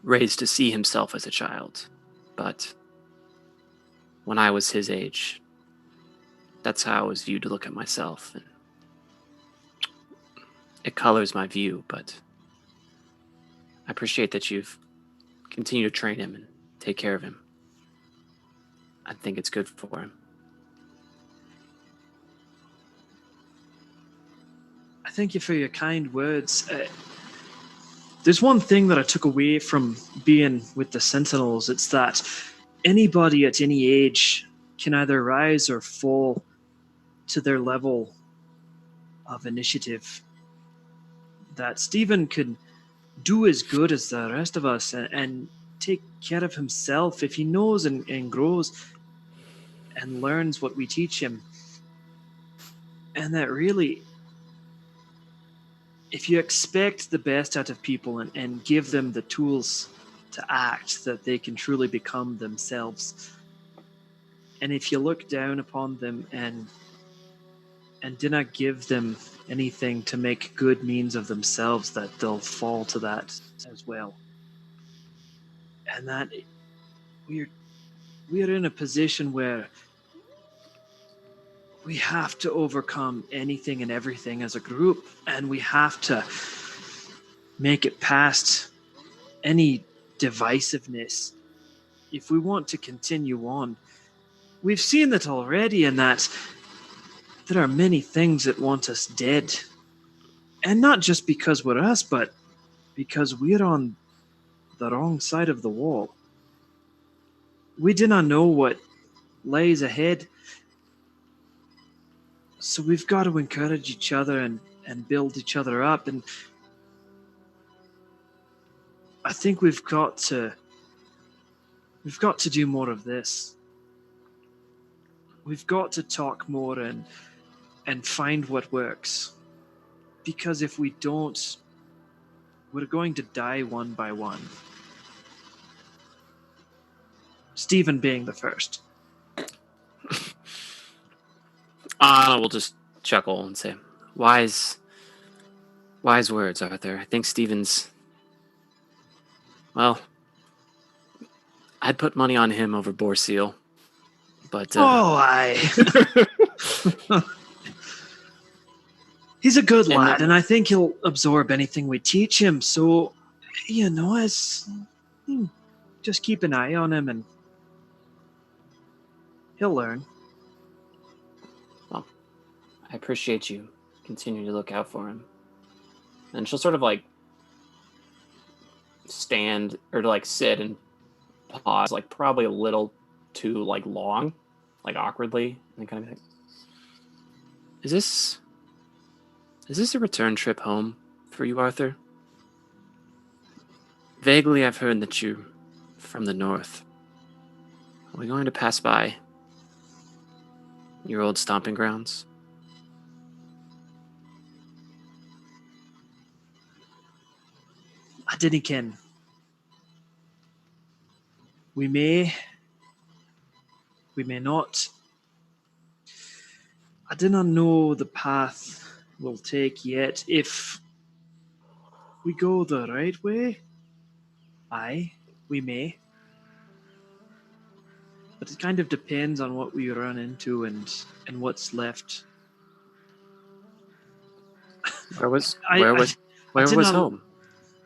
raised to see himself as a child, but when I was his age, that's how I was viewed to look at myself. And it colors my view, but I appreciate that you've continued to train him and take care of him. I think it's good for him. I thank you for your kind words. There's one thing that I took away from being with the Sentinels. It's that anybody at any age can either rise or fall to their level of initiative. That Stephen could do as good as the rest of us and take care of himself if he knows and grows and learns what we teach him. And that really, if you expect the best out of people and give them the tools to act, that they can truly become themselves. And if you look down upon them and do not give them anything to make good means of themselves, that they'll fall to that as well. And that we're in a position where we have to overcome anything and everything as a group, and we have to make it past any divisiveness if we want to continue on. We've seen that already, in that there are many things that want us dead. And not just because we're us, but because we're on the wrong side of the wall. We do not know what lays ahead. So we've got to encourage each other and build each other up. And I think we've got to do more of this. We've got to talk more and find what works. Because if we don't, we're going to die one by one. Stephen being the first. Anna will just chuckle and say, wise words, Arthur. I think Stephen's, well, I'd put money on him over Borseal, but... He's a good lad, and I think he'll absorb anything we teach him, so, just keep an eye on him and he'll learn. Well, I appreciate you continuing to look out for him. And she'll sort of stand or sit and pause, probably a little too long, awkwardly, and then kind of be like, Is this a return trip home for you, Arthur? Vaguely, I've heard that you're from the north. Are we going to pass by your old stomping grounds? I didn't ken. We may not. I do not know the path we'll take yet. If we go the right way, aye, we may. But it kind of depends on what we run into and what's left. Where was Where did was not- home?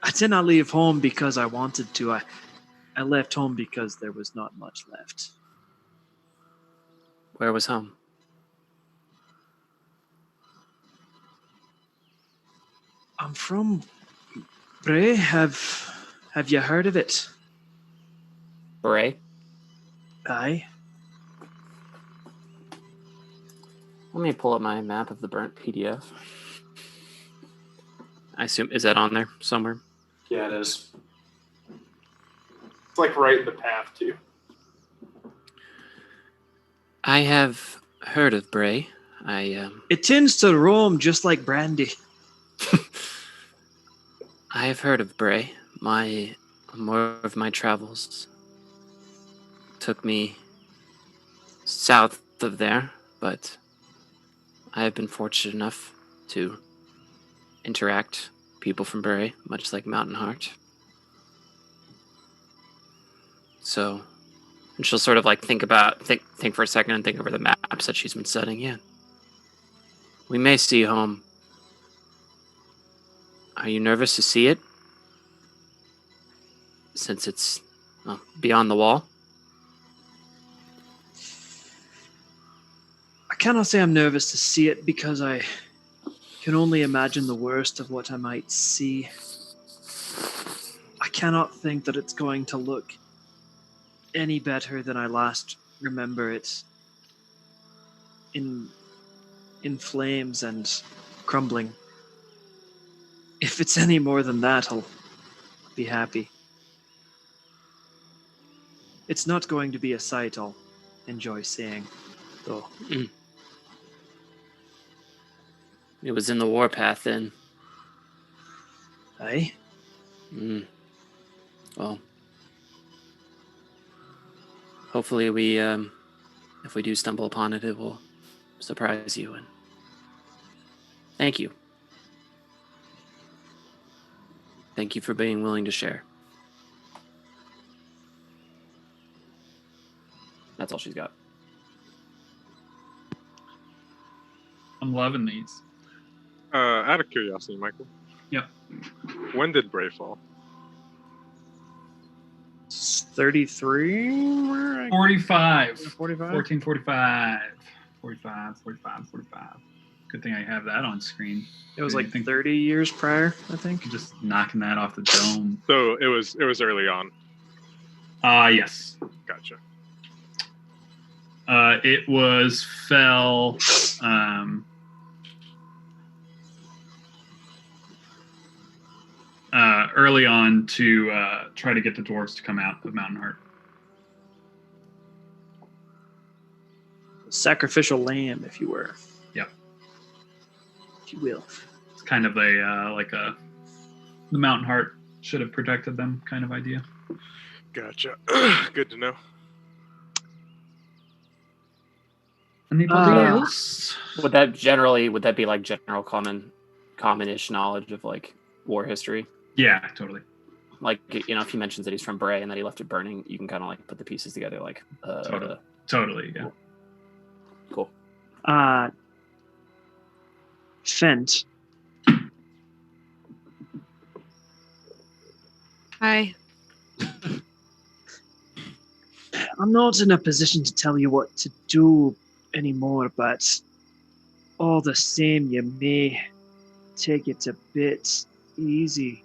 I did not leave home because I wanted to. I left home because there was not much left. Where was home? I'm from Bray. Have you heard of it? Bray? Aye. Let me pull up my map of the burnt PDF. I assume, is that on there somewhere? Yeah, it is. It's like right in the path too. I have heard of Bray. It tends to roam just like brandy. I have heard of Bray. More of my travels took me south of there, but I have been fortunate enough to interact people from Bray, much like Mountain Heart. So, and she'll sort of like think for a second and think over the maps that she's been studying. Yeah, we may see home. Are you nervous to see it? Since it's beyond the wall? I cannot say I'm nervous to see it because I can only imagine the worst of what I might see. I cannot think that it's going to look any better than I last remember it in flames and crumbling. If it's any more than that, I'll be happy. It's not going to be a sight I'll enjoy seeing, though. It was in the warpath then. Aye? Well, hopefully if we do stumble upon it, it will surprise you. And thank you. Thank you for being willing to share. That's all she's got. I'm loving these. Out of curiosity, Michael. Yep. When did Bray fall? 33? 45. 45? 1445. 45. Good thing I have that on screen. It was What do like you think? 30 years prior, I think. Just knocking that off the dome. So it was early on. Yes. Gotcha. It was fell early on to try to get the dwarves to come out of Mountain Heart. Sacrificial lamb, if you were. Yep. If you will. It's kind of the Mountain Heart should have protected them kind of idea. Gotcha. Good to know. Anybody else? Would that be like general common-ish knowledge of like war history? Yeah, totally. Like, you know, if he mentions that he's from Bray and that he left it burning, you can kind of like put the pieces together. Like, Totally, yeah. Cool. Fent. Hi. I'm not in a position to tell you what to do anymore, but all the same, you may take it a bit easy.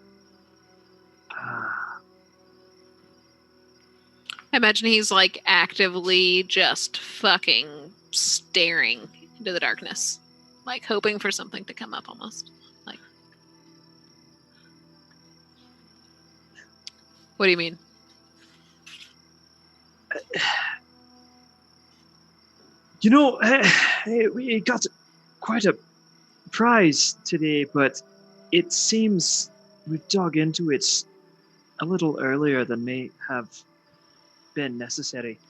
I imagine he's like actively just fucking staring into the darkness, like hoping for something to come up almost. Like, what do you mean? You know, we got quite a prize today, but it seems we've dug into it a little earlier than may have been necessary.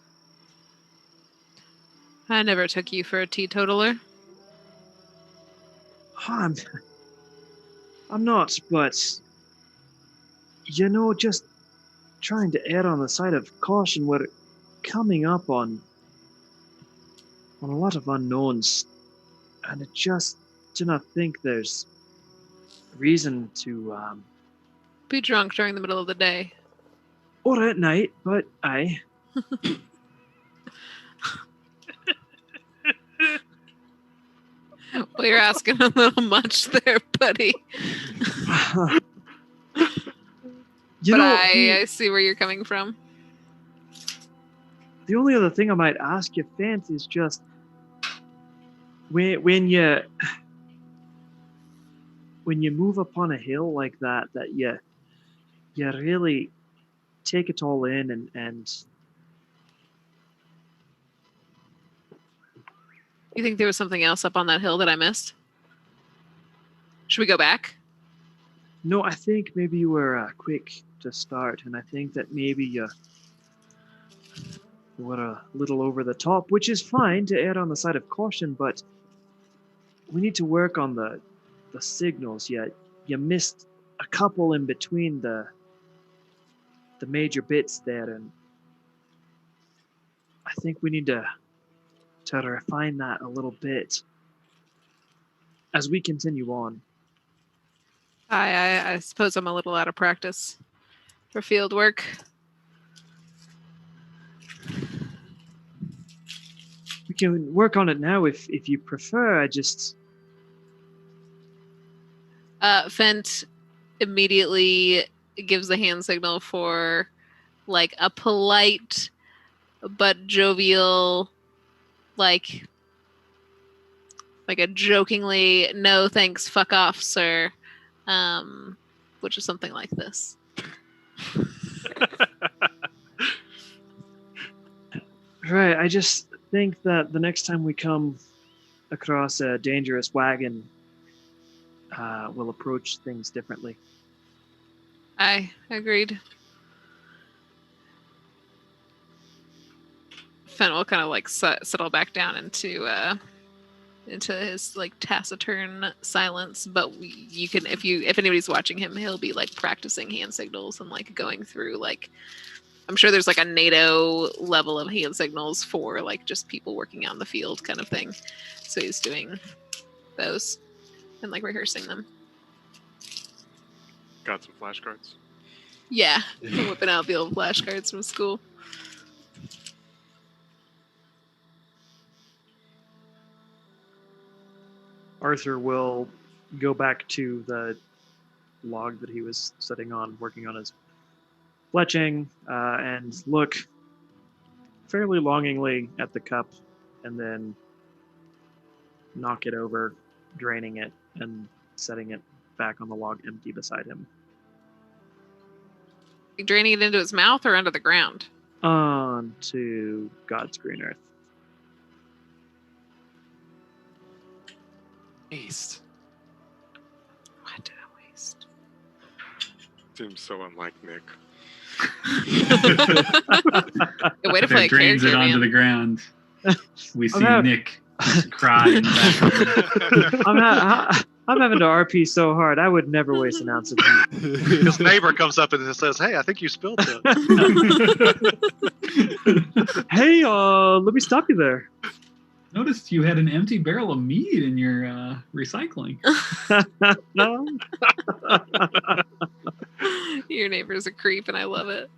I never took you for a teetotaler. I'm not, but you know, just trying to err on the side of caution. We're coming up on a lot of unknowns, and I just do not think there's reason to Be drunk during the middle of the day. or at night, but I Well, you're asking a little much there, buddy. you But know I see where you're coming from. the only other thing I might ask you, Fant, is just when you move upon a hill like that you really take it all in and You think there was something else up on that hill that I missed? Should we go back? no, I think maybe you were quick to start, and I think that maybe you were a little over the top, which is fine to err on the side of caution, but we need to work on the signals. You missed a couple in between the major bits there, and I think we need to refine that a little bit as we continue on. I suppose I'm a little out of practice for field work. We can work on it now if you prefer. I just Fent immediately gives the hand signal for like a polite but jovial, like a jokingly, no thanks, fuck off, sir, which is something like this. right. I just think that the next time we come across a dangerous wagon, we'll approach things differently. I agreed. Fent will kind of like settle back down into his like taciturn silence, but you can if anybody's watching him, he'll be like practicing hand signals and like going through like, I'm sure there's like a NATO level of hand signals for like just people working out in the field kind of thing. So he's doing those and like rehearsing them. Got some flashcards. Yeah, whipping out the old flashcards from school. Arthur will go back to the log that he was sitting on, working on his fletching, and look fairly longingly at the cup, and then knock it over, draining it, and setting it back on the log empty beside him. Draining it into his mouth or under the ground? Onto God's green earth. Waste. What a waste. Seems so unlike Nick. The way to play a drains character, it onto man. the ground. We see not- Nick cry in the background. I'm having to RP so hard. I would never waste an ounce of meat. His neighbor comes up and says, "Hey, I think you spilled it." Hey, let me stop you there. Noticed you had an empty barrel of meat in your recycling. No. Your neighbor's a creep, and I love it.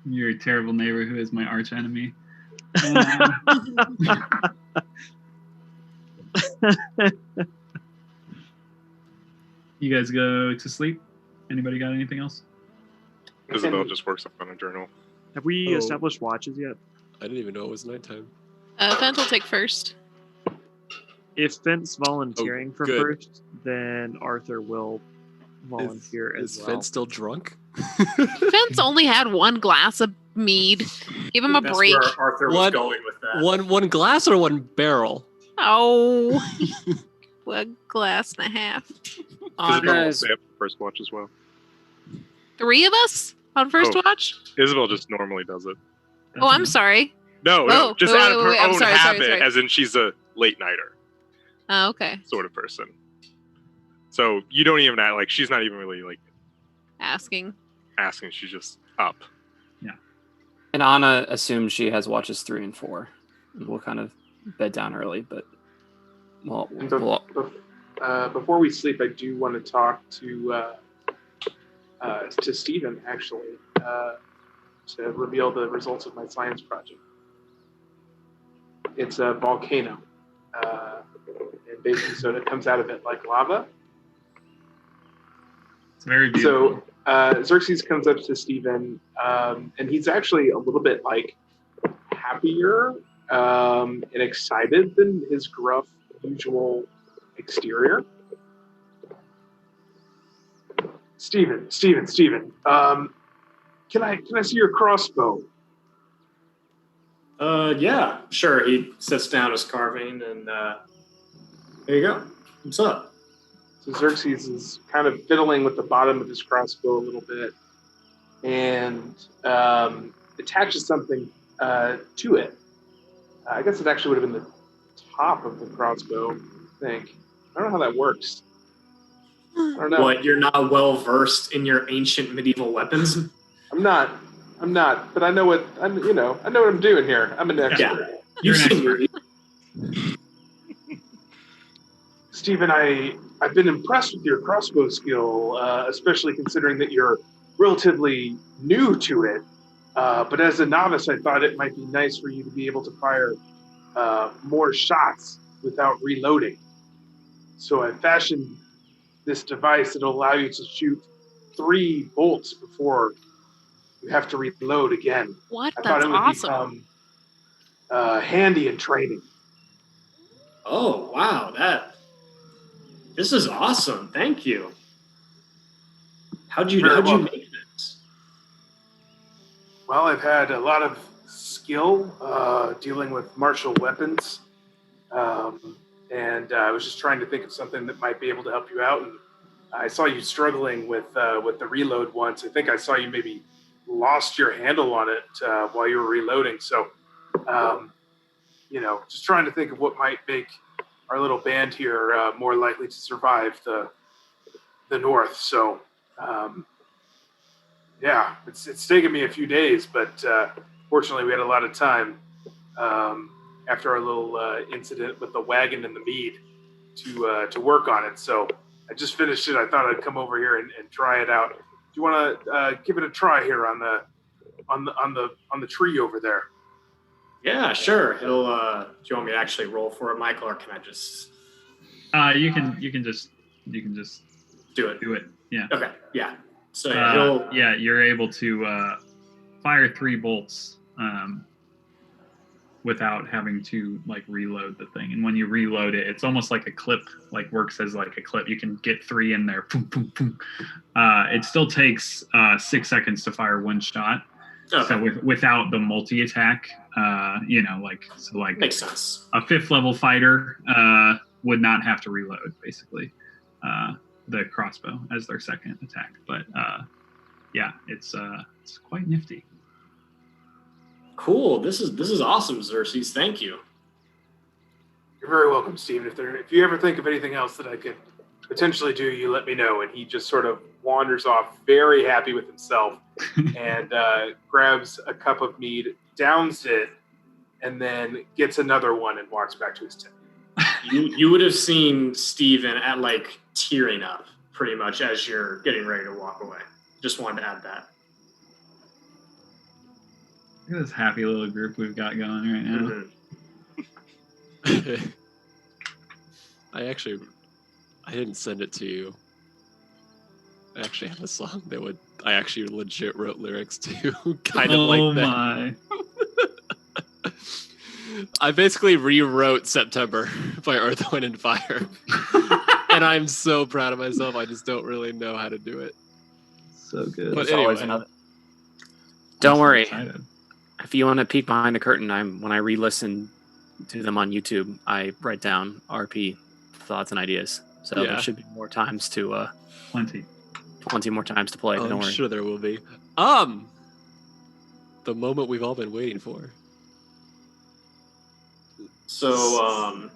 You're a terrible neighbor who is my arch enemy. You guys go to sleep? Anybody got anything else? Isabel just works up on a journal. Have we established watches yet? I didn't even know it was nighttime. Fent will take first. If Fent's volunteering for good. first, then Arthur will volunteer Is as well. Fent still drunk? Fent's only had one glass of mead. Give him a That's break. where Arthur was What? going with that. One glass or one barrel? Oh, a glass and a half. Isabel will guys- stay up for first watch as well. 3 of us on first Oh. watch? Isabel just normally does it. Oh, I'm sorry. No, Oh, just wait, out of her wait, I'm own sorry, habit, sorry. as in she's a late nighter Oh, okay. sort of person. So you don't even act like she's not even really like Asking. asking. She's just up. And Anna assumes she has watches 3 and 4. And we'll kind of bed down early, but And the before we sleep, I do want to talk to Stephen, actually, to reveal the results of my science project. It's a volcano, and baking soda comes out of it like lava. It's very beautiful. So Xerxes comes up to Stephen, and he's actually a little bit like happier and excited than his gruff usual exterior. Stephen, can I see your crossbow? Yeah, sure. He sets down his carving, and there you go. What's up? So Xerxes is kind of fiddling with the bottom of his crossbow a little bit, and attaches something to it. I guess it actually would have been the top of the crossbow, I think. I don't know how that works. I don't know. What, you're not well versed in your ancient medieval weapons? I'm not, but I know what I know what I'm doing here. I'm an expert. Yeah, you've seen your. Stephen, I've been impressed with your crossbow skill, especially considering that you're relatively new to it. But as a novice, I thought it might be nice for you to be able to fire more shots without reloading. So I fashioned this device that'll allow you to shoot 3 bolts before you have to reload again. What? I thought That's it would awesome. become handy in training. Oh wow, this is awesome. Thank you. How'd you make this? Well, I've had a lot of skill dealing with martial weapons, and I was just trying to think of something that might be able to help you out. And I saw you struggling with the reload once. I think I saw you maybe lost your handle on it while you were reloading. So, just trying to think of what might make our little band here more likely to survive the North. So, yeah, it's taken me a few days, but fortunately we had a lot of time after our little incident with the wagon and the mead to work on it. So I just finished it. I thought I'd come over here and try it out. Do you want to give it a try here on the tree over there? Yeah, sure. Do you want me to actually roll for it, Michael, or can I just? You can just do it. Do it. Yeah. Okay. Yeah. So he'll. Yeah, you're able to fire 3 bolts without having to like reload the thing. And when you reload it, it's almost like a clip, like works as like a clip. You can get 3 in there. Boom, boom, boom. It still takes 6 seconds to fire 1 shot. Okay. So without the multi-attack, makes sense. A 5th level fighter would not have to reload, basically, the crossbow as their second attack. But yeah, it's quite nifty. Cool. This is awesome, Xerxes. Thank you. You're very welcome, Stephen. If you ever think of anything else that I could potentially do, you let me know. And he just sort of wanders off, very happy with himself, and grabs a cup of mead, downs it, and then gets another one and walks back to his tent. You would have seen Stephen at like tearing up pretty much as you're getting ready to walk away. Just wanted to add that. Look at this happy little group we've got going right now. Mm-hmm. I didn't send it to you. I actually have a song that I actually legit wrote lyrics to, kind of like that. Oh my. I basically rewrote September by Earth, Wind, and Fire. And I'm so proud of myself, I just don't really know how to do it. So good. But anyway. Don't worry. Excited. If you want to peek behind the curtain, when I re-listen to them on YouTube, I write down RP thoughts and ideas. So there should be more times to plenty more times to play. Oh, don't I'm worry. sure there will be. The moment we've all been waiting for. So,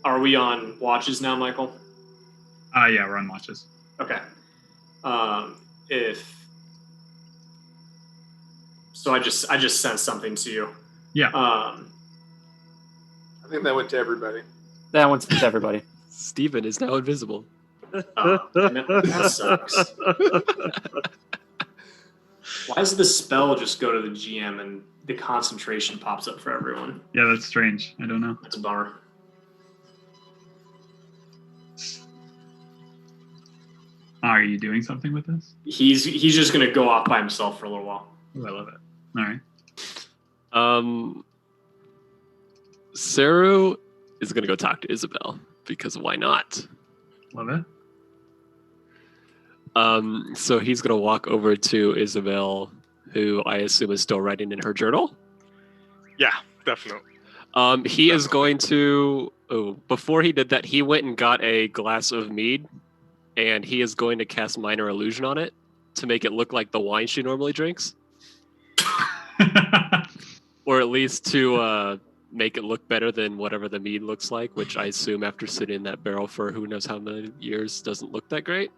are we on watches now, Michael? Yeah, we're on watches. Okay. So I just sent something to you. Yeah. I think that went to everybody. That one's to everybody. Steven is now invisible. Oh, damn it. That sucks. Why does the spell just go to the GM and the concentration pops up for everyone? Yeah, that's strange. I don't know. That's a bummer. Are you doing something with this? He's just gonna go off by himself for a little while. Ooh, I love it. All right. Saru is gonna go talk to Isabel because why not? Love it. So he's gonna walk over to Isabel, who I assume is still writing in her journal. Yeah, definitely. He is going to. Oh, before he did that, he went and got a glass of mead, and he is going to cast minor illusion on it to make it look like the wine she normally drinks, or at least to make it look better than whatever the mead looks like, which I assume after sitting in that barrel for who knows how many years doesn't look that great.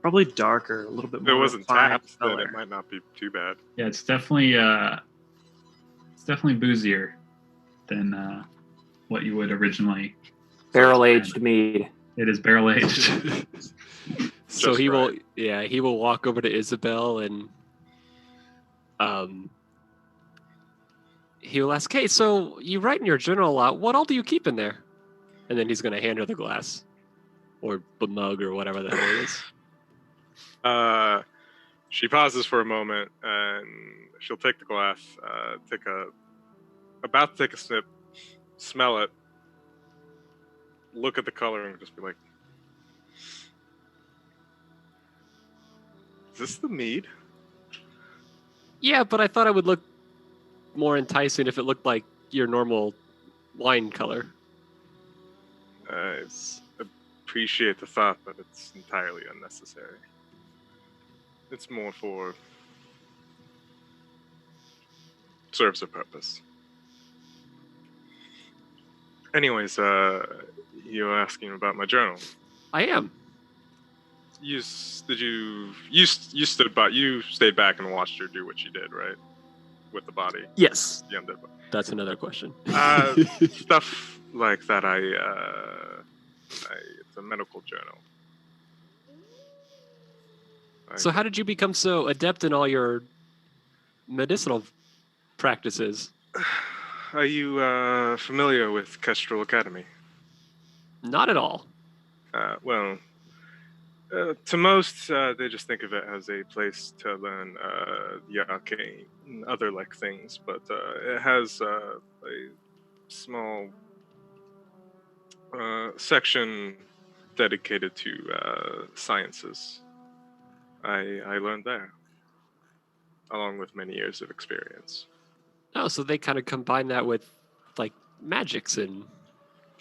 Probably darker, a little bit If more. it wasn't refined tapped, then color. it might not be too bad. Yeah, it's definitely boozier than what you would originally. Barrel aged mead. It is barrel aged. So Just he will, right. yeah, he will walk over to Isabel and he will ask, "Hey, so you write in your journal a lot. What all do you keep in there?" And then he's going to hand her the glass or the mug or whatever the hell it is. She pauses for a moment and she'll take the glass, about to take a sip, smell it, look at the color and just be like, "Is this the mead?" Yeah, but I thought it would look more enticing if it looked like your normal wine color. I appreciate the thought, but it's entirely unnecessary. It's more for serves a purpose. Anyways, you were asking about my journal. I am. You stood you stayed back and watched her do what she did, right? With the body. Yes. The undead body. That's another question. Stuff like that. It's a medical journal. So how did you become so adept in all your medicinal practices? Are you familiar with Kestrel Academy? Not at all. Well, to most, they just think of it as a place to learn the arcane and other like things, but it has a small section dedicated to sciences. I learned there, along with many years of experience. Oh, so they kind of combine that with like magics and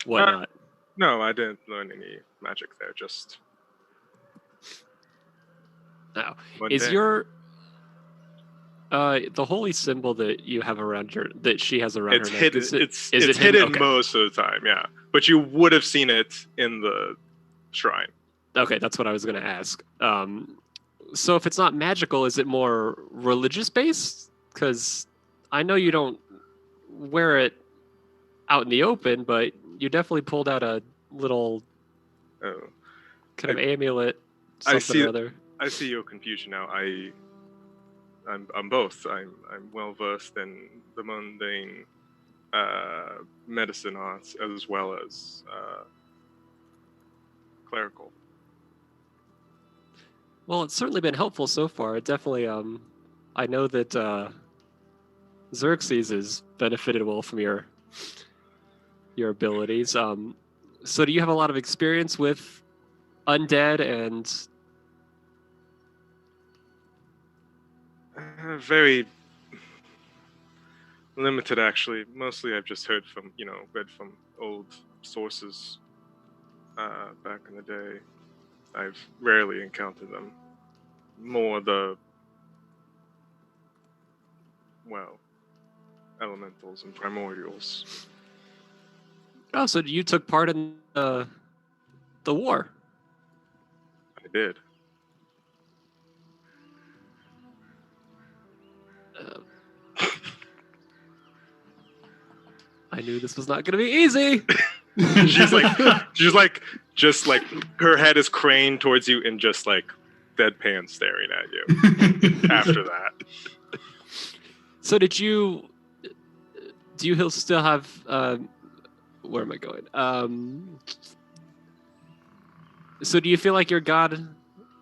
whatnot. No, I didn't learn any magic there. Just now, one is day. your the holy symbol that you have around your that she has around It's her neck? hidden. Is it It's hidden? hidden Okay. most of the time, yeah. But you would have seen it in the shrine. Okay, that's what I was going to ask. So if it's not magical, is it more religious based? Because I know you don't wear it out in the open, but you definitely pulled out a little kind of amulet, I something see. or other. I see your confusion now. I'm both. I'm well versed in the mundane medicine arts as well as clerical. Well, it's certainly been helpful so far. It definitely, I know that Xerxes has benefited well from your abilities. So do you have a lot of experience with undead and? Very limited, actually. Mostly, I've just read from old sources back in the day. I've rarely encountered them. More the elementals and primordials. Oh, so you took part in the war? I did. I knew this was not going to be easy. she's like, just like her head is craned towards you and just like deadpan staring at you. After that, So do you still have? Where am I going? So do you feel like your god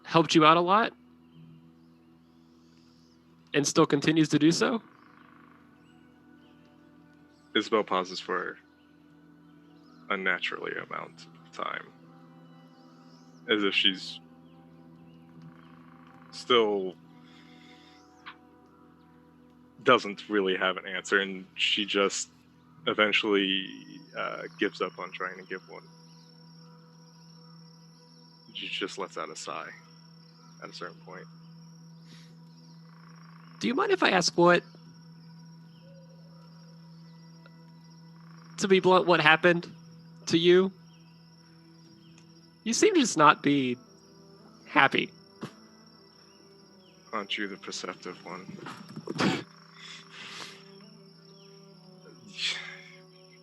helped you out a lot, and still continues to do so? Isabel pauses for unnaturally amount of time, as if she's still doesn't really have an answer, and she just eventually gives up on trying to give one. She just lets out a sigh at a certain point. Do you mind if I ask what, to be blunt, what happened to you? You seem to just not be happy. Aren't you the perceptive one?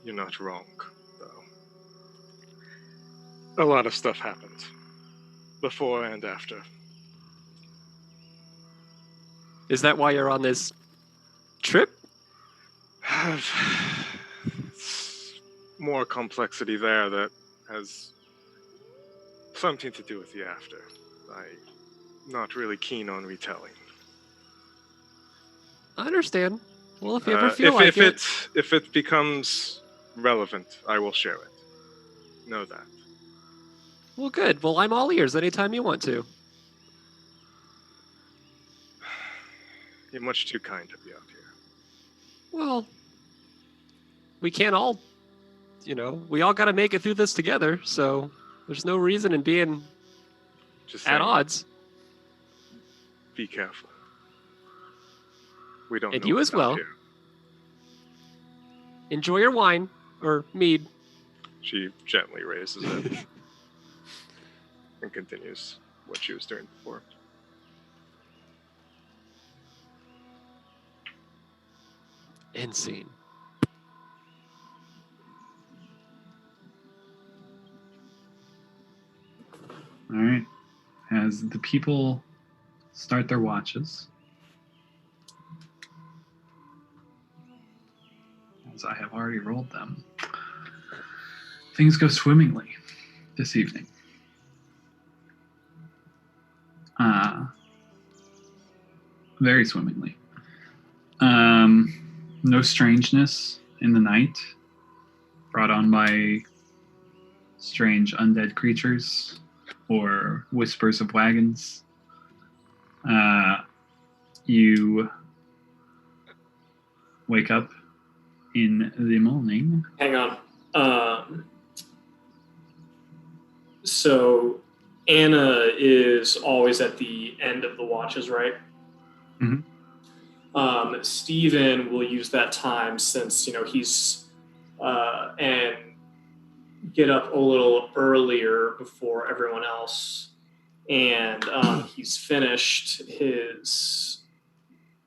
You're not wrong, though. A lot of stuff happened, before and after. Is that why you're on this trip? It's more complexity there that has something to do with the after. I'm not really keen on retelling. I understand. Well, if you ever feel like it... If it becomes relevant, I will share it. Know that. Well, good. Well, I'm all ears anytime you want to. You're much too kind to be out here. Well, we can't all, we all got to make it through this together, so there's no reason in being Just at saying, odds. Be careful. We don't And know you what's as well. out here. Enjoy your wine, or mead. She gently raises it and continues what she was doing before. End scene. All right. As the people start their watches, as I have already rolled them, things go swimmingly this evening. Very swimmingly. No strangeness in the night brought on by strange undead creatures or whispers of wagons. You wake up in the morning. Hang on. So Anna is always at the end of the watches, right? Mhm. Steven will use that time since, he's and get up a little earlier before everyone else. And he's finished his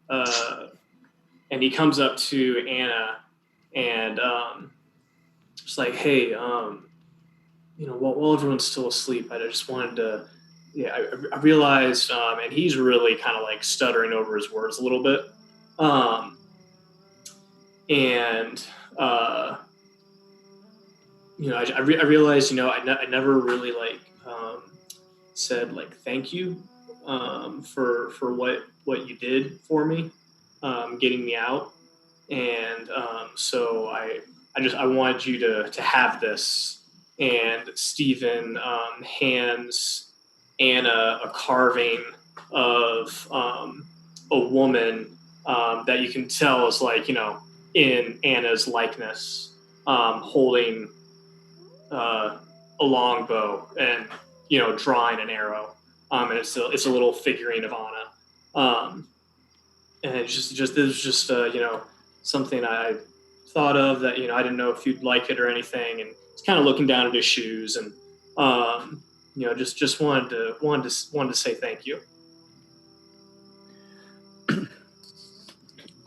and he comes up to Anna and just like, hey, while everyone's still asleep, I just wanted to, I realized, and he's really kind of like stuttering over his words a little bit. I realized, I never really said thank you for what you did for me, getting me out, and so I wanted you to have this. And Stephen hands Anna a carving of a woman that you can tell is in Anna's likeness, holding a longbow and drawing an arrow, and it's a little figurine of Anna, and it's just this is just something I thought of that I didn't know if you'd like it or anything, and it's kind of looking down at his shoes, and just wanted to say thank you.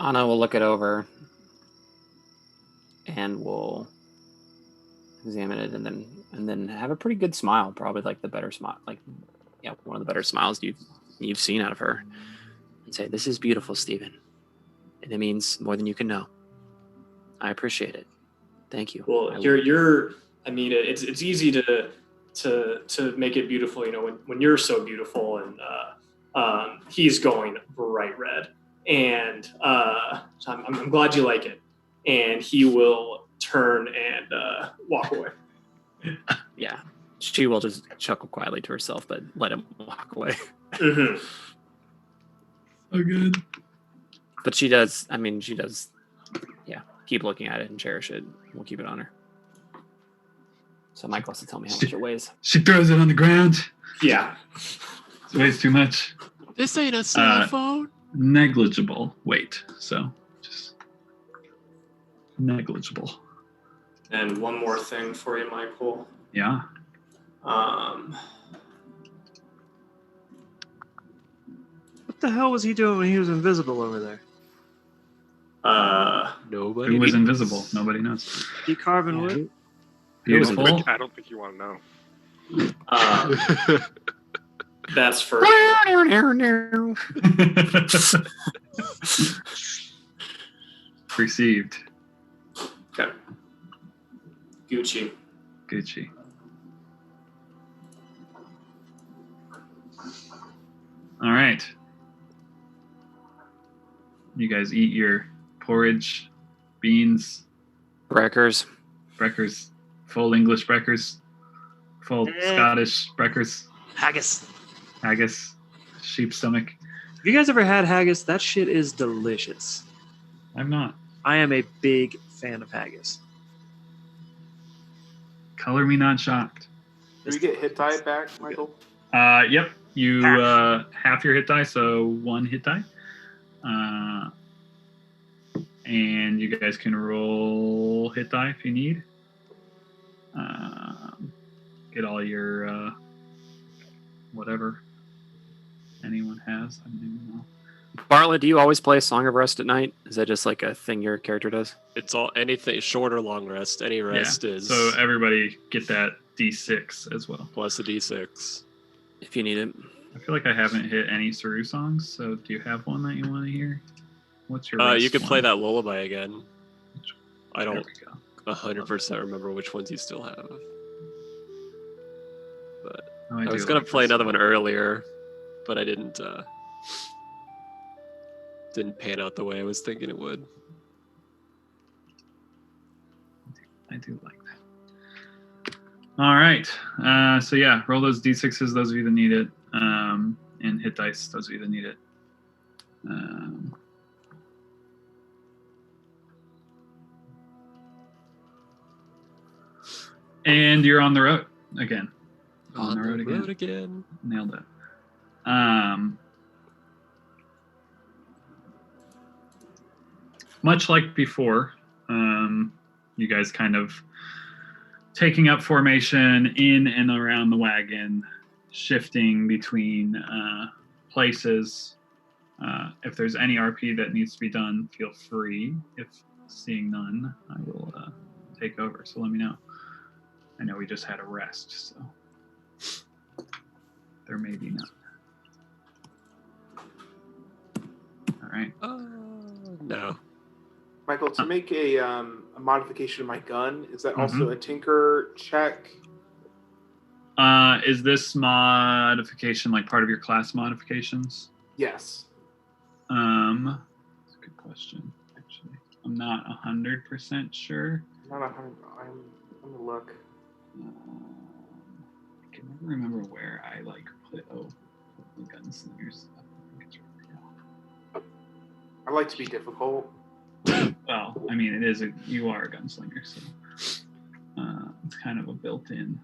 Anna will look it over. and will examine it, and then have a pretty good smile, probably like the better smile, like one of the better smiles you've seen out of her, and say, "This is beautiful, Stephen, and it means more than you can know. I appreciate it. Thank you." Well, you're. I mean, it's easy to make it beautiful. You know, when you're so beautiful, and he's going bright red, and so I'm glad you like it. And he will turn and walk away. Yeah, she will just chuckle quietly to herself, but let him walk away. Mm-hmm. So good. But she does. I mean, she does. Yeah, keep looking at it and cherish it. We'll keep it on her. So Michael has to tell me how much it weighs. She throws it on the ground. Yeah. It weighs too much. This ain't a cell phone. Negligible weight. So just negligible. And one more thing for you, Michael. Yeah. What the hell was he doing when he was invisible over there? Nobody. Who was invisible? Nobody knows. He carving wood? Beautiful. I don't think you want to know. That's for Received. Okay. Gucci. All right. You guys eat your porridge, beans, Breckers. Full English breakers, full Scottish breakers, Haggis. sheep stomach. Have you guys ever had haggis? That shit is delicious. I'm not. I am a big fan of haggis. Color me not shocked. Do we get hit die back, Michael? Yep. You half your hit die, so 1 hit die. And you guys can roll hit die if you need. Get all your whatever anyone has. I don't even know. Bartlett, do you always play Song of Rest at night? Is that just like a thing your character does? It's all anything short or long rest. Any rest is So everybody get that D6 as well. plus a D6. If you need it. I feel like I haven't hit any Saru songs, so do you have one that you want to hear? What's your You rest could play one? that lullaby again. I There don't we go. 100% remember which ones you still have. But Oh, I do was gonna like play this another one one. earlier, but I didn't pan out the way I was thinking it would. I do like that. All right. So yeah, roll those D6s, those of you that need it. And hit dice, those of you that need it. And you're on the road again. On the road again. Nailed it. Much like before, you guys kind of taking up formation in and around the wagon, shifting between places. If there's any RP that needs to be done, feel free. If seeing none, I will take over. So let me know. I know we just had a rest, so there may be none. All right. No. Michael, to make a modification of my gun, is that also a tinker check? Is this modification like part of your class modifications? Yes. That's a good question. Actually, I'm not 100% sure. Not 100. I'm gonna look. I can never remember where I like put the gunslinger stuff. I think it's right now. I like to be difficult. Well, I mean, you are a gunslinger, so it's kind of a built-in.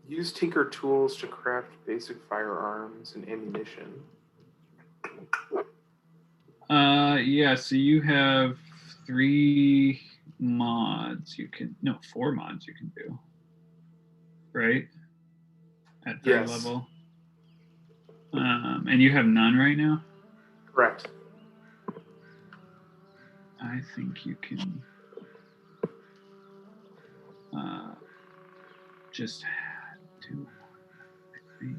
Use tinker tools to craft basic firearms and ammunition. Yeah, so you have 3 mods four mods you can do. Right? At 3rd Yes. level. And you have none right now? Correct. I think you can just had to, I think.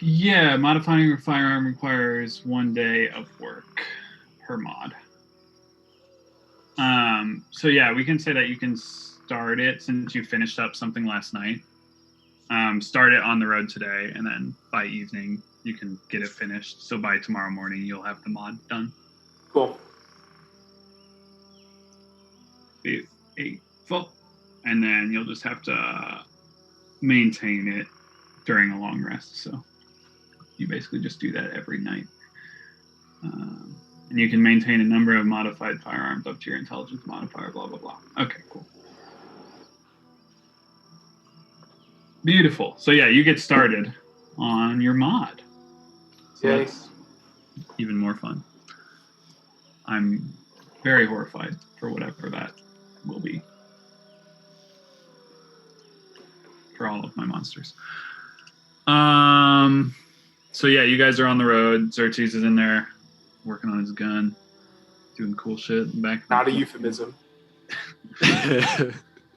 Yeah, modifying a firearm requires 1 day of work per mod. So yeah, we can say that you can start it since you finished up something last night. Start it on the road today, and then by evening you can get it finished. So by tomorrow morning you'll have the mod done. Cool. Full. And then you'll just have to maintain it during a long rest. So you basically just do that every night. And you can maintain a number of modified firearms up to your intelligence modifier, blah, blah, blah. Okay, cool. Beautiful. So yeah, you get started on your mod. So Yay. that's even more fun. I'm very horrified for whatever that will be. For all of my monsters. So yeah, you guys are on the road. Xerxes is in there working on his gun, doing cool shit in the back. Not a euphemism. The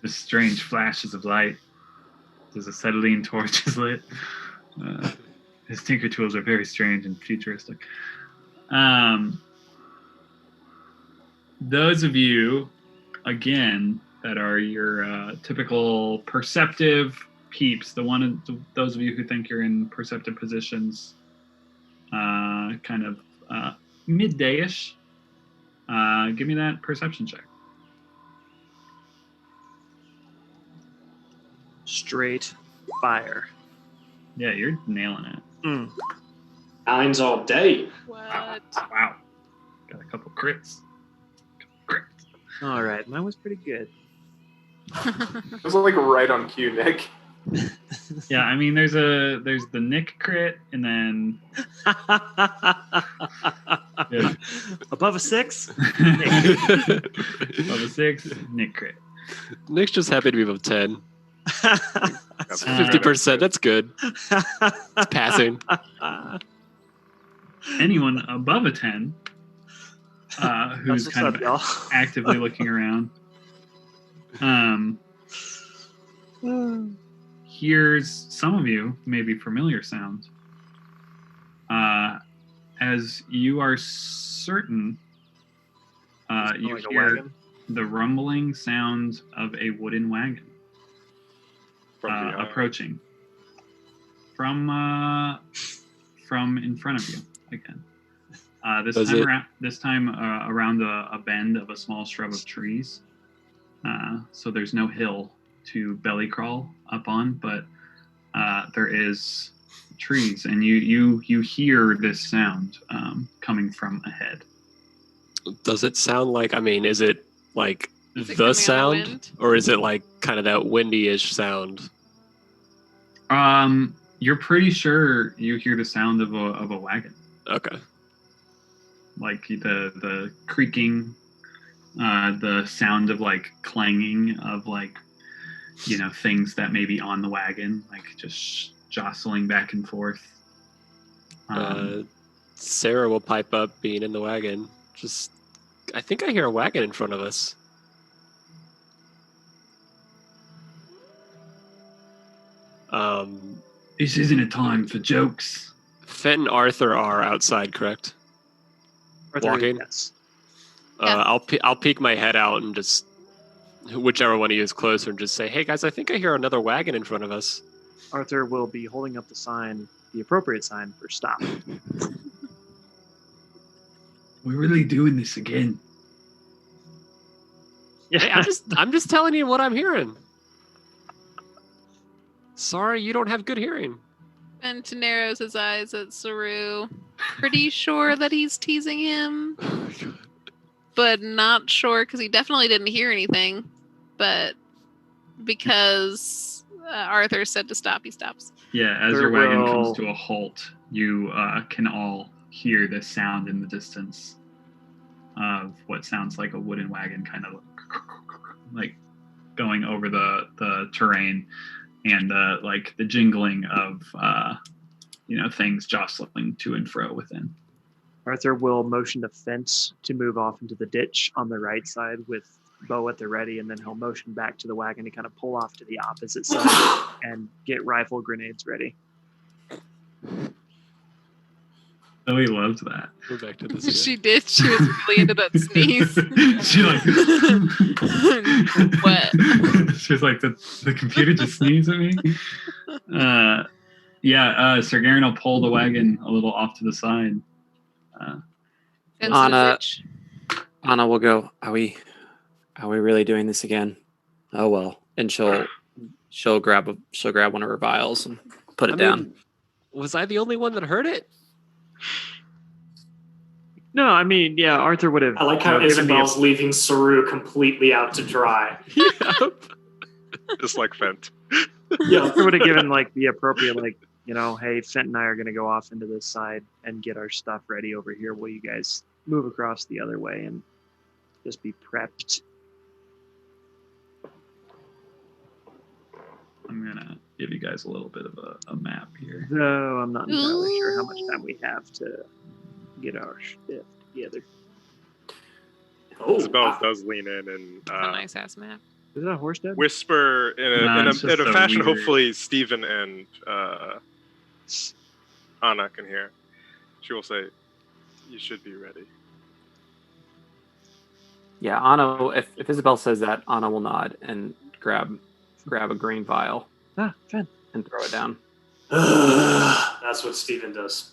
strange flashes of light. There's acetylene torches lit. His tinker tools are very strange and futuristic. Those of you, again, that are your typical perceptive peeps, those of you who think you're in perceptive positions, kind of midday-ish, give me that perception check. Straight fire. Yeah, you're nailing it. Nines all day. What? Wow. Got a couple crits. All right, mine was pretty good. It was like right on cue, Nick. Yeah, I mean, there's the Nick crit, and then yeah. Above a 6. Above a 6, Nick crit. Nick's just happy to be above 10. That's 50%. That's good. It's passing. Anyone above a 10, who's That's kind what's of up, y'all. actively looking around, hears some of you maybe familiar sounds. As you are certain, you like a hear wagon? the rumbling sound of a wooden wagon approaching from in front of you again. This time around a bend of a small shrub of trees. So there's no hill to belly crawl up on, but there is trees, and you hear this sound coming from ahead. Does it sound like, I mean, is it like Is it coming the on a sound, wind? or is it like kind of that windy-ish sound? You're pretty sure you hear the sound of a wagon. Okay. Like the creaking, the sound of like clanging of like, things that may be on the wagon, like just jostling back and forth. Sarah will pipe up, being in the wagon. I think I hear a wagon in front of us. This isn't a time for jokes. Fenton and Arthur are outside, correct? Walking. Yes. I'll peek my head out and just, whichever one of you is closer, and just say, "Hey guys, I think I hear another wagon in front of us." Arthur will be holding up the sign, the appropriate sign for stop. We're really doing this again. Yeah. Hey, I'm just telling you what I'm hearing. Sorry, you don't have good hearing. Fenton narrows his eyes at Saru. Pretty sure that he's teasing him, but not sure because he definitely didn't hear anything. But because Arthur said to stop, he stops. Yeah, as your wagon comes to a halt, you can all hear the sound in the distance of what sounds like a wooden wagon kind of like going over the terrain, and like the jingling of things jostling to and fro within. Arthur will motion to Fence to move off into the ditch on the right side with bow at the ready, and then he'll motion back to the wagon to kind of pull off to the opposite side and get rifle grenades ready. Oh, he loved that. Go back to this. She did. She was really into that sneeze. She like what? She was like, the computer just sneezed at me. Sir Garen will pull the wagon a little off to the side. Anna will go, Are we really doing this again? Oh well. And she'll grab one of her vials and put it down. Was I the only one that heard it? No, I mean, yeah, Arthur would have. I like how Isabel's leaving Saru completely out to dry. Just like Fent. Yeah, Arthur would have given like the appropriate, like, hey, Fent and I are going to go off into this side and get our stuff ready over here while you guys move across the other way and just be prepped. I'm gonna give you guys a little bit of a map here. Though I'm not entirely sure how much time we have to get our stuff together. Isabel does lean in and That's a nice ass map. Is that a horse dead? whisper in a fashion hopefully Stephen and Anna can hear. She will say, "You should be ready." Yeah, Anna. If Isabel says that, Anna will nod and grab a green vial. Fent. And throw it down. That's what Stephen does.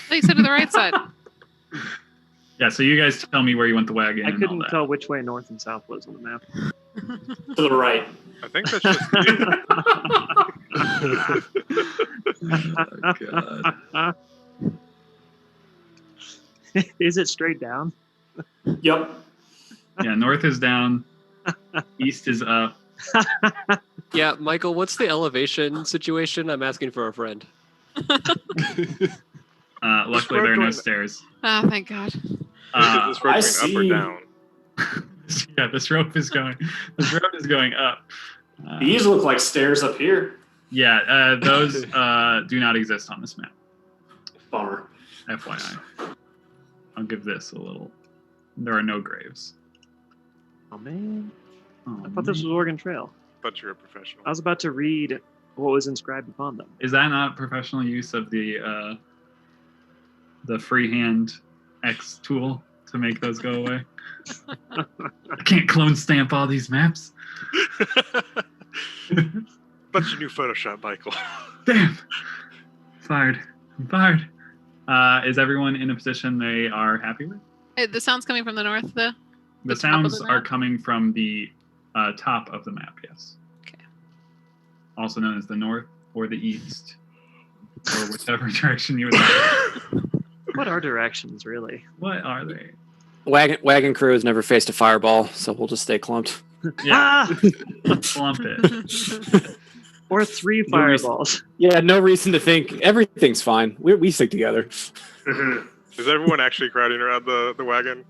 They said to the right side. Yeah, so you guys tell me where you want the wagon. I and couldn't all that. tell which way north and south was on the map. To the right. I think that's just God. Is it straight down? Yep. Yeah, north is down, east is up. Yeah, Michael, what's the elevation situation? I'm asking for a friend. Luckily, there are no stairs. Oh, thank God. Is this road going up or down? Yeah, this rope is going. This road is going up. These look like stairs up here. Yeah, those do not exist on this map. Bummer. FYI. I'll give this a little. There are no graves. Oh man! Oh, I thought this was Oregon Trail. But you're a professional. I was about to read what was inscribed upon them. Is that not professional use of the freehand X tool to make those go away? I can't clone stamp all these maps. But you knew Photoshop, Michael. Damn. Fired. I'm fired. Is everyone in a position they are happy with? The sound's coming from the north, though? The top of sounds the are map? coming from the top of the map, yes. Okay. Also known as the north or the east, or whichever direction you would like. What are directions, really? What are they? Wagon crew has never faced a fireball, so we'll just stay clumped. Yeah. Clump it. Or 3 No reason- fireballs. Yeah, no reason to think everything's fine. We stick together. Is everyone actually crowding around the wagon?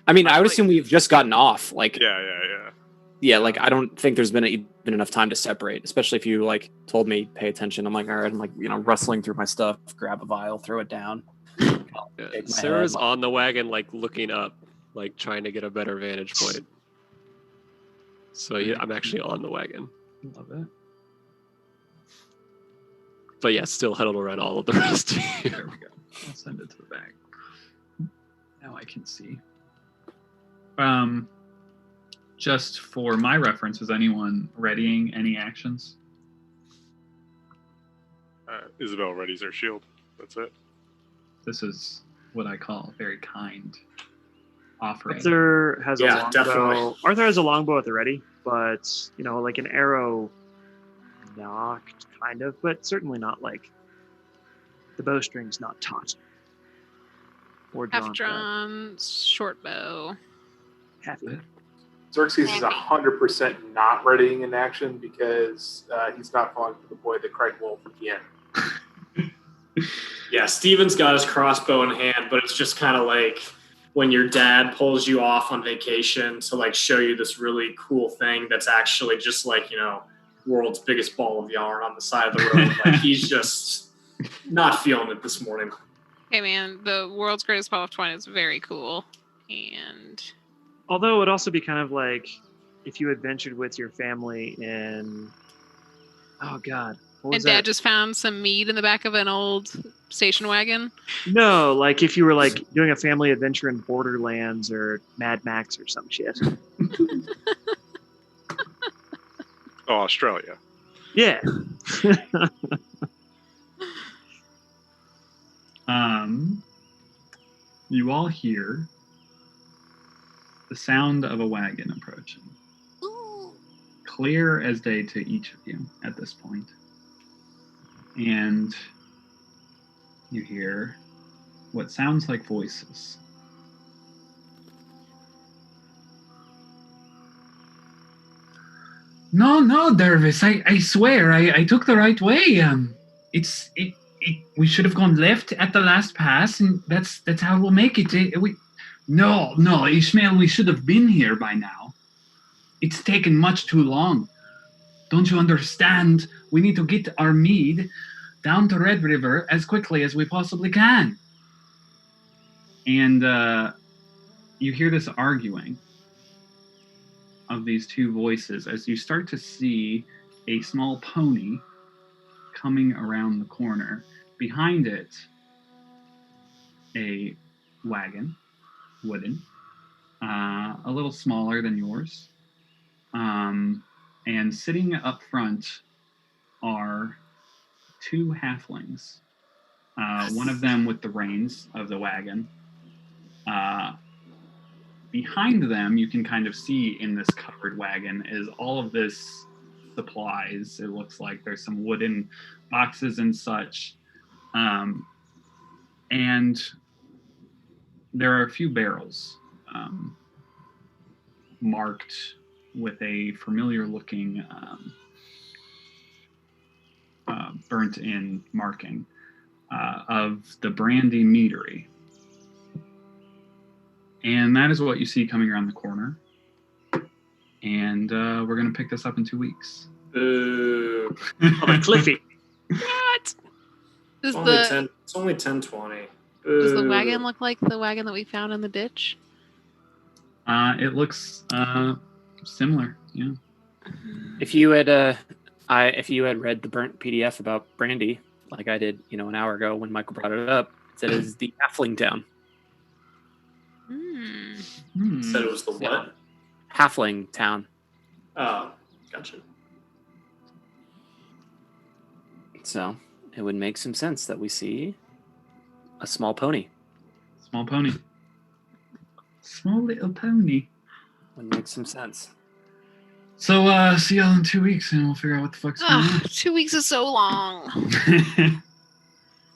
I mean, I would assume we've just gotten off. Like, Yeah. like I don't think there's been even enough time to separate. Especially if you like told me pay attention. I'm like, all right. I'm like, rustling through my stuff, grab a vial, throw it down. Shake my Sarah's head. on the wagon, like looking up, like trying to get a better vantage point. So yeah, I'm actually on the wagon. Love it. But yeah, still huddled around all of the rest. There we go. I'll send it to the back. Now I can see. Just for my reference, is anyone readying any actions? Isabel readies her shield. That's it. This is what I call a very kind offering. Arthur has a longbow. definitely. Arthur has a longbow at the ready, but like an arrow knocked, kind of, but certainly not like the bowstring's not taut. Or Half drawn. drawn, short bow. Half it. Xerxes is 100% not readying in action because he's not falling for the boy that cried wolf again. Yeah, Steven's got his crossbow in hand, but it's just kind of like when your dad pulls you off on vacation to like show you this really cool thing that's actually just like, world's biggest ball of yarn on the side of the road. Like he's just not feeling it this morning. Hey man, the world's greatest ball of twine is very cool. And Although it would also be kind of like if you adventured with your family in, oh God, what was Dad that? just found some meat in the back of an old station wagon. No, like if you were like doing a family adventure in Borderlands or Mad Max or some shit. Oh, Australia. Yeah. You all hear the sound of a wagon approaching. Clear as day to each of you at this point. And you hear what sounds like voices. No, Dervis, I swear, I took the right way. We should have gone left at the last pass, and that's how we'll make it. No, Ishmael, we should have been here by now. It's taken much too long. Don't you understand? We need to get our mead down to Red River as quickly as we possibly can. And you hear this arguing of these two voices as you start to see a small pony coming around the corner. Behind it, a wagon, wooden, a little smaller than yours. And sitting up front are two halflings. One of them with the reins of the wagon. Behind them, you can kind of see in this covered wagon is all of this supplies. It looks like there's some wooden boxes and such. And there are a few barrels marked with a familiar looking burnt in marking of the Brandy Meadery. And that is what you see coming around the corner. And we're going to pick this up in 2 weeks. Boo. Cliffy. What? It's only 10:20. Does the wagon look like the wagon that we found in the ditch? It looks similar, yeah. If you had read the burnt PDF about Brandy, like I did, an hour ago when Michael brought it up, it said it's the Halfling town. Said it was the what? Halfling town. Oh, gotcha. So it would make some sense that we see a small pony. Small pony. Small little pony. Would make some sense. So see y'all in 2 weeks and we'll figure out what the fuck's going on. 2 weeks is so long.